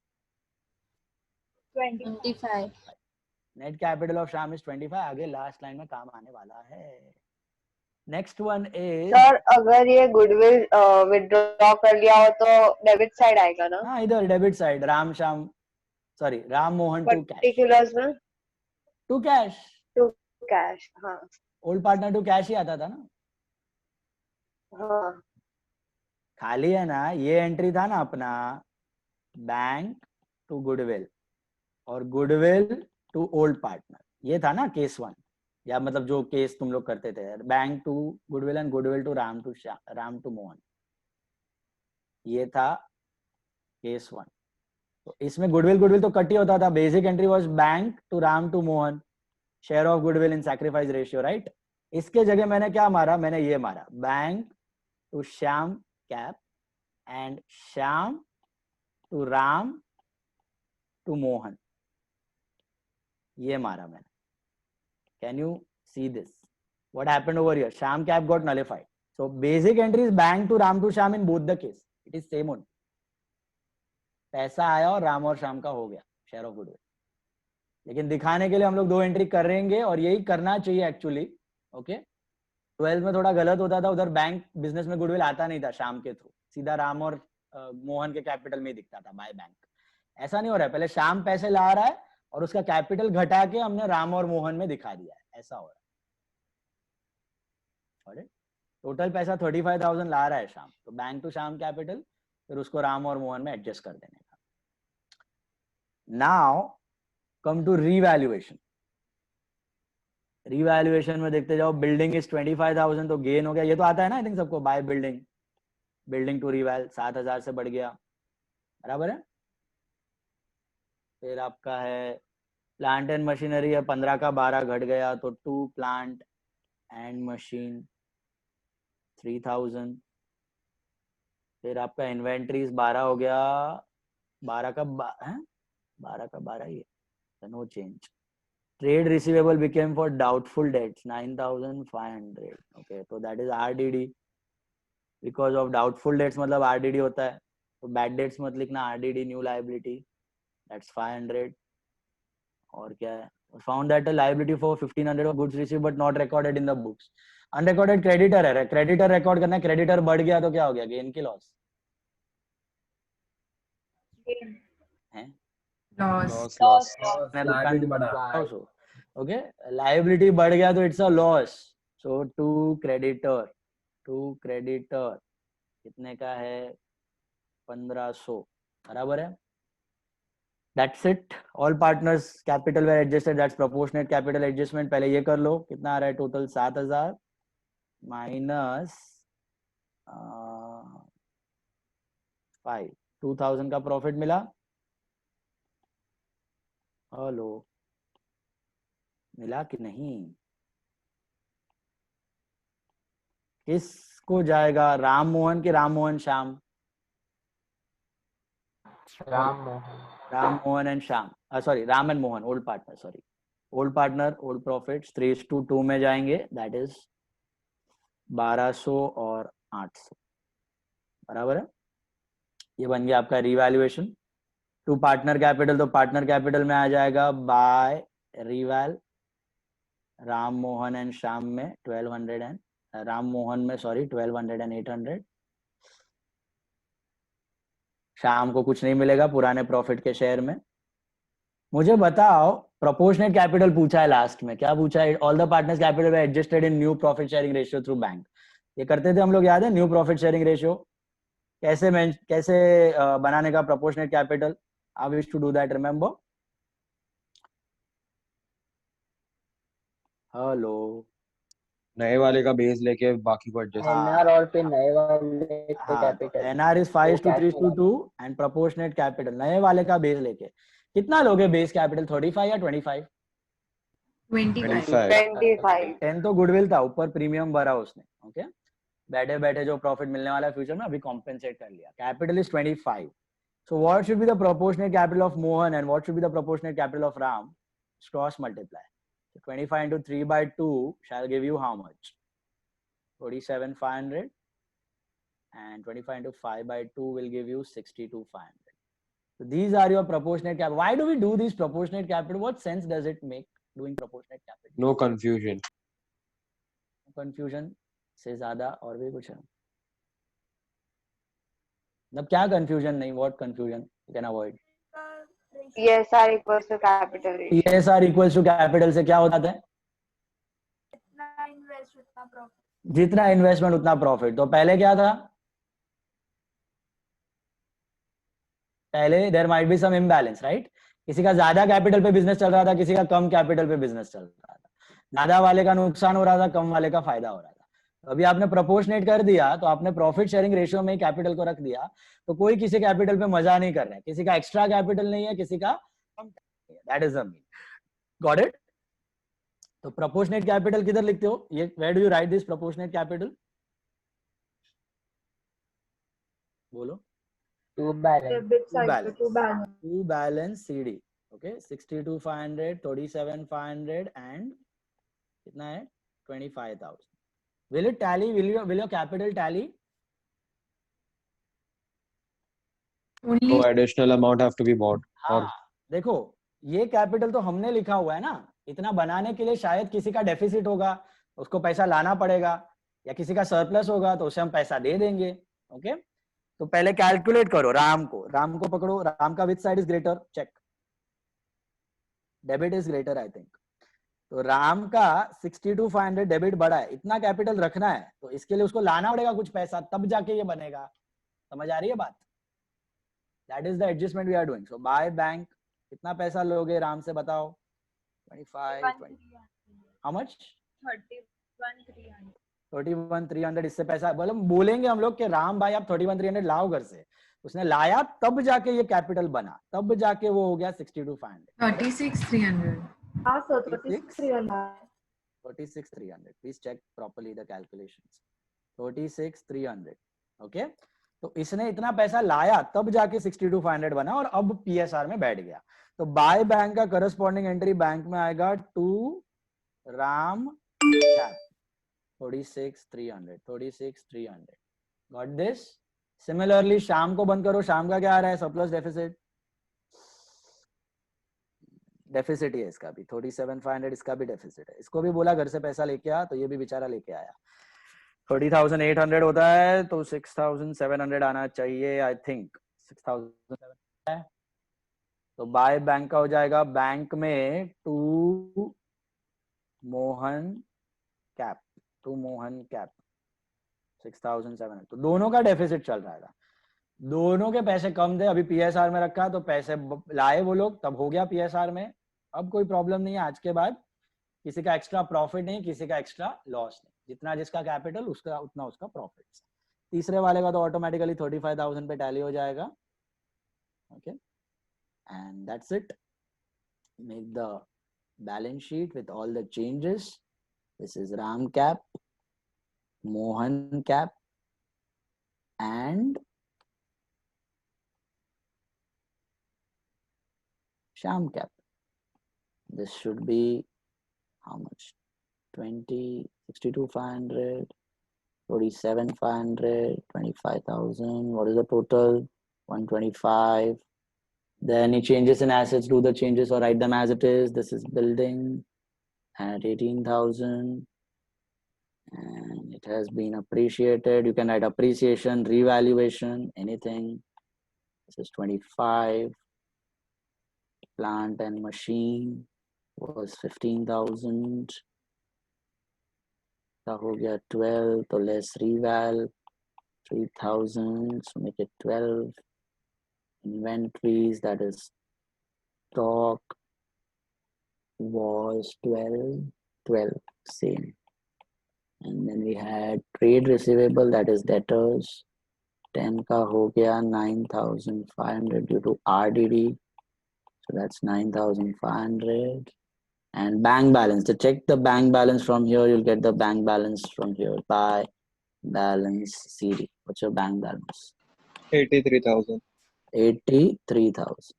25. Net capital of Shyam is 25. आगे लास्ट लाइन में काम आने वाला है. नेक्स्ट वन इज, सर अगर ये गुडविल विथड्रॉ कर लिया हो तो डेबिट साइड आएगा ना? हाँ, इधर debit side, Ram Shyam, sorry Ram Mohan to cash, particulars में टू कैश, टू कैश. हाँ ओल्ड पार्टनर टू कैश ही आता था ना. हाँ खाली है ना, ये एंट्री था ना अपना, बैंक टू गुडविल और गुडविल टू ओल्ड पार्टनर, ये था ना केस 1, या मतलब जो केस तुम लोग करते थे, bank to goodwill and goodwill to Ram to Mohan, ये था केस 1. तो इसमें गुडविल तो कट ही होता था. Basic entry was bank to Ram to Mohan, share of goodwill in sacrifice ratio, right. इसके जगह मैंने क्या मारा, मैंने ये मारा, bank to Shyam cap and Shyam to Ram to Mohan, ये मारा मैंने. Can you see this? What happened over here? Sham cap got nullified. So basic entry is bank to Ram to Sham in both the case. It is same only. पैसा आया और राम और श्याम का हो गया शेयर ऑफ गुडविल. लेकिन दिखाने के लिए हम लोग 2 एंट्री करेंगे और यही करना चाहिए एक्चुअली. ओके, 12 में थोड़ा गलत होता था, उधर बैंक बिजनेस में गुडविल आता नहीं था श्याम के थ्रू, सीधा राम और मोहन के कैपिटल में दिखता था बाय बैंक. ऐसा नहीं हो रहा है, पहले श्याम पैसे ला रहा है और उसका कैपिटल घटा के हमने राम और मोहन में दिखा दिया है, ऐसा हो रहा है. टोटल पैसा 35,000 ला रहा है श्याम, तो बैंक टू श्याम कैपिटल, फिर उसको राम और मोहन में एडजस्ट कर देने का. Now come to revaluation. Revaluation में देखते जाओ, बिल्डिंग इज 25,000 तो गेन हो गया, ये तो आता है ना आई थिंक सबको, बाय बिल्डिंग, बिल्डिंग टू रीवैल 7,000 से बढ़ गया, बराबर है. फिर आपका है प्लांट एंड मशीनरी है, 15 का 12 घट गया, तो 2 प्लांट एंड मशीन 3,000. फिर आपका इन्वेंट्रीज 12 हो गया, 12 का 12 ही है, no change. Trade receivable became for doubtful debts 9,500. Okay, तो that is RDD, because of doubtful debts मतलब आरडीडी होता है, तो बैड डेट्स मत लिखना, आरडीडी न्यू लायबिलिटी, that's 500. और क्या है, found that a liability for 1,500 of goods received but not recorded in the books. Unrecorded creditor है, creditor record करना है, creditor बढ़ गया तो क्या हो गया, gain की loss है, loss. okay, liability बढ़ गया तो it's a loss. So to creditor कितने का है, 1,500, बराबर है. That's it. All partners capital were adjusted. That's proportionate capital adjustment. पहले ये कर लो, कितना आ रहा है टोटल, 7,000 माइनस 5, 2,000 का प्रॉफिट मिला. हेलो, मिला कि नहीं? इसको जाएगा राम मोहन की Ram Mohan Shyam? Ram Mohan. Ram Mohan and Shyam, sorry Ram and Mohan, old partner, sorry old partner old profits 3:2 में जाएंगे, दैट इज 1200 और 800, बराबर है. ये बन गया आपका रिवैल्यूएशन. टू पार्टनर कैपिटल, तो पार्टनर कैपिटल में आ जाएगा बाय रिवैल राम मोहन एंड श्याम में 1200 एंड राम मोहन में सॉरी 1200 एंड 800. शाम को कुछ नहीं मिलेगा पुराने प्रॉफिट के शेयर में. मुझे बताओ प्रोपोर्शनेट कैपिटल पूछा है लास्ट में, क्या पूछा है? All the partners capital way adjusted in new profit sharing ratio through bank. ये करते थे हम लोग, याद है न्यू प्रॉफिट शेयरिंग रेशियो कैसे बनाने का proportionate capital? I wish to do that, remember? Hello, नए वाले का बेस लेके बाकी को एडजस्ट. एनआर और फिर नए वाले पे capital. NR is 5:3:2 and proportionate capital नए वाले का बेस लेके कितना लोगे बेस कैपिटल? 35 या 25? 25. 10 तो गुडविल था, ऊपर प्रीमियम भरा उसने. ओके, बैठे बैठे जो प्रॉफिट मिलने वाला है फ्यूचर में अभी कॉम्पेंसेट कर लिया. Capital is 25. So what should be the proportionate capital of Mohan and what should be the proportionate capital of Ram? Cross multiply. 25 into 3/2 shall give you how much? 47,500, and 25 into 5/2 will give you 62,500. So these are your proportionate capital. Why do we do these proportionate capital? What sense does it make doing proportionate capital? No confusion. Confusion से ज्यादा और भी कुछ है? मतलब क्या confusion नहीं? What confusion you can avoid? TSR equals to capital ratio. TSR equals to capital से क्या होता है? जितना इन्वेस्ट उतना प्रॉफिट. जितना इन्वेस्टमेंट उतना प्रॉफिट. तो पहले क्या था? पहले there might be some imbalance, right? किसी का ज्यादा कैपिटल पे बिजनेस चल रहा था, किसी का कम कैपिटल पे बिजनेस चल रहा था. ज्यादा वाले का नुकसान हो रहा था, कम वाले का फायदा हो रहा था. तो अभी आपने प्रोपोर्शनेट कर दिया, तो आपने प्रॉफिट शेयरिंग रेशियो में कैपिटल को रख दिया, तो कोई किसी कैपिटल पे मजा नहीं कर रहा है. किसी का एक्स्ट्रा कैपिटल नहीं है, किसी का कम कैपिटल है. That is the mean. Got it? तो प्रोपोर्शनेट कैपिटल किधर लिखते हो? ये where do you write this proportionate capital? बोलो. To balance. Debit side पे to balance. To balance CD. Okay, 62,500, 37,500 and कितना है? 25,000. Will it tally? Will your capital tally? So additional amount have to be bought. हाँ, देखो ये capital तो हमने लिखा हुआ है ना. इतना बनाने के लिए शायद किसी का डेफिसिट होगा, उसको पैसा लाना पड़ेगा, या किसी का सरप्लस होगा तो उसे हम पैसा दे देंगे. ओके, तो पहले कैलकुलेट करो. राम को पकड़ो. राम का which side is greater? Check. Debit is greater I think. तो राम का 62,500 डेबिट बड़ा है. इतना कैपिटल रखना है तो इसके लिए उसको लाना पड़ेगा कुछ पैसा, तब जाके ये बनेगा. समझ आ रही है बात? That is the adjustment we are doing. So by bank कितना पैसा लोगे राम से बताओ? 25, 20. How much? 31,300. 31,300. इससे पैसा मतलब बोलेंगे हम लोग कि राम भाई आप 31,300 लाओ घर से. उसने लाया तब जाके ये कैपिटल बना, तब जाके वो हो गया 62,500. 36,300. हाँ sir, 36,300. 36,300. Please check properly the calculations. 36,300. Okay, तो इसने इतना पैसा लाया तब जाके 62,500 बना और अब PSR में बैठ गया. तो बाय बैंक का करस्पॉन्डिंग एंट्री बैंक में आएगा to Ram cap 36,300. 36,300. Got this? Similarly Shyam को बंद करो. शाम का क्या आ रहा है? Surplus deficit. डेफिसिट ही है इसका भी. 37,500 इसका भी डेफिसिट है. इसको भी बोला घर से पैसा लेके आ, तो ये भी बेचारा लेके आया. 30,800 होता है तो 6,700 आना चाहिए आई थिंक. 6,700 है तो बाय बैंक का हो जाएगा. बैंक में टू मोहन कैप 6,700. तो दोनों का डेफिसिट चल रहा था. दोनों के पैसे कम थे. अभी PSR में रखा तो पैसे लाए वो लोग, तब हो गया PSR में. अब कोई प्रॉब्लम नहीं है. आज के बाद किसी का एक्स्ट्रा प्रॉफिट नहीं, किसी का एक्स्ट्रा लॉस नहीं. जितना जिसका कैपिटल उसका उतना उसका प्रॉफिट. तीसरे वाले का तो ऑटोमेटिकली 35,000 पे टैली हो जाएगा. Okay, and that's it. Make the balance sheet with all the changes. This is Ram cap, Mohan cap, and Sham Cap. This should be how much? 20, 62,500, 47,500, 25,000. What is the total? 125. Then any changes in assets, do the changes or write them as it is. This is building at 18,000. And it has been appreciated. You can write appreciation, revaluation, anything. This is 25. Plant and machine was 15,000. का हो गया 12, तो less reval 3,000, so make it 12. Inventories, that is stock, was 12, same. And then we had trade receivable, that is debtors, 10 का हो गया 9,500 due to RDD, so that's 9,500. And bank balance, to check the bank balance from here, you'll get the bank balance from here by balance CD. What's your bank balance? 83,000. 83,000.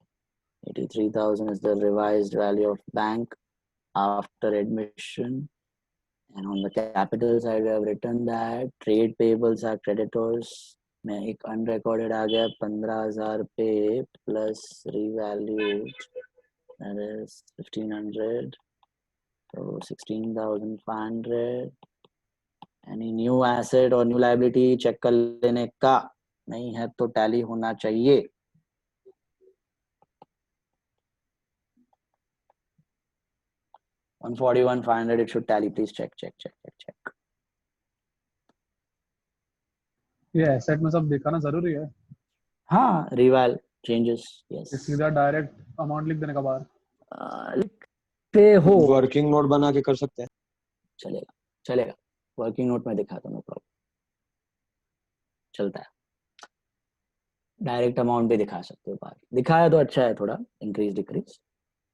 83,000 is the revised value of bank after admission. And on the capital side, we have written that trade payables are creditors. में एक unrecorded आ गया 15,000 पे plus revalued, that is 1,500. So 16,500. Any new asset or new liability check कर लेने का, नहीं है तो tally होना चाहिए. $141,500 it should tally. Please check. ये एसेट में सब दिखाना जरूरी है. हाँ, reval changes, yes. सीधा डायरेक्ट अमाउंट लिख देने का बाहर लिखते हो. वर्किंग नोट बना के कर सकते हैं. चलेगा. वर्किंग नोट में दिखाता हूँ, नो प्रॉब्लम, चलता है. डायरेक्ट अमाउंट भी दिखा सकते हो बाहर. दिखाया तो अच्छा है, थोड़ा increase decrease,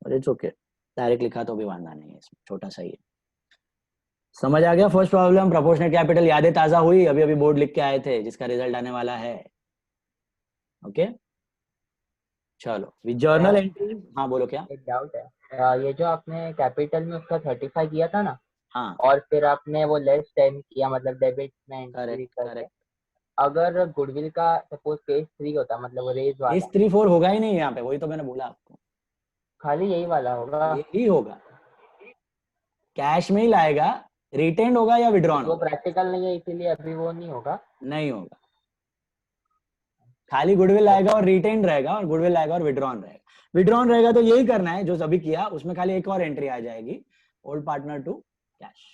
but it's okay. Direct लिखा तो भी वांधा नहीं है, इसमें छोटा सा ही है. समझ आ गया. First problem proportionate capital. यादें ताजा हुई, अभी बोर्ड लिख के आए थे, जिसका रिजल्ट आने वाला है. ओके, चलो. Journal entry. हाँ बोलो. क्या एक डाउट है, ये जो आपने कैपिटल में उसका 35 किया था ना, हाँ, और फिर आपने वो लेस 10 किया, मतलब डेबिट में एंट्री करके. अगर गुडविल का सपोज केस 3 होता, मतलब वो रेज वाला, केस 3 4 होगा ही नहीं यहाँ पे. वही तो मैंने बोला आपको, खाली यही वाला होगा. यही होगा. कैश में ही लाएगा, रिटेन होगा या विड्रॉन. वो प्रैक्टिकल नहीं है, इसीलिए अभी वो नहीं होगा. खाली गुडविल आएगा और रिटेन रहेगा, और गुडविल आएगा और विड्रॉन रहेगा. विड्रॉन रहेगा तो यही करना है जो अभी किया, उसमें खाली एक और एंट्री आ जाएगी, old partner to cash.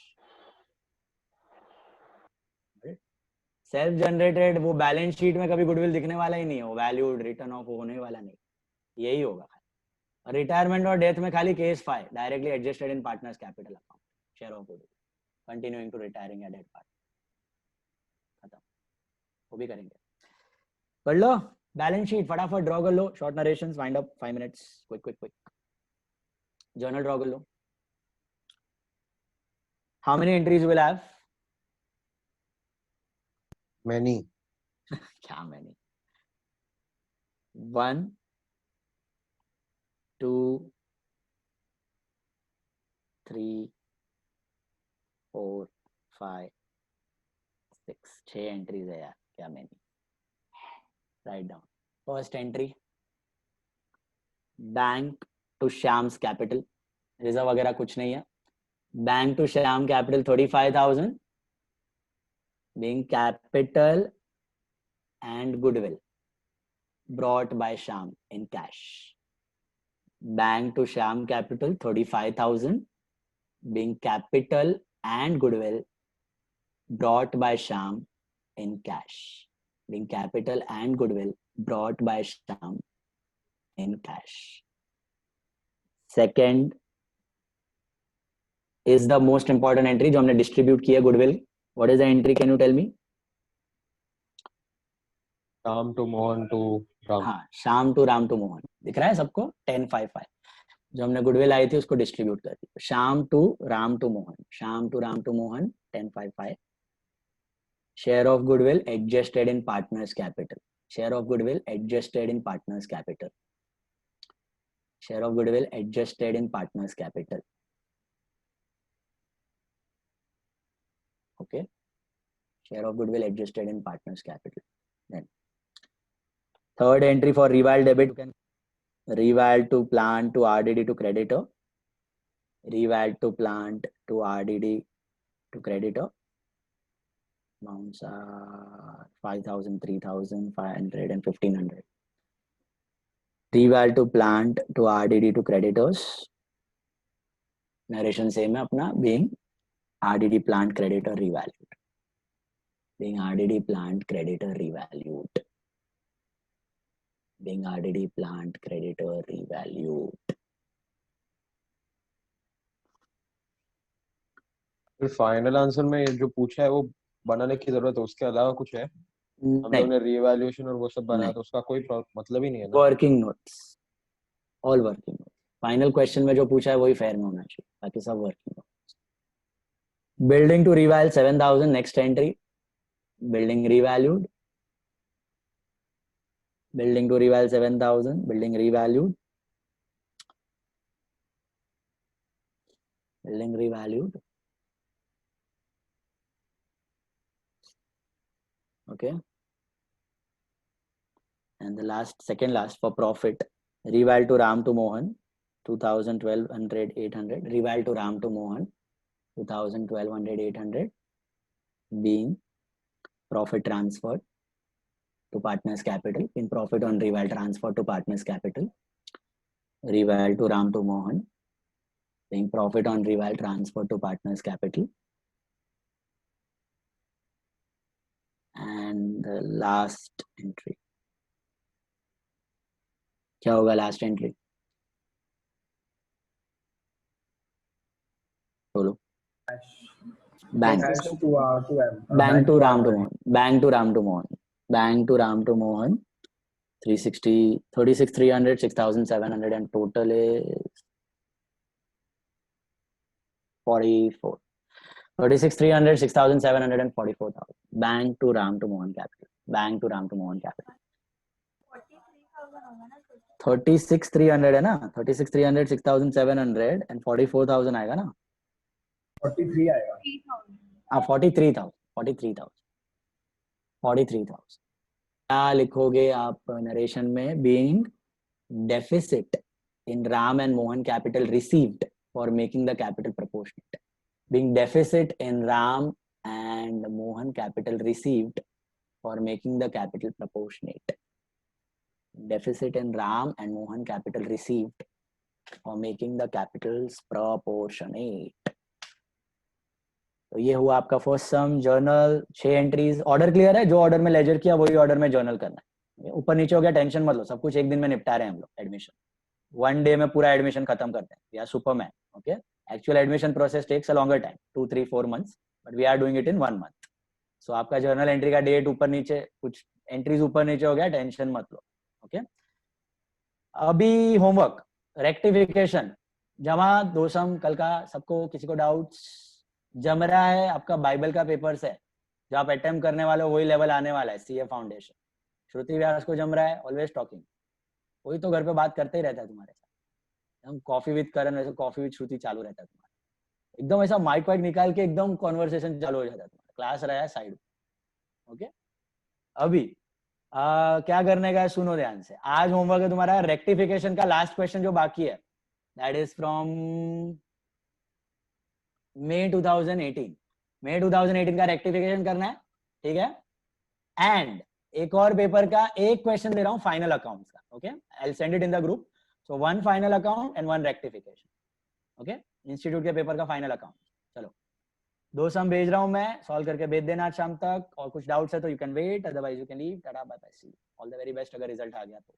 Self generated वो बैलेंस शीट में कभी गुडविल दिखने वाला ही नहीं है, वो वैल्यूड रिटर्न ऑफ होने वाला नहीं, यही होगा. रिटायरमेंट और डेथ में खाली case 5 directly adjusted in partners capital account, share of goodwill continuing to retiring या डेड पार्ट, खत्म. वो भी करेंगे. कर लो बैलेंस शीट, फटाफट ड्रॉ कर लो. Short narrations, wind up, 5 minutes, quick. Journal draw कर लो. How many entries will have? Many. क्या many? 1 2 3 4 5 6 6 एंट्रीज है यार, क्या many? Right down. First entry, bank to Shyam's capital. Reserve वगैरह कुछ नहीं है. Bank to Shyam capital 35,000 being capital and goodwill brought by Shyam in cash. Bank to Shyam capital 35,000 being capital and goodwill brought by Shyam in cash. Being capital and goodwill brought by Shyam in cash. Second is the most important entry जो हमने distribute किया goodwill. What is the entry? Can you tell me? Shyam to Mohan to Ram. हाँ, Shyam to Ram to Mohan. दिख रहा है सबको? 1055 जो हमने गुडविल आई थी उसको डिस्ट्रीब्यूट कर दी. Shyam to Ram to Mohan, Shyam to Ram to Mohan 1055. Share of goodwill adjusted in partners capital. Share of goodwill adjusted in partners capital. Share of goodwill adjusted in partners capital. Okay. Share of goodwill adjusted in partners capital. Then third entry for reval debit, you can reval to plant to RDD to creditor. Reval to plant to RDD to creditor. Amounts are 5,000, 3,000, 500 and 1,500. Reval to plant to RDD to creditors. Narration same है अपना, being RDD plant creditor revalued. Being RDD plant creditor revalued. Being RDD plant creditor revalued. फिर final answer में जो पूछा है वो बनाने की जरूरत है, उसके अलावा कुछ है? हम लोग ने रीवैल्यूएशन और वो सब बनाया तो उसका कोई मतलब ही नहीं है ना। Working notes, all working notes. Final question में जो पूछा है वही फेयर में होना चाहिए, बाकी सब working notes. Building to revalue 7,000, next entry building revalued. Building to reval 7,000, building revalued. Building revalued. Okay. And the last, second last for profit, reval to Ram to Mohan, 2,000, 1,200, 800. Reval to Ram to Mohan, 2,000, 1,200, 800. Being profit transferred to partners capital. In profit on reval transfer to partners capital. Reval to Ram to Mohan. Being profit on reval transfer to partners capital. And the last entry. क्या होगा last entry? बोलो. Bank. Bank to Ram to Mohan. Bank to Ram to Mohan. Bank to Ram to Mohan. 360, 36,300, 6,700 and total is 44. 36,300, 6,700 and 44,000. Bank to Ram to Mohan capital. Bank to Ram to Mohan capital. 36,300 है ना, 36,300, 6,700 and 44,000 आएगा ना, 43 आएगा, 43,000 क्या लिखोगे आप narration में? Being deficit in Ram and Mohan capital received for making the capital proportionate. Being deficit in Ram and Mohan capital received for making the capital proportionate. Deficit in Ram and Mohan capital received for making the capitals proportionate. तो ये हुआ आपका first sum. Journal 6 entries. Order clear है? जो order में laser किया वही order में जर्नल करना है. ऊपर नीचे हो गया टेंशन मत लो, सब कुछ एक दिन में निपटा रहे हैं हम लोग. एडमिशन 1 डे में पूरा एडमिशन खत्म करते हैं. We are superman. Okay. Actual admission process takes a longer time, 2, 3, 4 months, but we are doing it in 1 month. So आपका जर्नल एंट्री का डेट ऊपर नीचे, कुछ एंट्रीज ऊपर नीचे हो गया, टेंशन मत लो. ओके. अभी होमवर्क रेक्टिफिकेशन जमा 2 सम कल का. सबको किसी को डाउट्स जम रहा है? आपका बाइबल का पेपर से जो आप अटेम्प्ट करने वाले हो वही लेवल आने वाला है. CA foundation. श्रुति व्यास को जम रहा है? Always talking. वही तो घर पे बात करते ही रहता है तुम्हारे साथ. हम कॉफी विद करण वैसे कॉफी विद श्रुति चालू रहता है तुम्हारा. एकदम ऐसा माइक वाइक निकाल के एकदम कॉन्वर्सेशन चालू हो जाता है तुम्हारा. क्लास रहा है साइड. ओके. अभी क्या करने का है सुनो ध्यान से. आज होमवर्क है तुम्हारा रेक्टिफिकेशन का लास्ट क्वेश्चन जो बाकी है. That is from May 2018. May 2018 का रेक्टिफिकेशन करना है. ठीक है. एंड एक और पेपर का एक क्वेश्चन दे रहा हूं फाइनल अकाउंट्स का. Okay. I will send it in the group. So 1 final account and 1 rectification. Okay. Institute के पेपर का फाइनल अकाउंट. चलो 2 सम भेज रहा हूं मैं, सॉल्व करके भेज देना आज शाम तक. और कुछ डाउट्स है तो you can wait, otherwise you can leave. Tata bye bye, see you. All the very best अगर रिजल्ट आ गया तो.